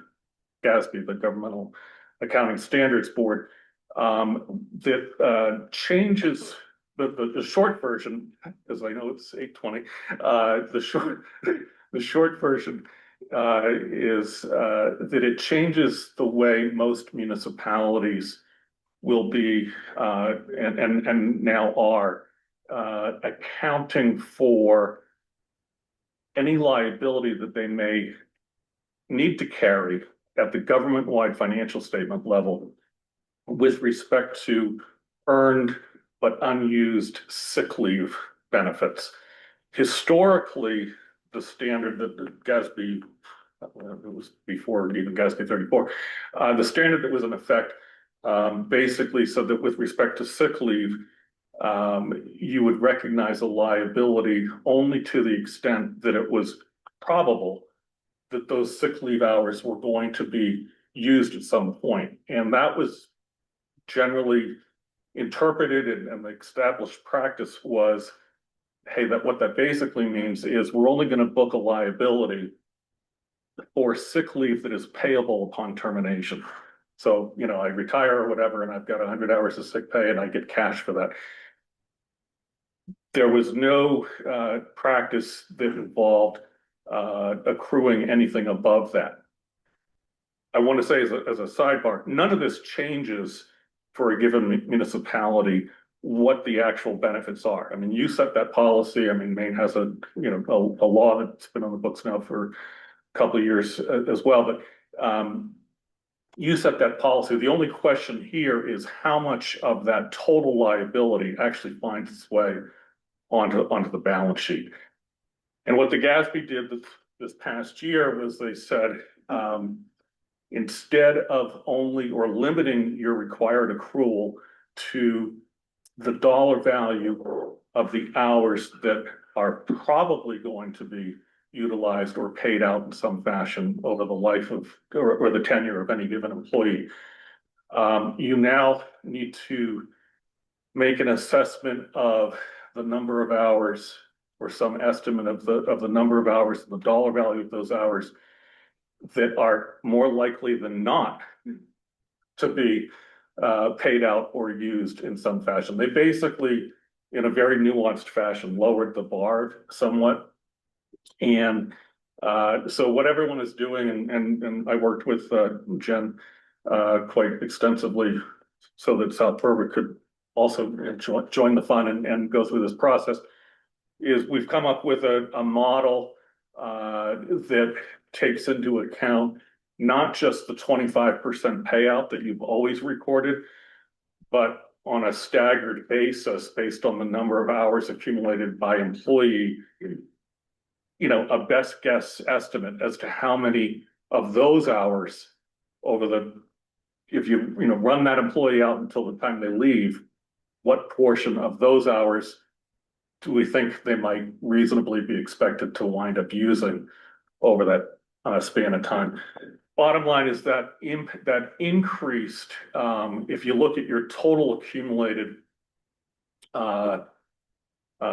GASB, the Governmental Accounting Standards Board, that changes the short version, because I know it's 8:20. The short version is that it changes the way most municipalities will be and now are accounting for any liability that they may need to carry at the government-wide financial statement level with respect to earned but unused sick leave benefits. Historically, the standard that the GASB, it was before even GASB 34, the standard that was in effect basically said that with respect to sick leave, you would recognize a liability only to the extent that it was probable that those sick leave hours were going to be used at some point. And that was generally interpreted and the established practice was, hey, what that basically means is we're only going to book a liability for sick leave that is payable upon termination. So, I retire or whatever, and I've got 100 hours of sick pay and I get cash for that. There was no practice that involved accruing anything above that. I want to say as a sidebar, none of this changes for a given municipality what the actual benefits are. I mean, you set that policy. I mean, Maine has a law that's been on the books now for a couple of years as well, but you set that policy. The only question here is how much of that total liability actually finds its way onto the balance sheet. And what the GASB did this past year was they said, instead of only or limiting your required accrual to the dollar value of the hours that are probably going to be utilized or paid out in some fashion over the life of, or the tenure of any given employee. You now need to make an assessment of the number of hours or some estimate of the number of hours, the dollar value of those hours that are more likely than not to be paid out or used in some fashion. They basically, in a very nuanced fashion, lowered the bar somewhat. And so what everyone is doing, and I worked with Jen quite extensively so that South Berwick could also join the fund and go through this process, is we've come up with a model that takes into account not just the 25% payout that you've always recorded, but on a staggered basis based on the number of hours accumulated by employee, you know, a best guess estimate as to how many of those hours over the, if you know, run that employee out until the time they leave, what portion of those hours do we think they might reasonably be expected to wind up using over that span of time? Bottom line is that that increased, if you look at your total accumulated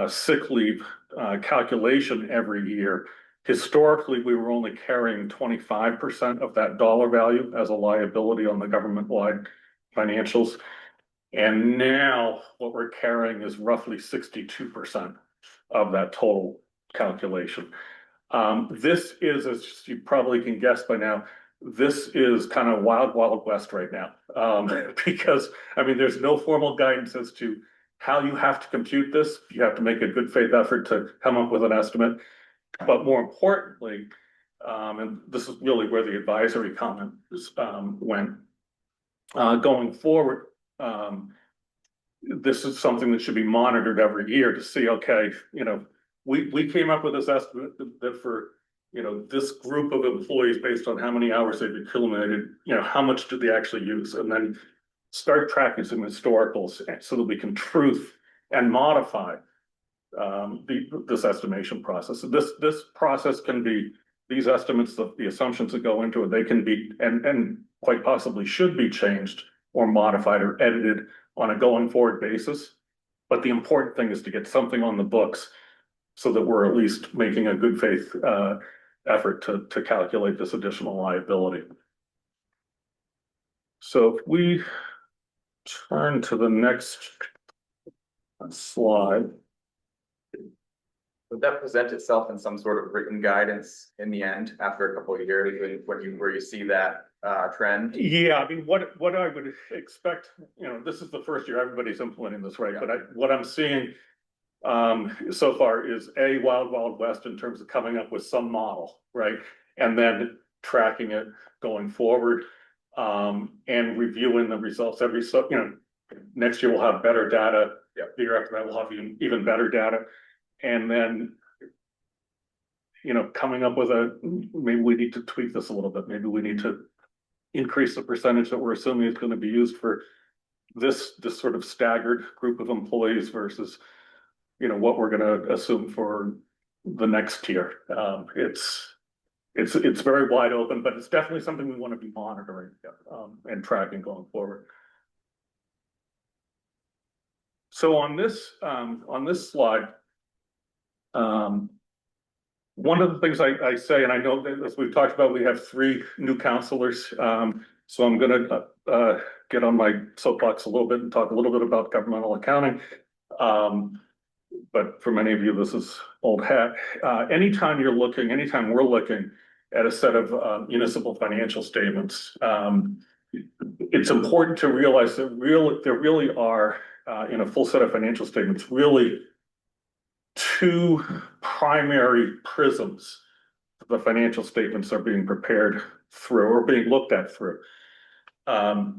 sick leave calculation every year, historically, we were only carrying 25% of that dollar value as a liability on the government-wide financials. And now what we're carrying is roughly 62% of that total calculation. This is, as you probably can guess by now, this is kind of wild, wild west right now. Because, I mean, there's no formal guidance as to how you have to compute this. You have to make a good faith effort to come up with an estimate. But more importantly, and this is really where the advisory comment went, going forward, this is something that should be monitored every year to see, okay, you know, we came up with this estimate that for, you know, this group of employees based on how many hours they've accumulated, you know, how much did they actually use? And then start tracking some historicals so that we can truth and modify this estimation process. So this process can be, these estimates, the assumptions that go into it, they can be, and quite possibly should be changed or modified or edited on a going forward basis. But the important thing is to get something on the books so that we're at least making a good faith effort to calculate this additional liability. So if we turn to the next slide. Would that present itself in some sort of written guidance in the end after a couple of years where you see that trend? Yeah, I mean, what I would expect, you know, this is the first year everybody's implementing this, right? But what I'm seeing so far is a wild, wild west in terms of coming up with some model, right? And then tracking it going forward and reviewing the results every, so, you know, next year we'll have better data. Yeah. The year after that, we'll have even better data. And then, you know, coming up with maybe we need to tweak this a little bit. Maybe we need to increase the percentage that we're assuming is going to be used for this sort of staggered group of employees versus, you know, what we're going to assume for the next tier. It's very wide open, but it's definitely something we want to be monitoring and tracking going forward. So on this slide, one of the things I say, and I know that as we've talked about, we have 3 new counselors. So I'm gonna get on my soapbox a little bit and talk a little bit about governmental accounting. But for many of you, this is old hat. Anytime we're looking at a set of municipal financial statements, it's important to realize that there really are, in a full set of financial statements, really 2 primary prisms the financial statements are being prepared through or being looked at through. The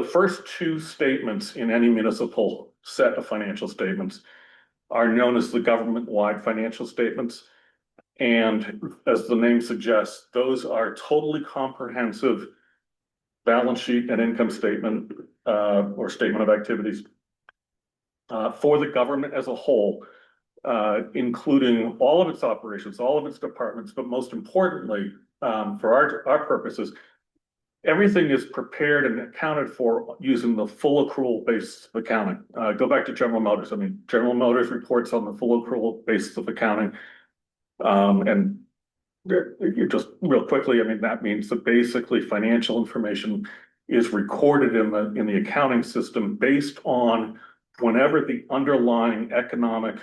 first 2 statements in any municipal set of financial statements are known as the government-wide financial statements. And as the name suggests, those are totally comprehensive balance sheet and income statement or statement of activities for the government as a whole including all of its operations, all of its departments, but most importantly, for our purposes, everything is prepared and accounted for using the full accrual basis of accounting. Go back to General Motors. I mean, General Motors reports on the full accrual basis of accounting. And you just real quickly, I mean, that means that basically financial information is recorded in the accounting system based on whenever the underlying economic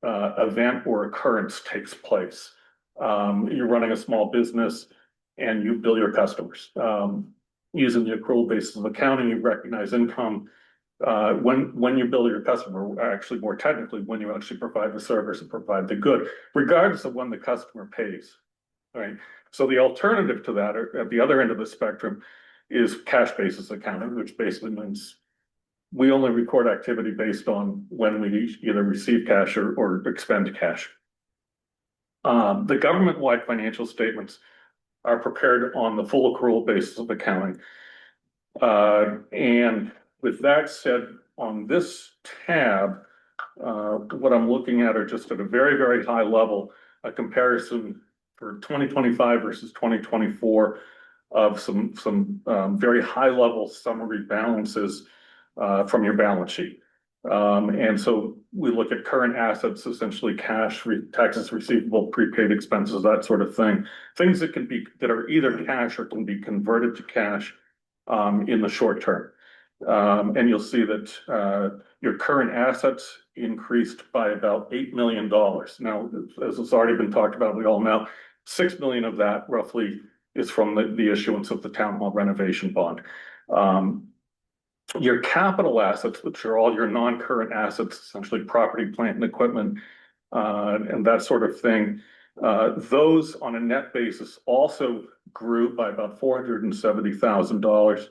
event or occurrence takes place. You're running a small business and you bill your customers. Using the accrual basis of accounting, you recognize income when you bill your customer, actually more technically, when you actually provide the service and provide the good, regardless of when the customer pays. Right. So the alternative to that, or at the other end of the spectrum, is cash basis accounting, which basically means we only record activity based on when we either receive cash or expend cash. The government-wide financial statements are prepared on the full accrual basis of accounting. And with that said, on this tab, what I'm looking at are just at a very, very high level, a comparison for 2025 versus 2024 of some very high level summary balances from your balance sheet. And so we look at current assets, essentially cash, taxes receivable, prepaid expenses, that sort of thing. Things that are either cash or can be converted to cash in the short term. And you'll see that your current assets increased by about $8 million. Now, as it's already been talked about, we all know 6 million of that roughly is from the issuance of the town hall renovation bond. Your capital assets, which are all your non-current assets, essentially property, plant, and equipment, and that sort of thing, those on a net basis also grew by about $470,000,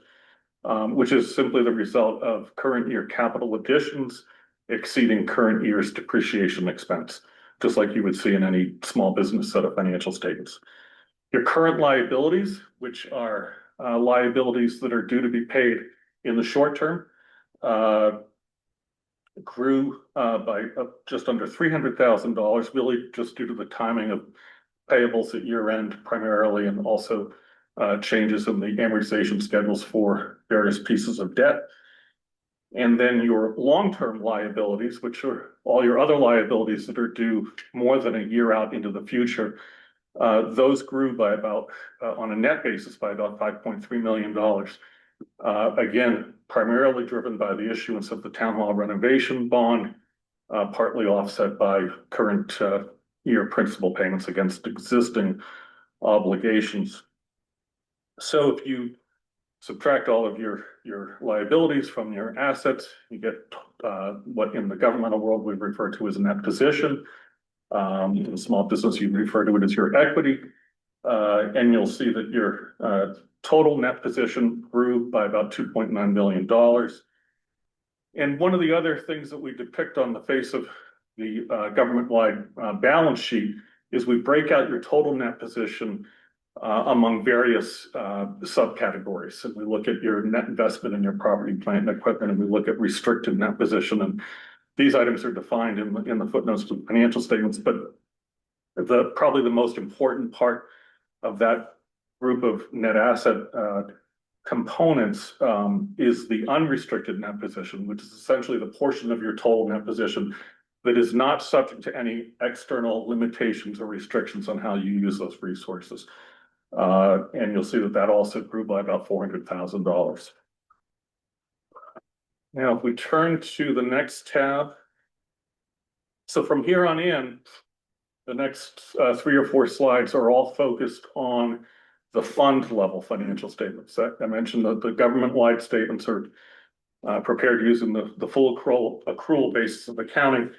which is simply the result of current year capital additions exceeding current year's depreciation expense, just like you would see in any small business set of financial statements. Your current liabilities, which are liabilities that are due to be paid in the short term, grew by just under $300,000, really just due to the timing of payables at year end primarily, and also changes in the amortization schedules for various pieces of debt. And then your long-term liabilities, which are all your other liabilities that are due more than a year out into the future, those grew by about, on a net basis, by about $5.3 million. Again, primarily driven by the issuance of the town hall renovation bond, partly offset by current year principal payments against existing obligations. So if you subtract all of your liabilities from your assets, you get what in the governmental world we refer to as a net position. In small business, you refer to it as your equity. And you'll see that your total net position grew by about $2.9 million. And one of the other things that we depict on the face of the government-wide balance sheet is we break out your total net position among various subcategories. And we look at your net investment in your property, plant, and equipment, and we look at restricted net position. And these items are defined in the footnotes to financial statements. But probably the most important part of that group of net asset components is the unrestricted net position, which is essentially the portion of your total net position that is not subject to any external limitations or restrictions on how you use those resources. And you'll see that that also grew by about $400,000. Now, if we turn to the next tab. So from here on in, the next 3 or 4 slides are all focused on the fund level financial statements. I mentioned that the government-wide statements are prepared using the full accrual basis of accounting.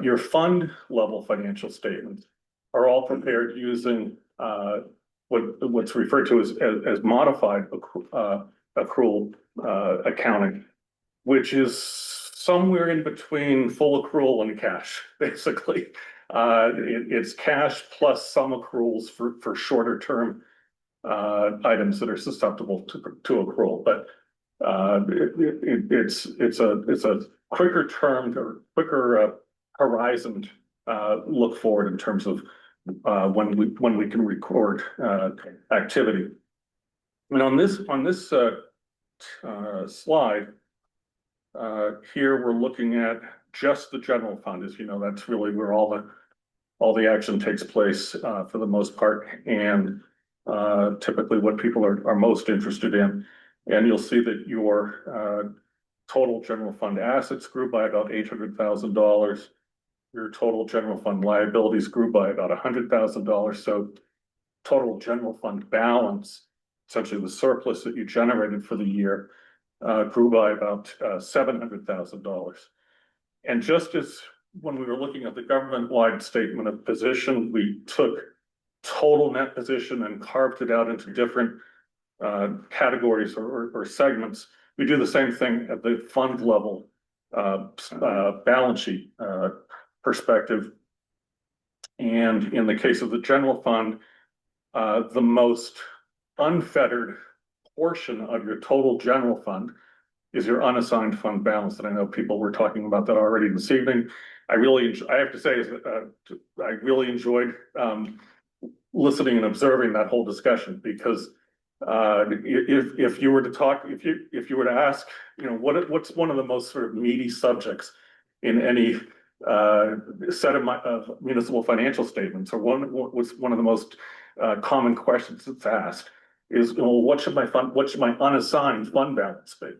Your fund level financial statements are all prepared using what's referred to as modified accrual accounting, which is somewhere in between full accrual and cash, basically. It's cash plus some accruals for shorter term items that are susceptible to accrual, but it's a quicker term or quicker horizon, look forward in terms of, when we can record, activity. And on this, slide, here we're looking at just the general fund. As you know, that's really where all the action takes place, for the most part, and typically what people are most interested in. And you'll see that your total general fund assets grew by about $800,000. Your total general fund liabilities grew by about $100,000. So total general fund balance, essentially the surplus that you generated for the year, grew by about $700,000. And just as when we were looking at the government-wide statement of position, we took total net position and carved it out into different categories or segments. We do the same thing at the fund level balance sheet perspective. And in the case of the general fund, the most unfettered portion of your total general fund is your unassigned fund balance. And I know people were talking about that already this evening. I have to say, I really enjoyed listening and observing that whole discussion, because if you were to ask, what's one of the most sort of meaty subjects in any set of municipal financial statements, or what's one of the most common questions that's asked is, what should my unassigned fund balance be?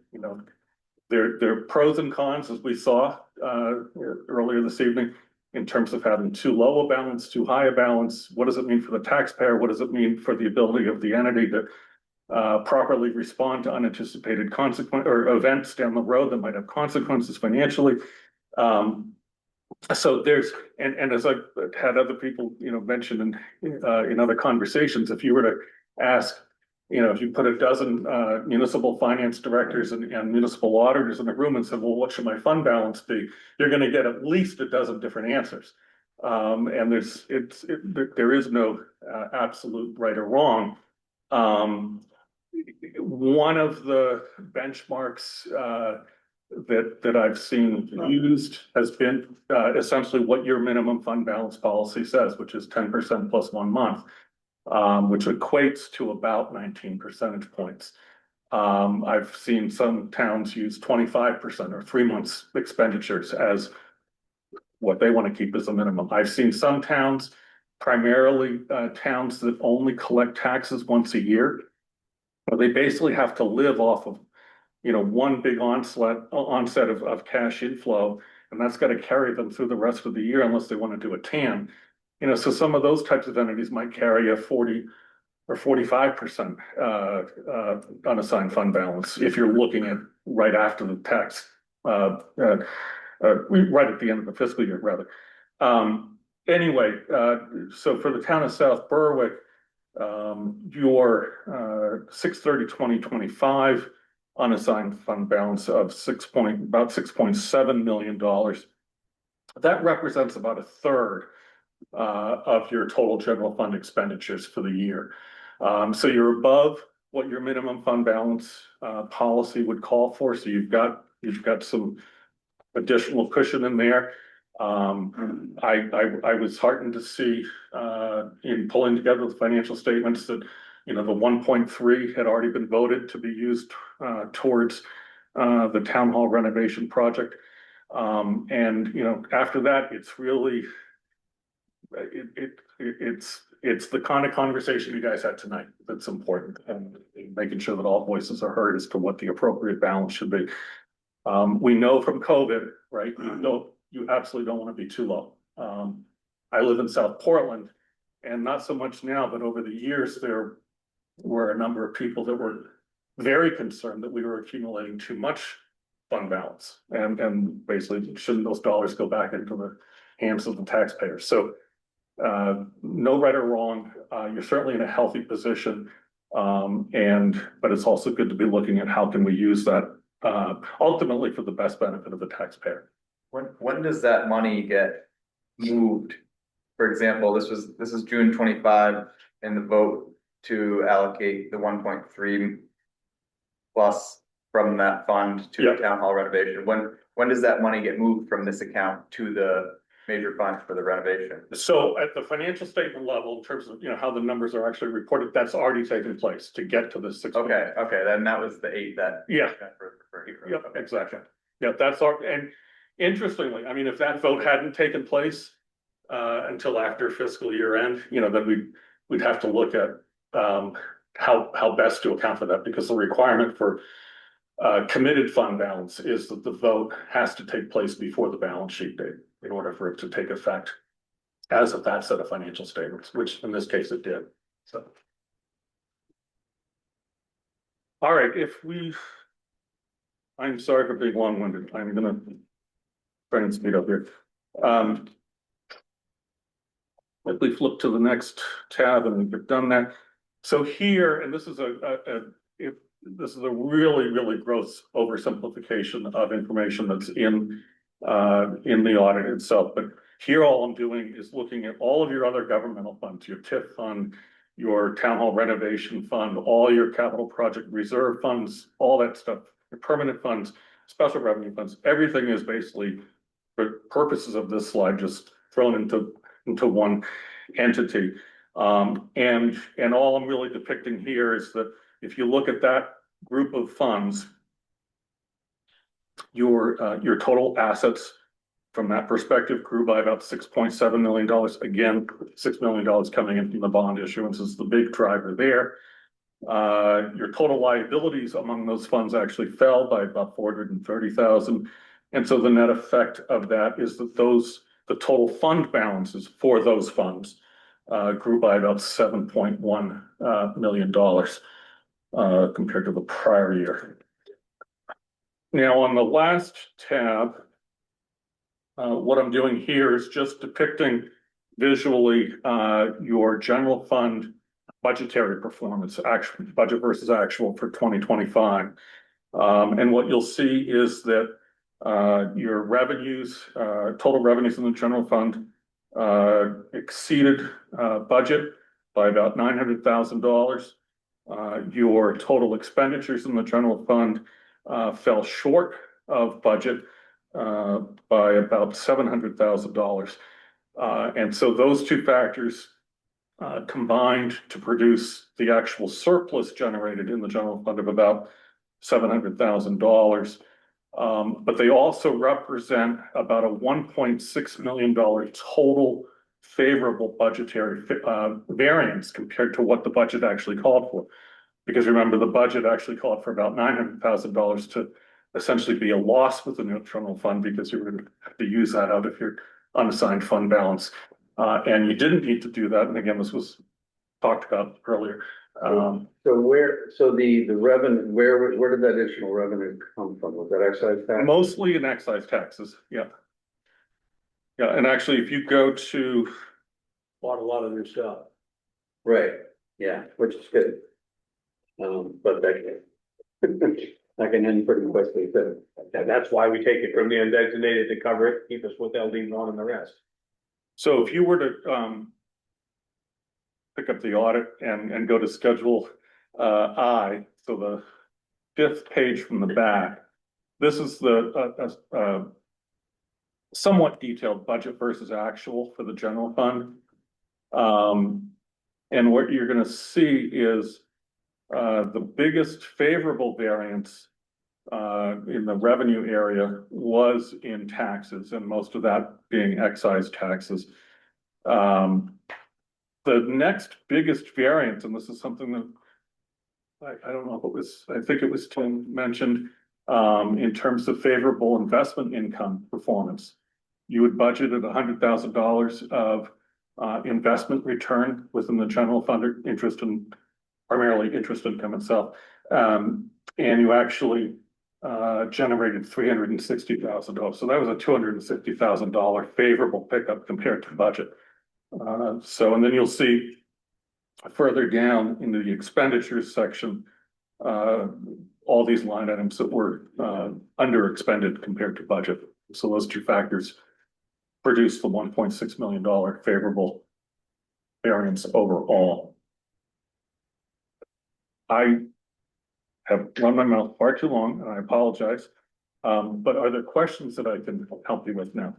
There are pros and cons, as we saw earlier this evening, in terms of having too low a balance, too high a balance. What does it mean for the taxpayer? What does it mean for the ability of the entity to properly respond to unanticipated consequence or events down the road that might have consequences financially? So there's, and as I've had other people, mention in other conversations, if you were to ask, if you put a dozen municipal finance directors and municipal auditors in a room and said, well, what should my fund balance be? You're going to get at least a dozen different answers. And there is no absolute right or wrong. One of the benchmarks that I've seen used has been essentially what your minimum fund balance policy says, which is 10% plus 1 month, which equates to about 19 percentage points. I've seen some towns use 25% or 3 months expenditures as what they want to keep as a minimum. I've seen some towns, primarily towns that only collect taxes once a year, where they basically have to live off of one big onset of cash inflow, and that's got to carry them through the rest of the year unless they want to do a TAM. So some of those types of entities might carry a 40 or 45% unassigned fund balance if you're looking at right after the tax, right at the end of the fiscal year, rather. Anyway, so for the town of South Berwick, your 6/30/2025 unassigned fund balance of about $6.7 million. That represents about 1/3 of your total general fund expenditures for the year. So you're above what your minimum fund balance policy would call for. So you've got some additional cushion in there. I was heartened to see in pulling together the financial statements that the 1.3 had already been voted to be used towards the town hall renovation project. And after that, it's really it's the kind of conversation you guys had tonight that's important, and making sure that all voices are heard as to what the appropriate balance should be. We know from COVID, right? You absolutely don't want to be too low. I live in South Portland, and not so much now, but over the years, there were a number of people that were very concerned that we were accumulating too much fund balance, and basically shouldn't those dollars go back into the hands of the taxpayers. So no right or wrong. You're certainly in a healthy position, but it's also good to be looking at how can we use that ultimately for the best benefit of the taxpayer. When does that money get moved? For example, this is June 25, and the vote to allocate the 1.3 plus from that fund to the town hall renovation. When does that money get moved from this account to the major funds for the renovation. So at the financial statement level, in terms of, you know, how the numbers are actually reported, that's already taken place to get to the 6. Okay, then that was the 8 that. Yeah. For Yep, exactly. Yeah, that's our, and interestingly, I mean, if that vote hadn't taken place until after fiscal year end, you know, then we'd have to look at how best to account for that, because the requirement for committed fund balance is that the vote has to take place before the balance sheet date in order for it to take effect as of that set of financial statements, which in this case it did, so. All right, I'm sorry for being long-winded. I'm gonna try and speed up here. If we flip to the next tab and we've done that. So here, and this is this is a really, really gross oversimplification of information that's in the audit itself. But here, all I'm doing is looking at all of your other governmental funds, your TIF fund, your town hall renovation fund, all your capital project reserve funds, all that stuff, your permanent funds, special revenue funds, everything is basically, for purposes of this slide, just thrown into one entity. And all I'm really depicting here is that if you look at that group of funds, your total assets from that perspective grew by about $6.7 million. Again, $6 million coming in from the bond issuance is the big driver there. Your total liabilities among those funds actually fell by about 430,000. And so the net effect of that is that the total fund balances for those funds grew by about $7.1 million compared to the prior year. Now, on the last tab, what I'm doing here is just depicting visually your general fund budgetary performance, actual budget versus actual for 2025. And what you'll see is that your revenues, total revenues in the general fund exceeded budget by about $900,000. Your total expenditures in the general fund fell short of budget by about $700,000. And so those two factors combined to produce the actual surplus generated in the general fund of about $700,000. But they also represent about a $1.6 million total favorable budgetary variance compared to what the budget actually called for. Because remember, the budget actually called for about $900,000 to essentially be a loss with the general fund, because you would have to use that out of your unassigned fund balance. And you didn't need to do that. And again, this was talked about earlier. So the revenue, where did that additional revenue come from? Was that excise tax? Mostly in excise taxes, yeah. Yeah, and actually, if you go to Bought a lot of new stuff. Right, yeah, which is good. But that can end pretty quickly, so. And that's why we take it from the undesignated to cover it, keep us with LD on and the rest. So if you were to pick up the audit and go to Schedule I, so the 5th page from the back, this is the somewhat detailed budget versus actual for the general fund. And what you're going to see is the biggest favorable variance in the revenue area was in taxes, and most of that being excise taxes. The next biggest variance, and this is something that I don't know if it was, I think it was Tim mentioned, in terms of favorable investment income performance. You would budget at $100,000 of investment return within the general fund, interest and primarily interest income itself. And you actually generated $360,000. So that was a $260,000 favorable pickup compared to budget. So, and then you'll see further down into the expenditures section, all these line items that were under expended compared to budget. So those two factors produced the $1.6 million favorable variance overall. I have run my mouth far too long, and I apologize. But are there questions that I can help you with now?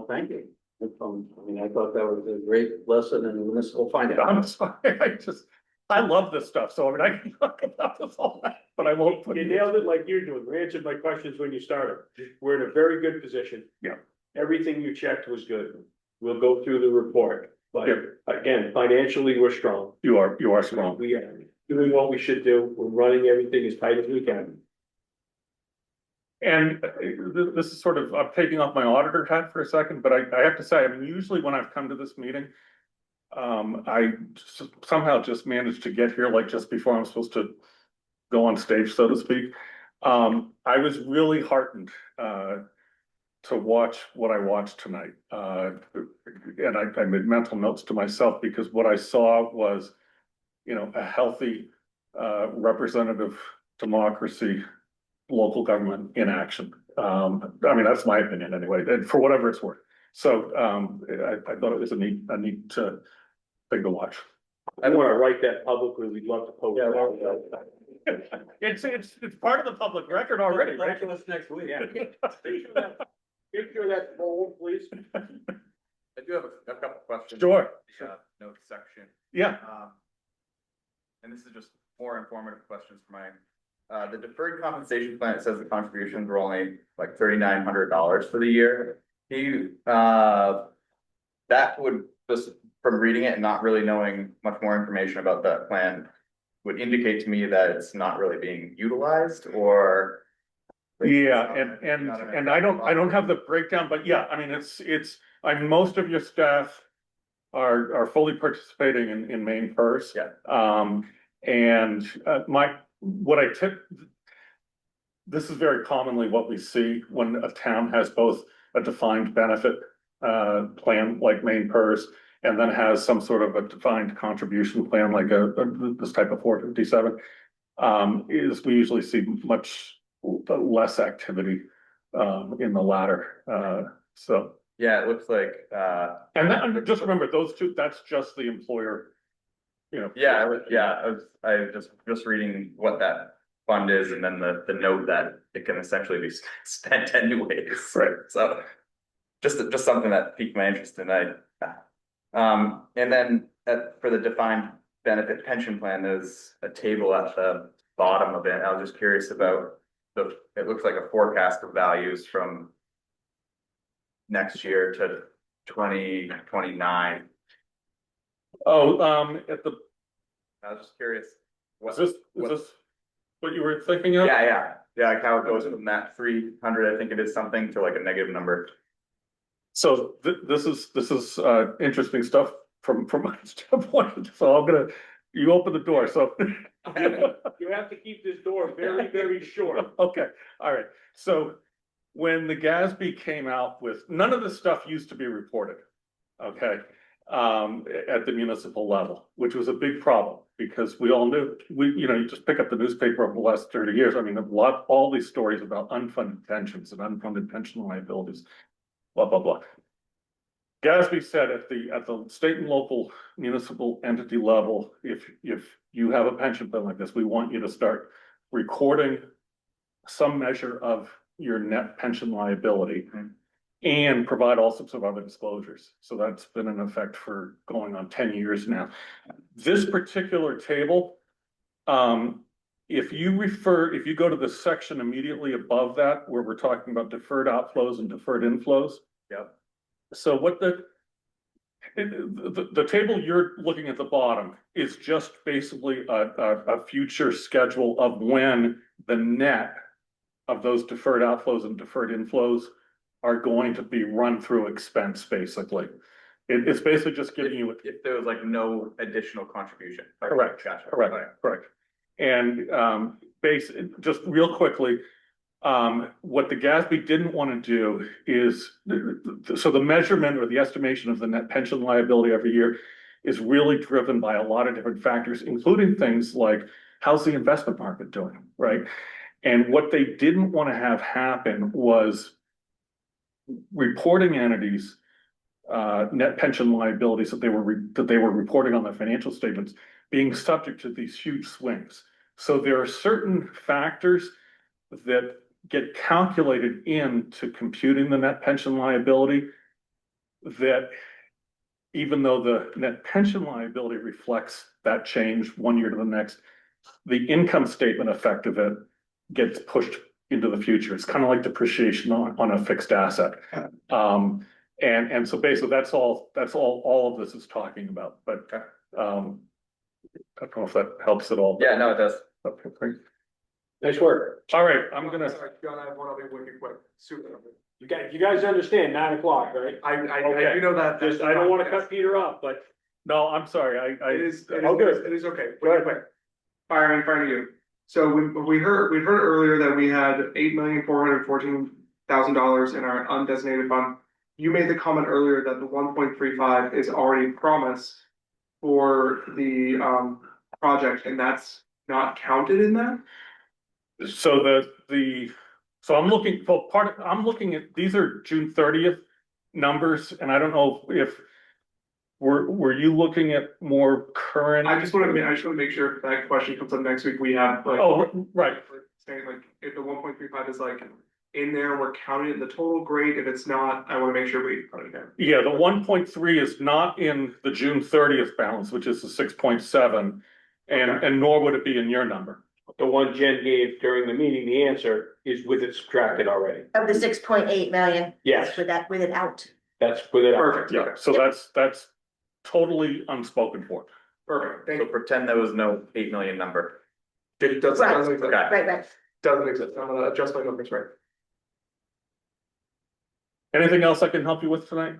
thank you. I mean, I thought that was a great lesson in municipal finance. I'm sorry, I love this stuff, so I mean, I can talk about this all night, but I won't. You nailed it like you're doing. You answered my questions when you started. We're in a very good position. Yeah. Everything you checked was good. We'll go through the report, but Yeah. again, financially, we're strong. You are strong. We are doing what we should do. We're running everything as tight as we can. And this is sort of, I'm taking off my auditor hat for a second, but I have to say, I mean, usually when I've come to this meeting, I somehow just managed to get here like just before I'm supposed to go on stage, so to speak. I was really heartened to watch what I watched tonight. And I made mental notes to myself because what I saw was, you know, a healthy representative democracy, local government in action. I mean, that's my opinion anyway, and for whatever it's worth. So I thought it was a neat thing to watch. I want to write that publicly. We'd love to post that. It's part of the public record already, right? Back to us next week. Yeah. Make sure that's bold, please. I do have a couple questions. Sure. Notes section. Yeah. And this is just more informative questions for mine. The deferred compensation plan, it says the contributions were only like $3,900 for the year. That would just, from reading it and not really knowing much more information about that plan, would indicate to me that it's not really being utilized or. Yeah, and I don't have the breakdown, but yeah, I mean, most of your staff are fully participating in main purse. Yeah. And this is very commonly what we see when a town has both a defined benefit plan like main purse and then has some sort of a defined contribution plan like this type of 457 is we usually see much less activity in the latter. So yeah, it looks like and just remember those two, that's just the employer, you know. I was just reading what that fund is and then the note that it can essentially be spent anyways. Right. So just something that piqued my interest tonight. And then for the defined benefit pension plan, there's a table at the bottom of it. I was just curious about it looks like a forecast of values from next year to 2029. Oh, I was just curious. Is this what you were thinking of? Yeah, like how it goes from that 300, I think it is something, to like a negative number. So this is interesting stuff from my standpoint. So you open the door, so. You have to keep this door very, very short. Okay, all right. So when the GASB came out with, none of this stuff used to be reported, okay, at the municipal level, which was a big problem because we all knew, you just pick up the newspaper over the last 30 years. I mean, all these stories about unfunded pensions and unfunded pension liabilities, blah, blah, blah. GASB said at the state and local municipal entity level, if you have a pension plan like this, we want you to start recording some measure of your net pension liability and provide all sorts of other disclosures. So that's been in effect for going on 10 years now. This particular table, if you go to the section immediately above that, where we're talking about deferred outflows and deferred inflows. Yep. So what the table you're looking at the bottom is just basically a future schedule of when the net of those deferred outflows and deferred inflows are going to be run through expense, basically. It's basically just giving you. If there was like no additional contribution. Correct. Gotcha. Correct. And just real quickly, what the GASB didn't want to do is, so the measurement or the estimation of the net pension liability every year is really driven by a lot of different factors, including things like how's the investment market doing, right? And what they didn't want to have happen was reporting entities, net pension liabilities that they were reporting on their financial statements being subject to these huge swings. So there are certain factors that get calculated into computing the net pension liability that even though the net pension liability reflects that change 1 year to the next, the income statement effect of it gets pushed into the future. It's kind of like depreciation on a fixed asset. And so basically that's all of this is talking about, but, I don't know if that helps at all. Yeah, no, it does. Okay, great. Nice work. All right, I'm gonna, Sorry, John, I have one other wicked quick, super. You guys understand 9 o'clock, right? I do know that. Just, I don't wanna cut Peter off, but no, I'm sorry, It is, Oh, good. it is okay. Go ahead. Quick. Fire in front of you. So we heard earlier that we had $8,414,000 in our undesignated fund. You made the comment earlier that the 1.35 is already promised for the project, and that's not counted in that? so so I'm looking, I'm looking at, these are June 30th numbers, and I don't know if, were you looking at more current? I just want to make sure if that question comes up next week, we have like. Oh, right. Saying like, if the 1.35 is like in there, we're counting it in the total, great. If it's not, I want to make sure we put it in. Yeah, the 1.3 is not in the June 30th balance, which is the 6.7, and nor would it be in your number. the one Jen gave during the meeting, the answer is with it subtracted already. Of the 6.8 million. Yes. With it out. That's with it. Perfect. Yeah, so that's totally unspoken for. Perfect. Thank So you. pretend there was no 8 million number. It doesn't Right. exist. Okay. Right. Doesn't exist. I'm gonna adjust my numbers right. Anything else I can help you with tonight?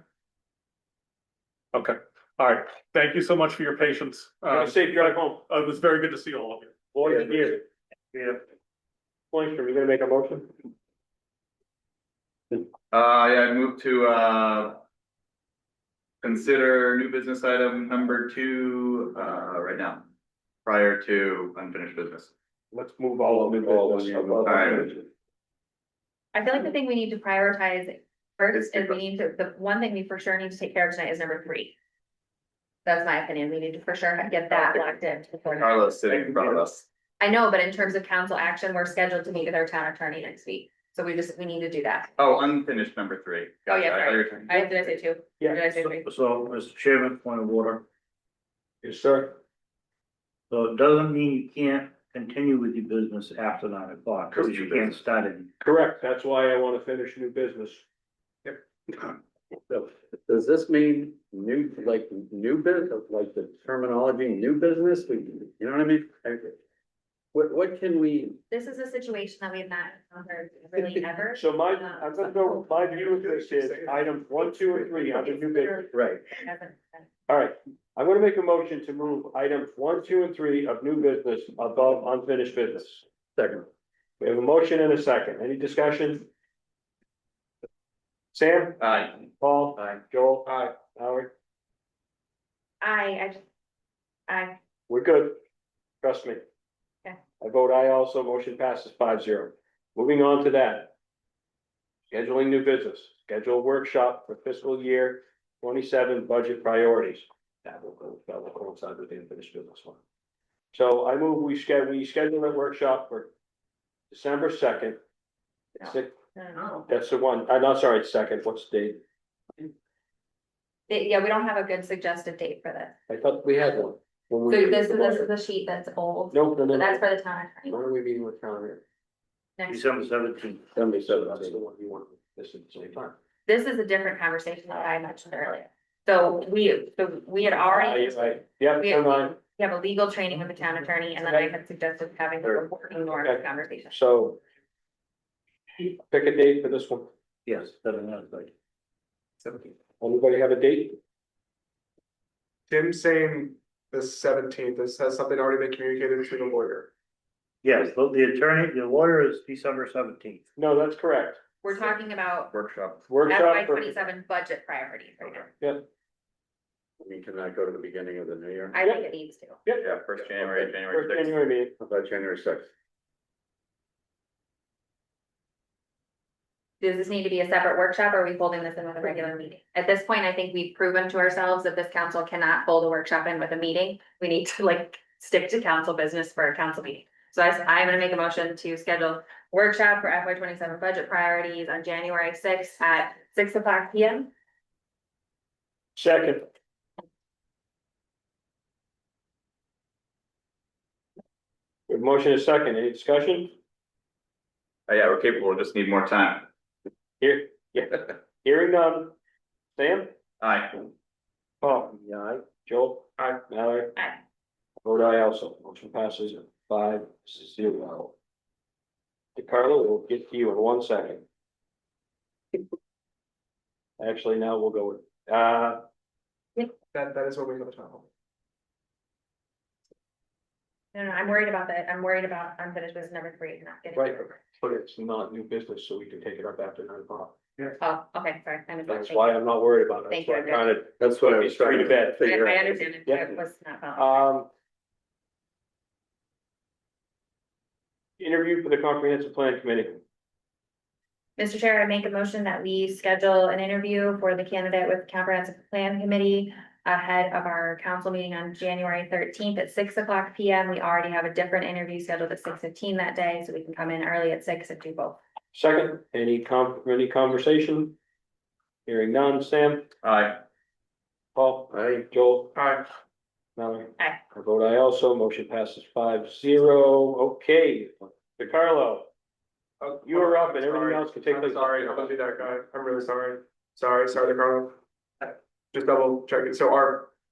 Okay, all right, thank you so much for your patience. Have a safe drive home. It was very good to see all of you. Boys, here. Yeah. Pointer, you gonna make a motion? Yeah, I move to consider new business item number 2 right now, prior to unfinished business. Let's move all of it. Alright. I feel like the thing we need to prioritize first is we need to, the one thing we for sure need to take care of tonight is number 3. That's my opinion. We need to for sure get that locked in. before- Carla's sitting in front of us. I know, but in terms of council action, we're scheduled to meet with our town attorney next week. So we need to do that. Oh, unfinished number 3. Oh, yeah, Gotcha. I thought you were sorry. talking- Did I say 2? Yeah. Did I say 3? So, Mr. Chairman, point of order. Yes, sir. So it doesn't mean you can't continue with your business after 9 o'clock, because you can't start it. Correct. That's why I wanna finish new business. Does this mean new business, like the terminology, new business, you know what I mean? What can we? This is a situation that we have not encountered really ever. So I'm gonna go, my view of this is items 1, 2, and 3 under new business. Right. All right, I'm gonna make a motion to move items 1, 2, and 3 of new business above unfinished business. Second. We have a motion and a second. Any discussion? Sam? Aye. Paul? Aye. Joel? Aye. Howard? I We're good. Trust me. Okay. I vote aye also. Motion passes 5-0. Moving on to that. Scheduling new business, schedule workshop for fiscal year 27 budget priorities. That will coincide with the unfinished business one. So I move we schedule a workshop for December 2nd. That's the one, I'm not sorry, it's 2nd, what's the date? Yeah, we don't have a good suggested date for this. I thought we had one. When So we- this is the sheet that's old. Nope, no. So that's for the town attorney. When are we meeting with town here? Next. December 17th. That's the one you want, this at the same time. This is a different conversation that I mentioned earlier. So we had already, Yeah, we come on. have a legal training with the town attorney, and then I had suggested having a reporting norms Okay. conversation. So. Pick a date for this one. Yes, 7th. Anybody have a date? Tim's saying the 17th. This has something already been communicated to the lawyer. Yes, but the lawyer is December 17th. No, that's correct. We're talking about Workshop. Workshop FY for, 27 budget priorities right now. yeah, I mean, can that go to the beginning of the new year? I think it needs to. Yeah, first January, January first 6th. January meeting. How about January 6th? Does this need to be a separate workshop, or are we holding this in with a regular meeting? At this point, I think we've proven to ourselves that this council cannot hold a workshop in with a meeting. We need to stick to council business for a council meeting. So I'm gonna make a motion to schedule workshop for FY 27 budget priorities on January 6th at 6:00 PM. Second. We have motion is second, any discussion? Yeah, we're capable, just need more time. Here, yeah, hearing none. Sam? Aye. Paul? Yeah, aye. Joel? Aye. Mallory? Aye. Vote aye also, motion passes 5-0. DeCarlo, we'll get to you in 1 second. Actually, now we'll go with, That is what we go to. No, I'm worried about unfinished business number 3, not getting. right, but it's not new business, so we can take it up after 9 o'clock. Oh, okay, sorry. I missed that. That's Thank why you. I'm not worried about it. Thank That's why you. I'm trying to, that's what I was trying to bed. I understand it. Yeah. I was not following. Interview for the comprehensive plan committee. Mr. Chair, I make a motion that we schedule an interview for the candidate with comprehensive plan committee ahead of our council meeting on January 13th at 6:00 PM. We already have a different interview scheduled at 6:15 that day, so we can come in early at 6 and do both. Second, any conversation? Hearing none, Sam? Aye. Paul? Aye. Joel? Aye. Mallory? Aye. I vote aye also, motion passes 5-0. Okay, DeCarlo, you are up and everything else can take I'm place. sorry, don't be that guy. I'm really sorry. Sorry, Carlo. Just double check it. So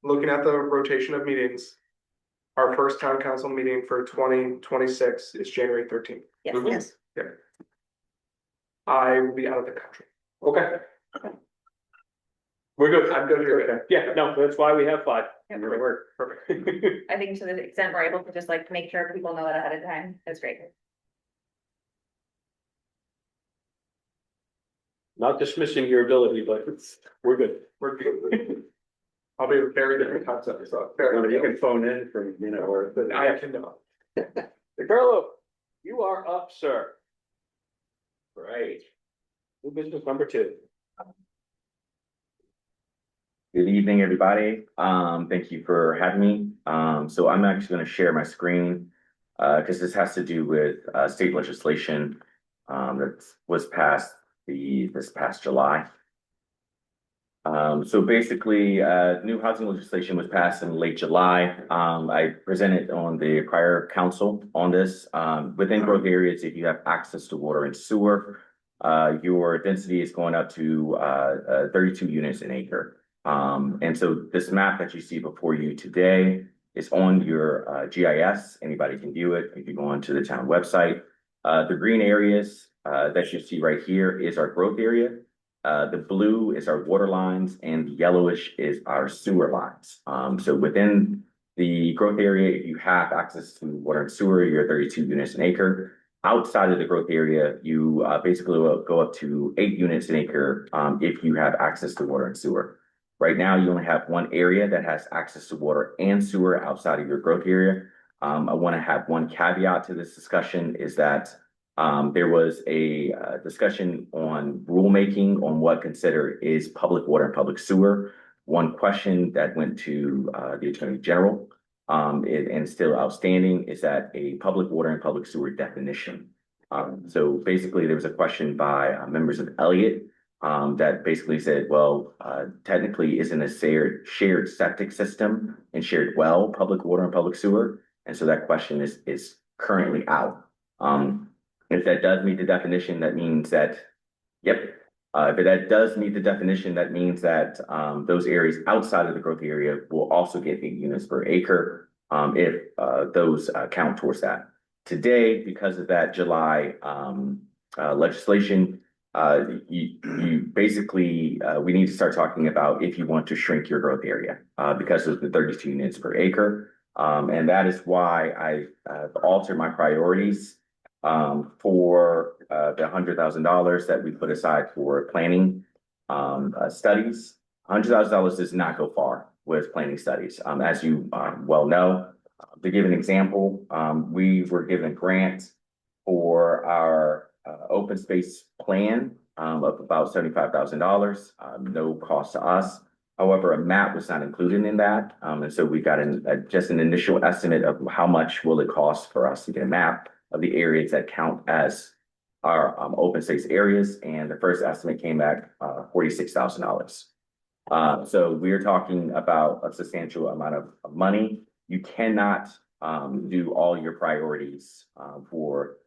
looking at the rotation of meetings, our first town council meeting for 2026 is January 13th. Yes. Mhm. Yeah. I will be out of the country. Okay. We're good. I'm good here. Yeah, no, that's why we have 5. Yep. It'll work. Perfect. I think to the extent we're able to just like make sure people know that ahead of time, that's great. Not dismissing your ability, but we're good. We're good. I'll be very different concept, so. You can phone in from, or. I can know. DeCarlo, you are up, sir. Right. New business number 2. Good evening, everybody. Thank you for having me. So I'm actually going to share my screen because this has to do with state legislation that was passed this past July. So basically, new housing legislation was passed in late July. I presented on the prior council on this. Within growth areas, if you have access to water and sewer, your density is going up to 32 units an acre. And so this map that you see before you today is on your GIS. Anybody can view it if you go onto the town website. The green areas that you see right here is our growth area. The blue is our water lines and the yellowish is our sewer lines. So within the growth area, if you have access to water and sewer, you're 32 units an acre. Outside of the growth area, you basically will go up to 8 units an acre if you have access to water and sewer. Right now, you only have one area that has access to water and sewer outside of your growth area. I want to have one caveat to this discussion is that there was a discussion on rulemaking on what considered is public water and public sewer. One question that went to the Attorney General and still outstanding is that a public water and public sewer definition. So basically, there was a question by members of Elliott that basically said, well, technically isn't a shared septic system and shared well public water and public sewer. And so that question is currently out. If that does meet the definition, that means that, yep. If that does meet the definition, that means that those areas outside of the growth area will also get 8 units per acre if those count towards that. Today, because of that July legislation, you basically, we need to start talking about if you want to shrink your growth area because of the 32 units per acre. And that is why I've altered my priorities for the $100,000 that we put aside for planning studies. $100,000 does not go far with planning studies. As you well know, to give an example, we were given a grant for our open space plan of about $75,000, no cost to us. However, a map was not included in that. And so we got just an initial estimate of how much will it cost for us to get a map of the areas that count as our open space areas. And the first estimate came back $46,000. So we're talking about a substantial amount of money. You cannot do all your priorities for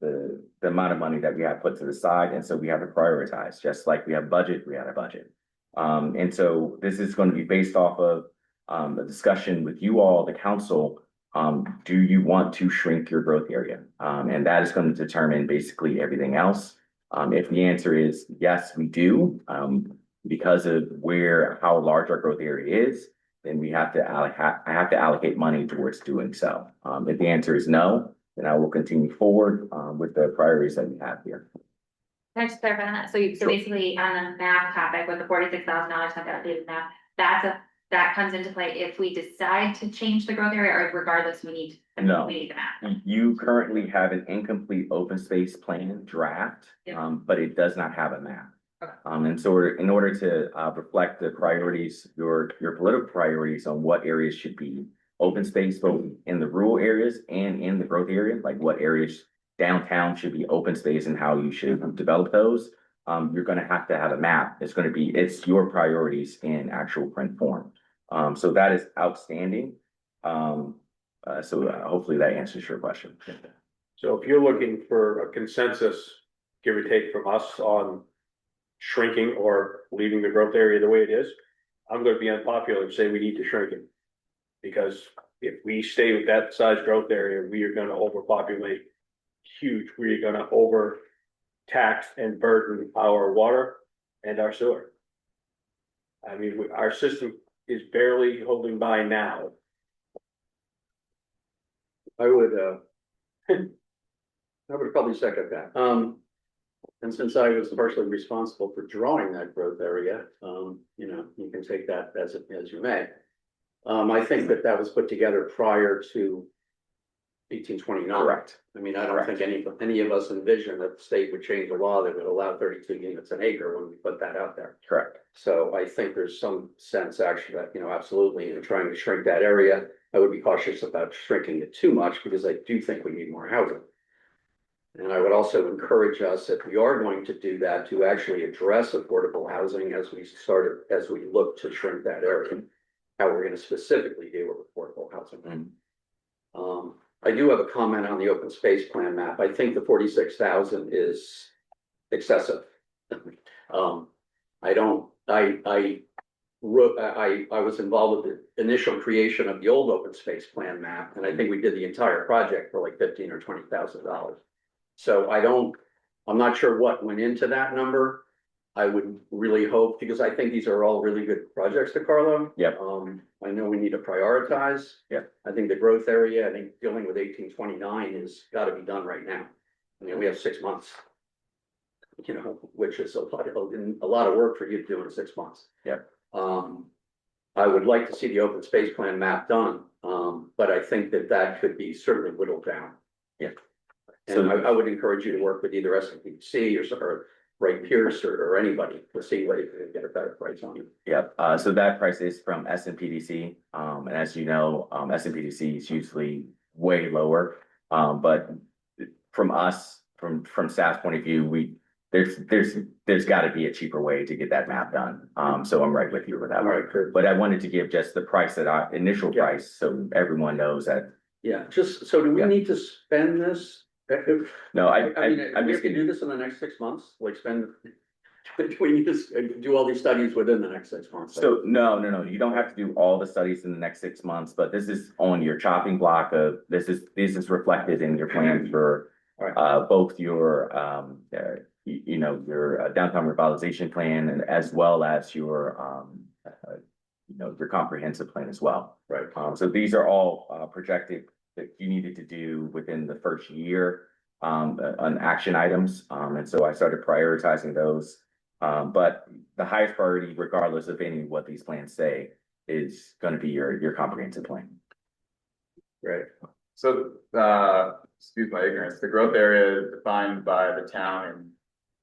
the amount of money that we have put to the side, and so we have to prioritize, just like we have budget, we had a budget. And so this is going to be based off of a discussion with you all, the council. Do you want to shrink your growth area? And that is going to determine basically everything else. If the answer is yes, we do, because of how large our growth area is, then we have to I have to allocate money towards doing so. If the answer is no, then I will continue forward with the priorities that we have here. Can I just clarify on that? So basically on the math topic with the $46,000, I've got updated math, that comes into play if we decide to change the growth area, or regardless, we need the math. You currently have an incomplete open space plan draft, but it does not have a map. Okay. And so in order to reflect the priorities, your political priorities on what areas should be open space, both in the rural areas and in the growth area, like what areas downtown should be open space and how you should develop those. You're going to have a map. It's your priorities in actual print form. So that is outstanding. So hopefully that answers your question. So if you're looking for a consensus, give or take from us on shrinking or leaving the growth area the way it is, I'm gonna be unpopular and say we need to shrink it. Because if we stay with that size growth area, we are gonna overpopulate huge. We're gonna overtax and burden our water and our sewer. I mean, our system is barely holding by now. I would probably second that. And since I was partially responsible for drawing that growth area, you can take that as you may. I think that was put together prior to 1829. Correct. I mean, I don't think any of us envisioned that the state would change a law that would allow 32 units an acre when we put that out there. Correct. So I think there's some sense actually that, absolutely in trying to shrink that area. I would be cautious about shrinking it too much because I do think we need more housing. And I would also encourage us, if we are going to do that, to actually address affordable housing as we look to shrink that area. How we're going to specifically deal with affordable housing. I do have a comment on the open space plan map. I think the 46,000 is excessive. I was involved with the initial creation of the old open space plan map, and I think we did the entire project for like $15,000 or $20,000. So I'm not sure what went into that number. I would really hope, because I think these are all really good projects, DeCarlo. Yep. I know we need to prioritize. Yep. I think the growth area, I think dealing with 1829 has got to be done right now. I mean, we have 6 months. Which is a lot of work for you to do in 6 months. Yep. I would like to see the open space plan map done, but I think that could be certainly whittled down. Yeah. And I would encourage you to work with either SMPDC or Ray Pierce or anybody to see what you can get a better price on. Yep. So that price is from SMPDC. And as you know, SMPDC is usually way lower. But from us, from staff's point of view, there's got to be a cheaper way to get that map done. So I'm right with you with that. All right, but I wanted to give just the price initial price, so everyone knows that. Yeah, so do we need to spend this? No, I'm we have to do this in the next 6 months, like do we need to do all these studies within the next 6 months? So no, you don't have to do all the studies in the next 6 months, but this is on your chopping block of, this is reflected in your plan for both your, your downtown revitalization plan and as well as your, your comprehensive plan as well. Right. So these are all projected that you needed to do within the first year on action items. And so I started prioritizing those. But the highest priority, regardless of any of what these plans say, is going to be your comprehensive plan. Right. So, excuse my ignorance, the growth area is defined by the town in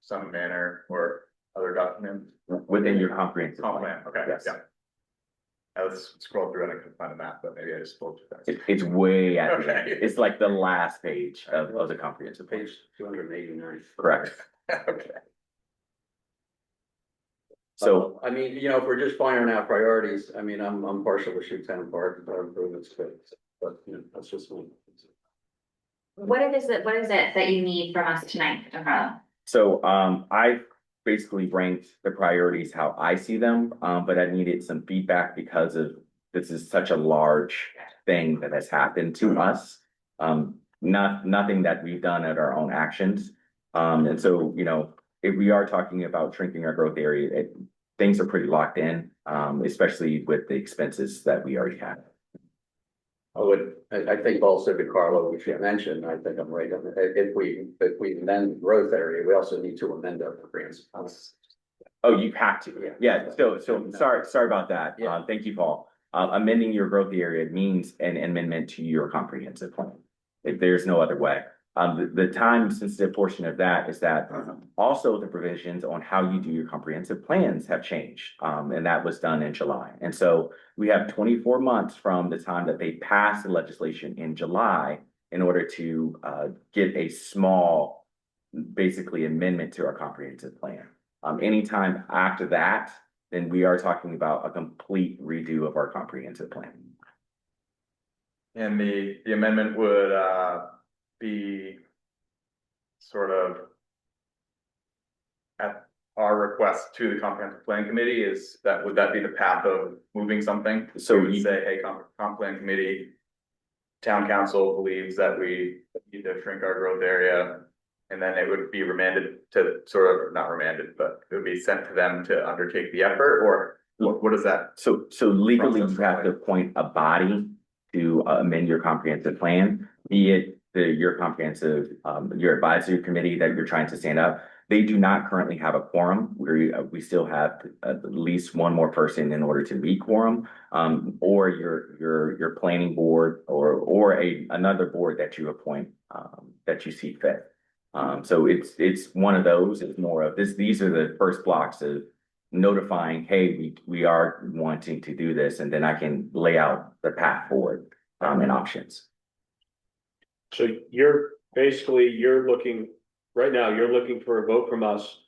some manner or other document? Within your comprehensive plan. Okay, yes. Yeah. I was scrolling through and I couldn't find a map, but maybe I just scrolled too fast. It's way at the end. Okay. It's like the last page of the comprehensive plan. Page 289. Correct. Okay. So, I mean, you know, if we're just firing out priorities, I mean, I'm partial to shoot town park improvements, but, you know, that's just me. What is it that you need from us tonight, Carlo? so, I basically ranked the priorities how I see them, but I needed some feedback because of this is such a large thing that has happened to us. Nothing that we've done at our own actions. And so, you know, if we are talking about shrinking our growth area, things are pretty locked in, especially with the expenses that we already have. I think also to Carlo, which you mentioned, I think I'm right on it. If we amend growth area, we also need to amend our grants. Oh, you have to, yeah, so sorry about that. Yeah. Thank you, Paul. Amending your growth area means an amendment to your comprehensive plan. If there's no other way. The time sensitive portion of that is that also the provisions on how you do your comprehensive plans have changed. And that was done in July. And so we have 24 months from the time that they passed the legislation in July in order to get a small, basically amendment to our comprehensive plan. Anytime after that, then we are talking about a complete redo of our comprehensive plan. And the amendment would be sort of at our request to the comprehensive plan committee. Would that be the path of moving something? So we would say, hey, comp plan committee, town council believes that we need to shrink our growth area. And then it would be remanded to not remanded, but it would be sent to them to undertake the effort, or what is that? So legally, you have to appoint a body to amend your comprehensive plan, be it your comprehensive, your advisory committee that you're trying to stand up. They do not currently have a quorum. We still have at least one more person in order to meet quorum, or your planning board or another board that you appoint, that you see fit. So it's one of those. It's more of this. These are the first blocks of notifying, hey, we are wanting to do this, and then I can lay out the path forward and options. So you're looking, right now, you're looking for a vote from us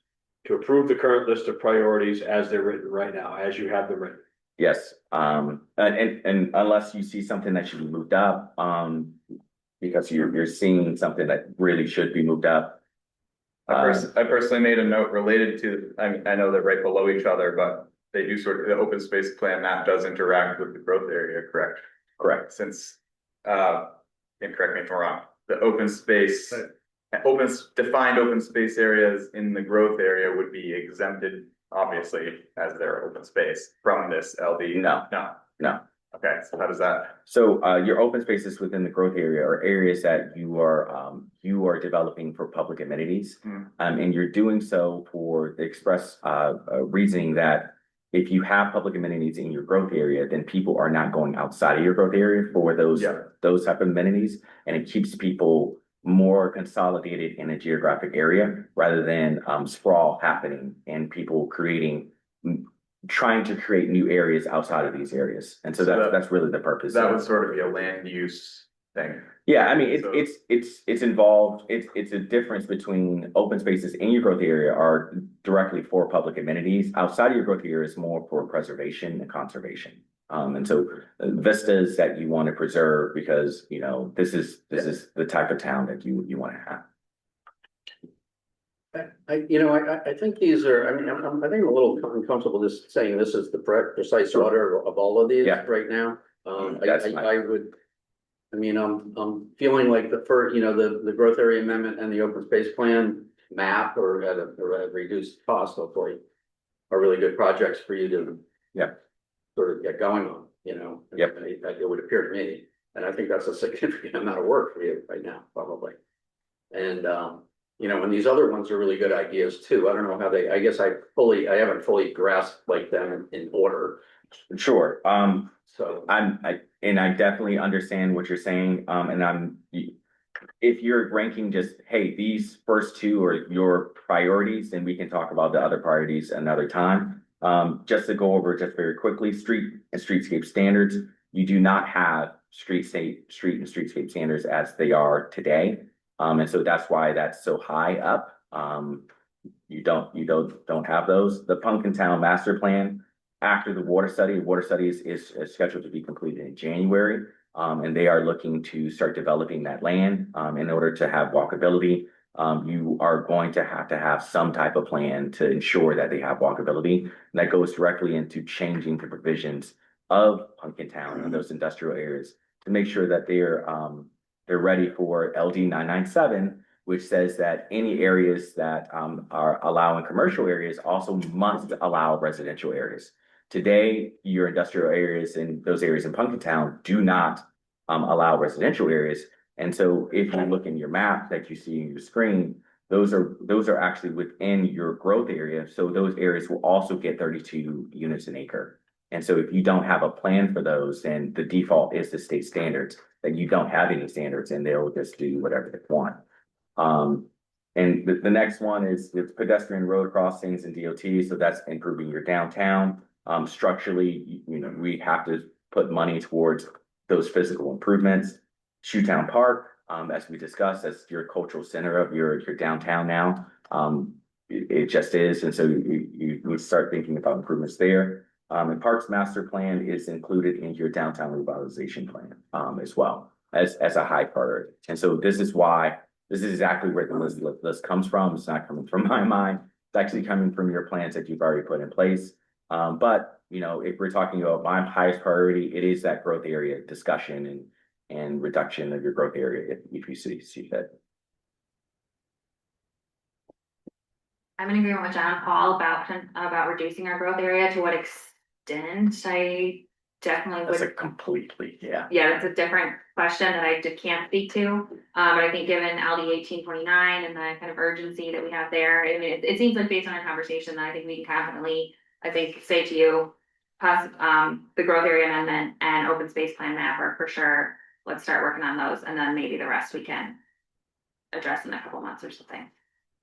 to approve the current list of priorities as they're written right now, as you have them written. Yes, and unless you see something that should be moved up, because you're seeing something that really should be moved up. I personally made a note related to, I know they're right below each other, but they do the open space plan map does interact with the growth area, correct? Correct. Since, and correct me if I'm wrong, the defined open space areas in the growth area would be exempted, obviously, as their open space from this LD. No. Okay, so how does that? So your open spaces within the growth area are areas that you are developing for public amenities. And you're doing so for the express reasoning that if you have public amenities in your growth area, then people are not going outside of your growth area for those type of amenities. And it keeps people more consolidated in a geographic area rather than sprawl happening and people trying to create new areas outside of these areas. And so that's really the purpose. That would sort of be a land use thing. Yeah, I mean, it's involved, it's a difference between open spaces in your growth area are directly for public amenities. Outside of your growth area is more for preservation and conservation. And so vistas that you want to preserve because, you know, this is the type of town that you want to have. I think these are, I mean, I think I'm a little uncomfortable just saying this is the precise order of all of these right now. I'm feeling like the first, the growth area amendment and the open space plan map or at a reduced cost, hopefully, are really good projects for you to sort of get going on, it would appear to me. And I think that's a significant amount of work for you right now, probably. And, and these other ones are really good ideas too. I don't know how I guess I haven't fully grasped like them in order. Sure. So I definitely understand what you're saying. If you're ranking just, hey, these first two are your priorities, then we can talk about the other priorities another time. Just to go over just very quickly, street and streetscape standards. You do not have street and streetscape standards as they are today. And so that's why that's so high up. you don't have those. The Pumpkin Town Master Plan, after the water study is scheduled to be completed in January. And they are looking to start developing that land, in order to have walkability. You are going to have some type of plan to ensure that they have walkability. And that goes directly into changing the provisions of Pumpkin Town and those industrial areas to make sure that they're ready for LD 997, which says that any areas that are allowing commercial areas also must allow residential areas. Today, your industrial areas and those areas in Pumpkin Town do not allow residential areas. And so if you look in your map that you see in your screen, those are actually within your growth area. So those areas will also get 32 units an acre. And so if you don't have a plan for those, then the default is the state standards, that you don't have any standards and they'll just do whatever they want. And the next one is the pedestrian road crossings and DOT. So that's improving your downtown. Structurally, we have to put money towards those physical improvements. Shoetown Park, as we discussed, as your cultural center of your downtown now. It just is. And so you start thinking about improvements there. And Parks Master Plan is included in your downtown revitalization plan, as well as a high priority. And so this is exactly where the list comes from. It's not coming from my mind. It's actually coming from your plans that you've already put in place. But if we're talking about my highest priority, it is that growth area discussion and reduction of your growth area if you see fit. I'm in agreement with John and Paul about reducing our growth area. To what extent? I definitely would. That's a completely, yeah. Yeah, that's a different question that I can't speak to. But I think given LD 1829 and the kind of urgency that we have there, I mean, it seems like based on our conversation that I think we can confidently, say to you, the growth area amendment and open space plan map are for sure. Let's start working on those, and then maybe the rest we can address in a couple months or something.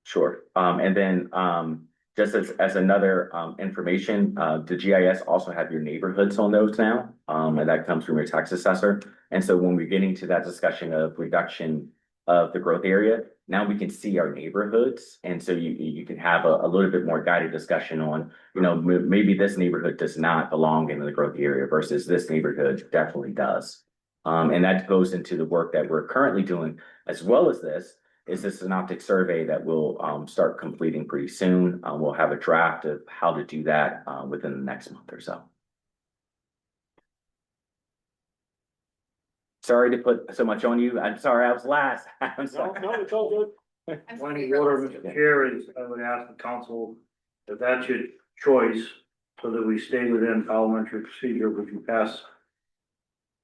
Sure. And then just as another information, the GIS also have your neighborhoods on those now, and that comes from your tax assessor. And so when we're getting to that discussion of reduction of the growth area, now we can see our neighborhoods. And so you can have a little bit more guided discussion on, maybe this neighborhood does not belong in the growth area versus this neighborhood definitely does. And that goes into the work that we're currently doing, as well as this synoptic survey that we'll start completing pretty soon. We'll have a draft of how to do that within the next month or so. Sorry to put so much on you. I'm sorry I was last. I'm sorry. No, it's all good. Point of order, Mr. Chair, is I would ask the council if that's your choice, so that we stay within parliamentary procedure, would you pass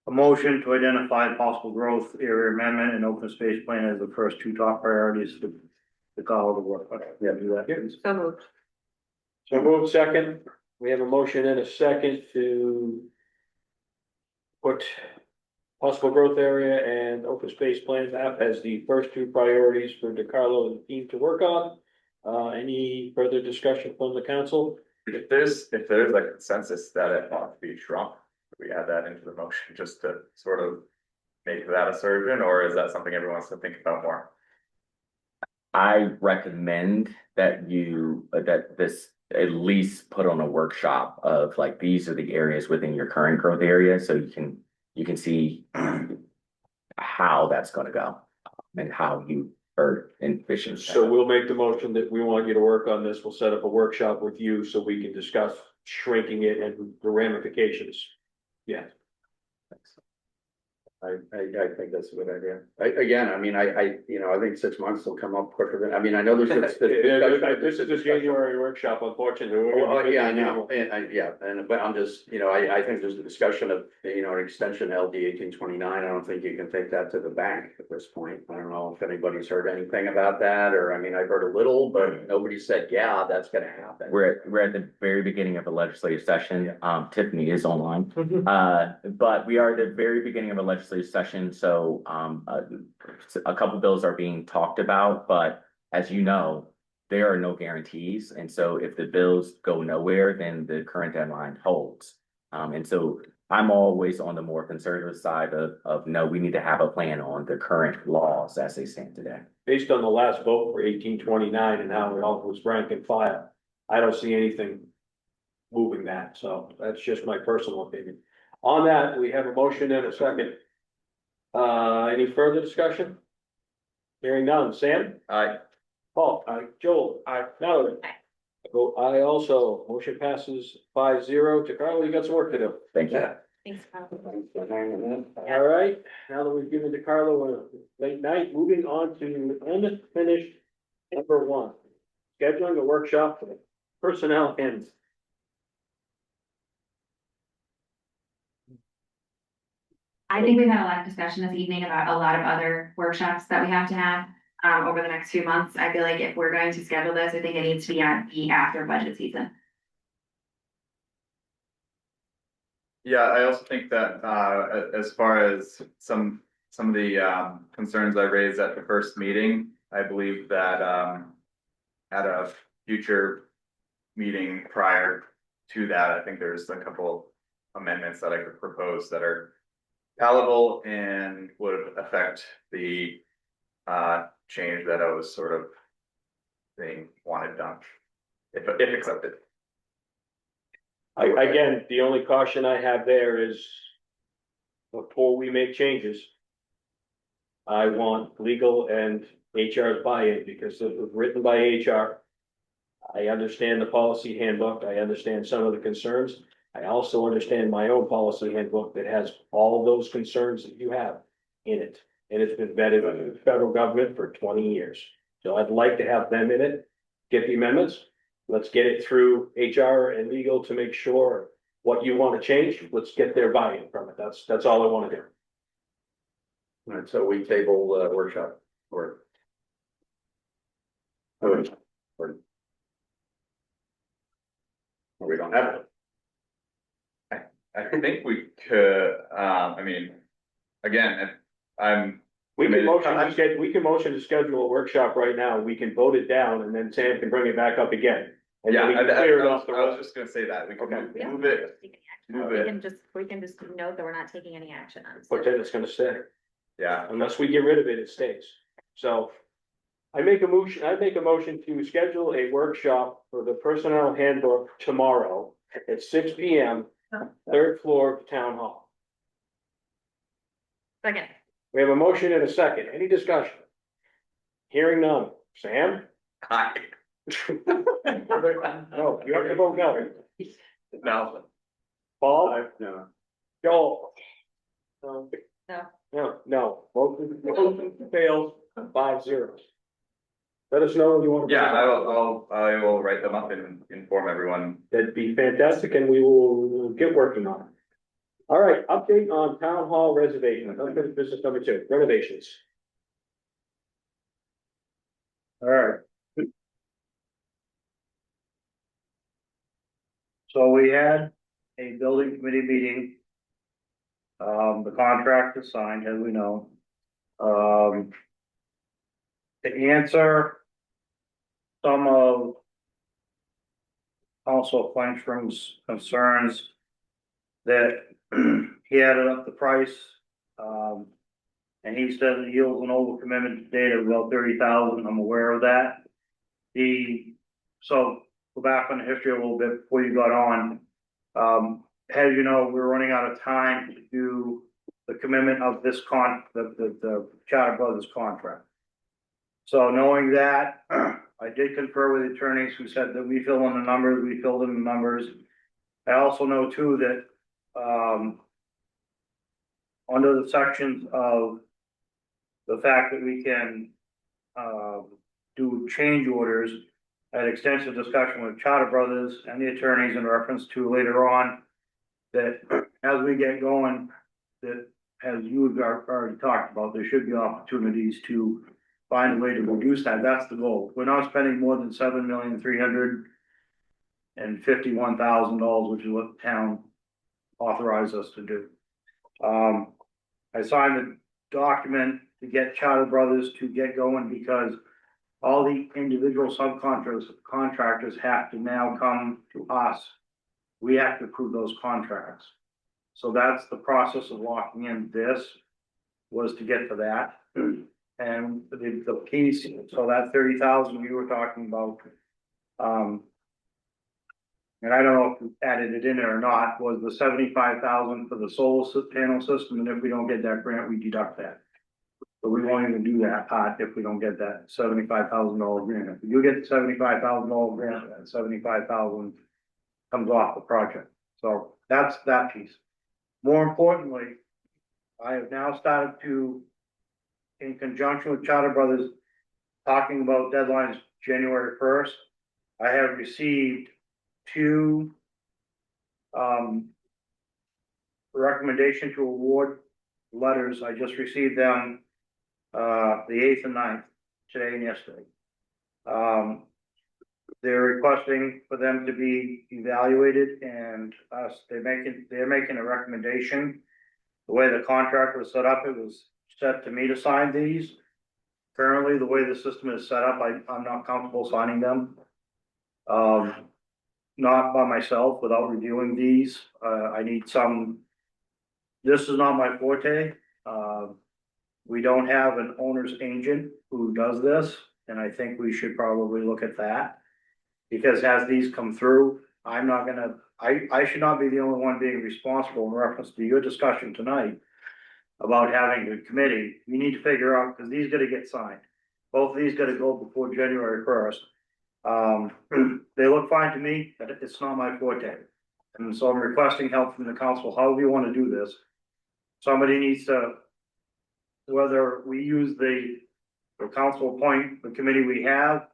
a motion to identify possible growth area amendment and open space plan as the first two top priorities to call the work? Yeah, do that. So moved. So move second. We have a motion and a second to put possible growth area and open space plan map as the first two priorities for DeCarlo and the team to work on. Any further discussion from the council? If there's a consensus that it ought to be shrunk, we add that into the motion just to sort of make that assertion, or is that something everyone wants to think about more? I recommend that this at least put on a workshop of like, these are the areas within your current growth area, so you can see how that's gonna go and how you are envisioning. So we'll make the motion that we want you to work on this. We'll set up a workshop with you so we can discuss shrinking it and the ramifications. Yeah. I think that's a good idea. I think 6 months will come up quicker than, I know there's. This is a January workshop, unfortunately. Yeah, I know, but I'm just, I think there's a discussion of, an extension LD 1829. I don't think you can take that to the bank at this point. I don't know if anybody's heard anything about that, or, I've heard a little, but nobody said, yeah, that's gonna happen. We're at the very beginning of a legislative session. Tiffany is online. But we are at the very beginning of a legislative session, so a couple bills are being talked about, but as you know, there are no guarantees, and so if the bills go nowhere, then the current deadline holds. And so I'm always on the more conservative side of no, we need to have a plan on the current laws as they stand today. Based on the last vote for 1829 and how it all was rank and file, I don't see anything moving that, so that's just my personal opinion. On that, we have a motion and a second. Any further discussion? Hearing none. Sam? Aye. Paul? Aye. Joel? Aye. Mallory? Aye. I vote aye also. Motion passes 5-0. To Carla, you got some work to do. Thank you. Thanks, Carl. All right, now that we've given to Carla a late night, moving on to unfinished number 1. Scheduling a workshop for the personnel and I think we've had a lot of discussion this evening about a lot of other workshops that we have to have over the next few months. I feel like if we're going to schedule this, I think it needs to be after budget season. Yeah, I also think that, as far as some of the, concerns I raised at the first meeting, I believe that, at a future meeting prior to that, I think there's a couple amendments that I could propose that are palatable and would affect the, change that I was sort of being wanted done, if accepted. again, the only caution I have there is before we make changes, I want legal and HR's buy-in because it was written by HR. I understand the policy handbook. I understand some of the concerns. I also understand my own policy handbook that has all those concerns that you have in it. And it's been vetted by the federal government for 20 years. So I'd like to have them in it, get the amendments. Let's get it through HR and legal to make sure what you want to change. Let's get their buy-in from it. That's all I want to do. All right, so we table workshop or. We don't have it. I think we could, I mean, again, We can motion to schedule a workshop right now. We can vote it down and then Sam can bring it back up again. And then we can clear it off the I was road. just gonna say that, we can Okay. move it, We can just note that we're not taking any action on. But then it's gonna stay. yeah. Unless we get rid of it, it stays. So I make a motion to schedule a workshop for the personnel handbook tomorrow at 6 P.M. 3rd floor of Town Hall. Second. We have a motion and a second. Any discussion? Hearing none. Sam? Aye. No, you have to vote no. No. Paul? No. Joel? No. No. No. Motion fails 5-0. Let us know when you want to. Yeah, I will write them up and inform everyone. That'd be fantastic, and we will get working on it. All right, update on town hall reservation, unfinished business number 2, renovations. All right. So we had a building committee meeting. The contract is signed, as we know. To answer some of also Flangstroom's concerns that he added up the price, and he said it yields an overcommitment to date of about 30,000. I'm aware of that. So go back on the history a little bit before you got on. As you know, we're running out of time to do the commitment of this the Charter Brothers contract. So knowing that, I did confer with attorneys who said that we fill in the numbers, we filled in the numbers. I also know too that, under the sections of the fact that we can, do change orders, I had extensive discussion with Charter Brothers and the attorneys in reference to later on, that as we get going, that as you have already talked about, there should be opportunities to find a way to reduce that. That's the goal. We're not spending more than $7,351,000, which is what the town authorized us to do. I signed the document to get Charter Brothers to get going because all the individual contractors have to now come to us. We have to approve those contracts. So that's the process of locking in this, was to get to that. And the piece, so that 30,000 you were talking about, and I don't know if you added it in there or not, was the 75,000 for the solar panel system, and if we don't get that grant, we deduct that. But we won't even do that part if we don't get that $75,000 grant. If you get the $75,000 grant, that 75,000 comes off the project. So that's that piece. More importantly, I have now started to, in conjunction with Charter Brothers, talking about deadlines January 1st. I have received two recommendation to award letters. I just received them the 8th and 9th, today and yesterday. They're requesting for them to be evaluated, and they're making a recommendation. The way the contract was set up, it was set to me to sign these. Currently, the way the system is set up, I'm not comfortable signing them. Not by myself, without reviewing these. I need some. This is not my forte. We don't have an owner's agent who does this, and I think we should probably look at that. Because as these come through, I'm not gonna, I should not be the only one being responsible in reference to your discussion tonight about having a committee. You need to figure out, because these gotta get signed. Both of these gotta go before January 1st. They look fine to me, but it's not my forte. And so I'm requesting help from the council, however you wanna do this. Somebody needs to, whether we use the council appoint the committee we have,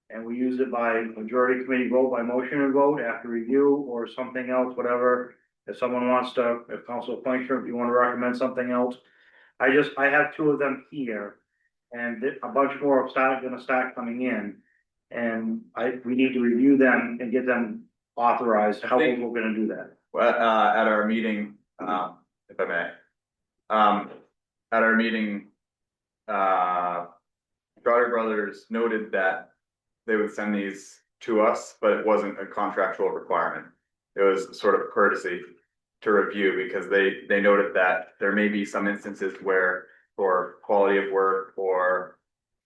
and we use it by majority committee vote, by motion and vote after review, or something else, whatever. If someone wants to, if council appoints, if you wanna recommend something else. I have two of them here, and a bunch more are gonna start coming in. And we need to review them and get them authorized, how we're gonna do that. Well, at our meeting, if I may, at our meeting, Charter Brothers noted that they would send these to us, but it wasn't a contractual requirement. It was sort of a courtesy to review, because they noted that there may be some instances where, for quality of work or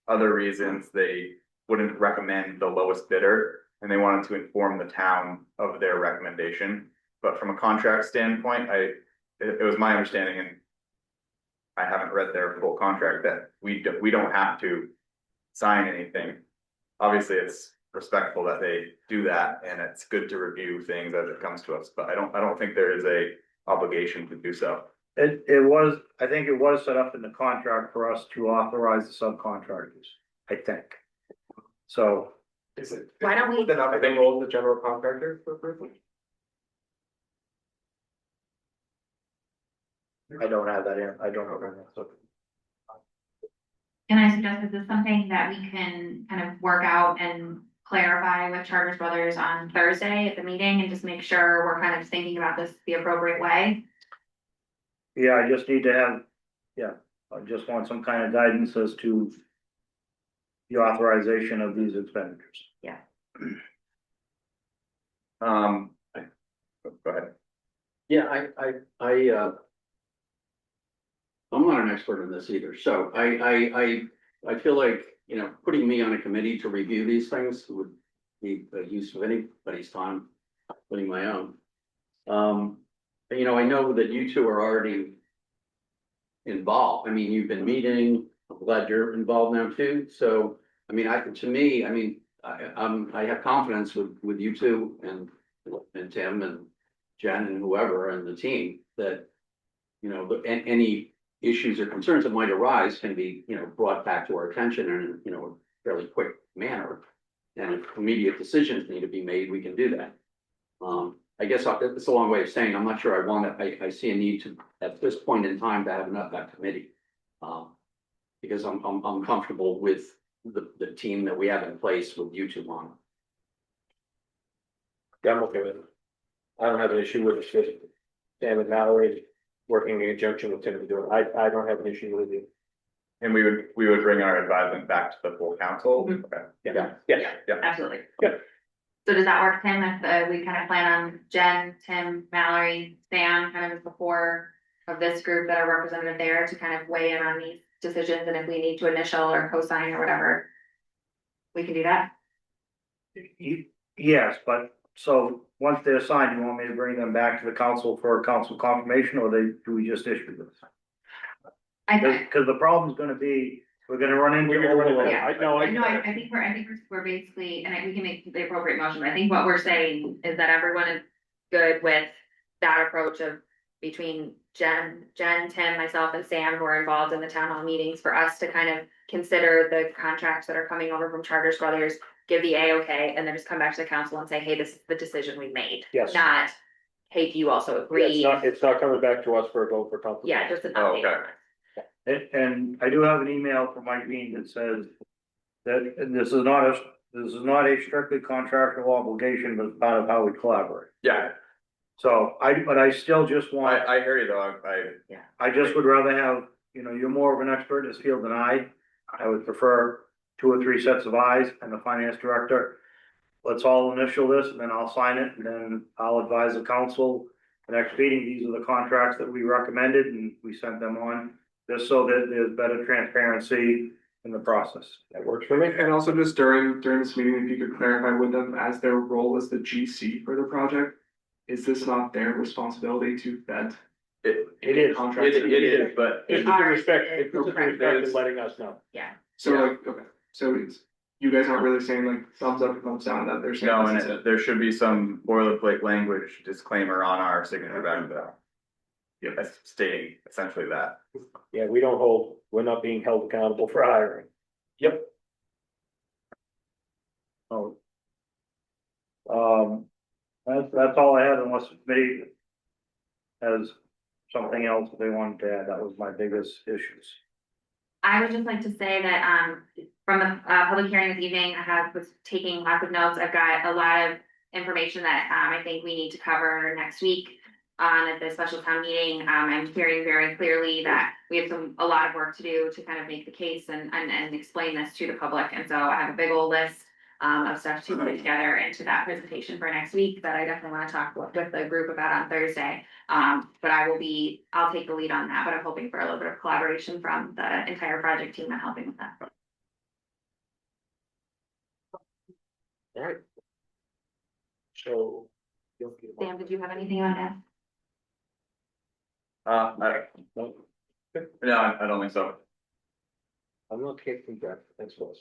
other reasons, they wouldn't recommend the lowest bidder, and they wanted to inform the town of their recommendation. But from a contract standpoint, it was my understanding, and I haven't read their full contract, that we don't have to sign anything. Obviously, it's respectful that they do that, and it's good to review things as it comes to us, but I don't think there is a obligation to do so. I think it was set up in the contract for us to authorize the subcontractors, I think. So. Is it? Why don't we- Then I think roll the general contractor for approval? I don't have that in, I don't know that, so. Can I suggest, is this something that we can kind of work out and clarify with Charters Brothers on Thursday at the meeting, and just make sure we're kind of thinking about this the appropriate way? Yeah, I just need to have, I just want some kind of guidance as to the authorization of these expenditures. Yeah. Go ahead. Yeah, I'm not an expert in this either, so I feel like, putting me on a committee to review these things would be a use of anybody's time, including my own. I know that you two are already involved. I mean, you've been meeting. I'm glad you're involved now too. So, I have confidence with you two and Tim and Jen and whoever and the team that, any issues or concerns that might arise can be, brought back to our attention in, a fairly quick manner. And if immediate decisions need to be made, we can do that. I guess it's a long way of saying, I'm not sure I see a need to, at this point in time, to have that committee. Because I'm comfortable with the team that we have in place with you two on. Yeah, I'm okay with it. I don't have an issue with it. Sam and Mallory working in conjunction with Tim to do it. I don't have an issue with it. And we would bring our advisement back to the full council. Okay. Yeah. Absolutely. Yeah. So does that work, Tim, if we kind of plan on Jen, Tim, Mallory, Sam, kind of as the four of this group that are represented there to kind of weigh in on these decisions, and if we need to initial or co-sign or whatever, we can do that? Yes, but so once they're signed, you want me to bring them back to the council for council confirmation, or do we just issue this? Cause the problem's gonna be, we're gonna run into overload. Yeah. I think we're basically, and we can make the appropriate motion, but I think what we're saying is that everyone is good with that approach of between Jen, Tim, myself and Sam, who are involved in the town hall meetings, for us to kind of consider the contracts that are coming over from Charters Brothers, give the A-OK, and then just come back to the council and say, hey, this is the decision we made. Yes. Not, hey, do you also agree? It's not coming back to us for a vote for confirmation. Yeah, just an update. And I do have an email from Mike Bean that says that this is not a strictly contractual obligation, but it's part of how we collaborate. Yeah, So but I still just want, I hear you though, I just would rather have, you're more of an expert in this field than I would prefer 2 or 3 sets of eyes and the finance director. Let's all initial this and then I'll sign it and then I'll advise the council. The next meeting, these are the contracts that we recommended and we sent them on, just so that there's better transparency in the process. That works for me. And also just during this meeting, if you could clarify with them as their role as the GC for the project, is this not their responsibility to vet? It is, Contracts. it is, but it's with respect, It's it's with respect to letting us know. Yeah. So like, okay, so it's, you guys aren't really saying like thumbs up or thumbs down, that they're saying. no, this is and it. there should be some boilerplate language disclaimer on our signature back to that. Yep, that's stating essentially that. Yeah, we're not being held accountable for hiring. Yep. Oh. That's all I had unless the committee has something else that they wanted to add. That was my biggest issues. I would just like to say that, from the, public hearing this evening, was taking lots of notes. I've got a lot of information that, I think we need to cover next week at the special town meeting. I'm hearing very clearly that we have a lot of work to do to kind of make the case and explain this to the public. And so I have a big old list, of stuff to put together into that presentation for next week that I definitely want to talk with the group about on Thursday. But I'll take the lead on that, but I'm hoping for a little bit of collaboration from the entire project team and helping with that. All right. So. Sam, did you have anything you want to add? No, I don't think so. I'm not taking that, thanks, Phyllis.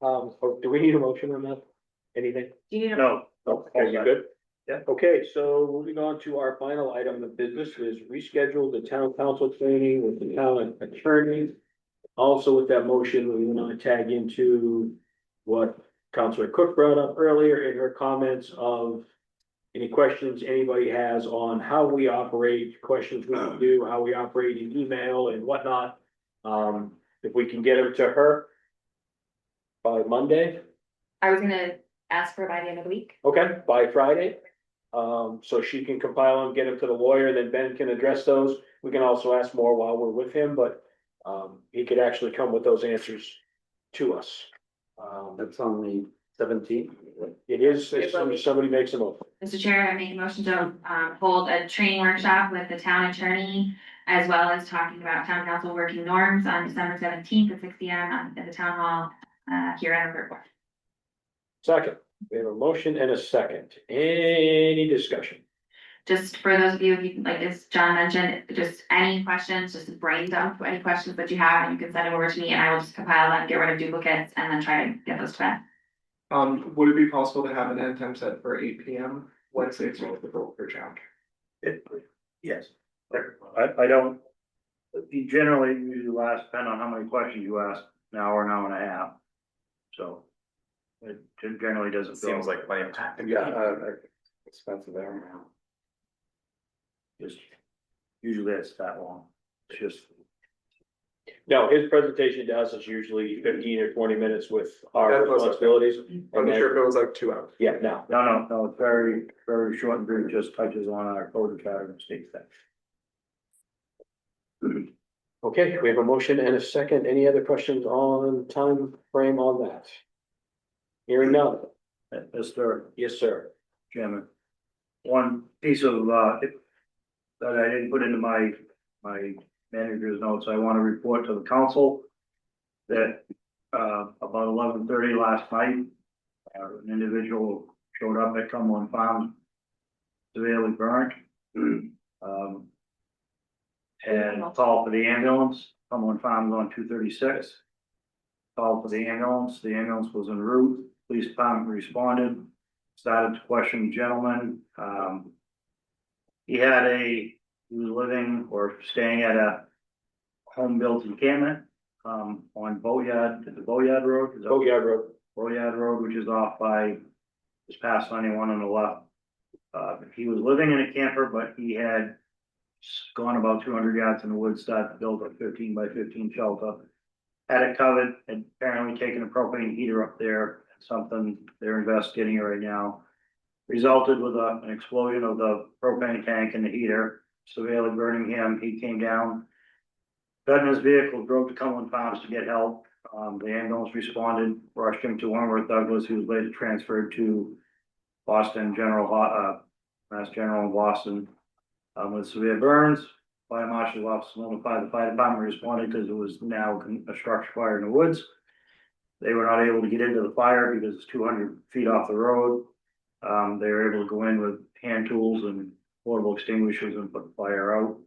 Do we need a motion on that? Anything? Do you need a? No. Okay, you good? Yeah. Okay, so moving on to our final item of business is reschedule the town council training with the town attorney. Also with that motion, we want to tag into what Councilor Cook brought up earlier in her comments of any questions anybody has on how we operate, questions we can do, how we operate in email and whatnot. If we can get them to her by Monday, I was gonna ask for by the end of the week. okay, by Friday. So she can compile them, get them to the lawyer, then Ben can address those. We can also ask more while we're with him, but he could actually come with those answers to us. That's on the 17th. It is, if somebody makes a motion. Mr. Chair, I make a motion to hold a training workshop with the town attorney, as well as talking about town council working norms on December 17th at 6 p.m. at the town hall here in Riverport. Second, we have a motion and a second. Any discussion? Just for those of you, if you, like as John mentioned, just any questions, just brain dump any questions that you have, and you can send them over to me, and I will just compile them, get rid of duplicates, and then try to get those to Ben. Would it be possible to have an end time set for 8 p.m. Wednesday, it's the vote for Jack? Yes. I don't, you generally usually last, depending on how many questions you ask, an hour and a half. So it generally doesn't. Seems like plenty of time. Yeah, expensive there now. Just usually it's that long. It's just. No, his presentation to us is usually 15 or 20 minutes with our responsibilities. I'm not sure if it was like 2 hours. Yeah, no. No, it's very, very short and brief, just touches on our code of character and state that. Okay, we have a motion and a second. Any other questions on time frame on that? Hearing none. Mr. Yes, sir. Chairman. One piece of, that I didn't put into my manager's notes, I want to report to the council that, about 11:30 last night, an individual showed up at Cumberland Farms, severely burnt. And called for the ambulance, Cumberland Farms on 236. Called for the ambulance was en route, police department responded, started to question the gentleman. He was living or staying at a home-built encampment, on Boatyard Road. Boatyard Road, which is off by, just past 91 on the left. He was living in a camper, but he had gone about 200 yards in the woods, started to build a 15 by 15 shelter. Had it covered, and apparently taken a propane heater up there, something they're investigating right now. Resulted with an explosion of the propane tank and the heater, severely burning him. He came down, got in his vehicle, drove to Cumberland Farms to get help. The ambulance responded, rushed him to Wentworth Douglas, who was later transferred to Boston General, Mass General in Boston. With severe burns, fire marshal's office notified the fire department, responded because it was now a structure fire in the woods. They were not able to get into the fire because it's 200 feet off the road. They were able to go in with hand tools and portable extinguishers and put the fire out.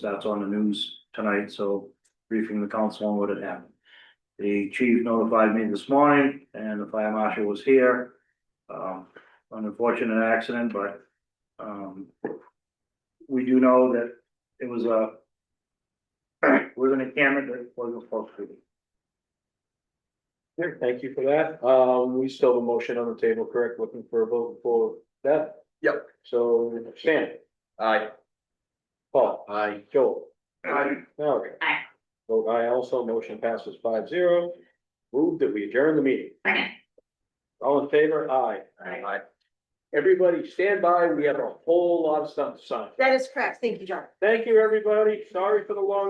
That's on the news tonight, so briefing the council on what had happened. The chief notified me this morning and the fire marshal was here. An unfortunate accident, but, we do know that it was an encampment that wasn't supposed to be. Okay, thank you for that. We still have a motion on the table, correct? Looking for a vote for that? Yep. So, Stan? Aye. Paul? Aye. Joel? Aye. Mallory? Aye. Vote aye also, motion passes 5-0. Move that we adjourn the meeting. Second. All in favor? Aye. Aye. Everybody stand by, we have a whole lot of stuff to sign. That is correct. Thank you, John. Thank you, everybody. Sorry for the long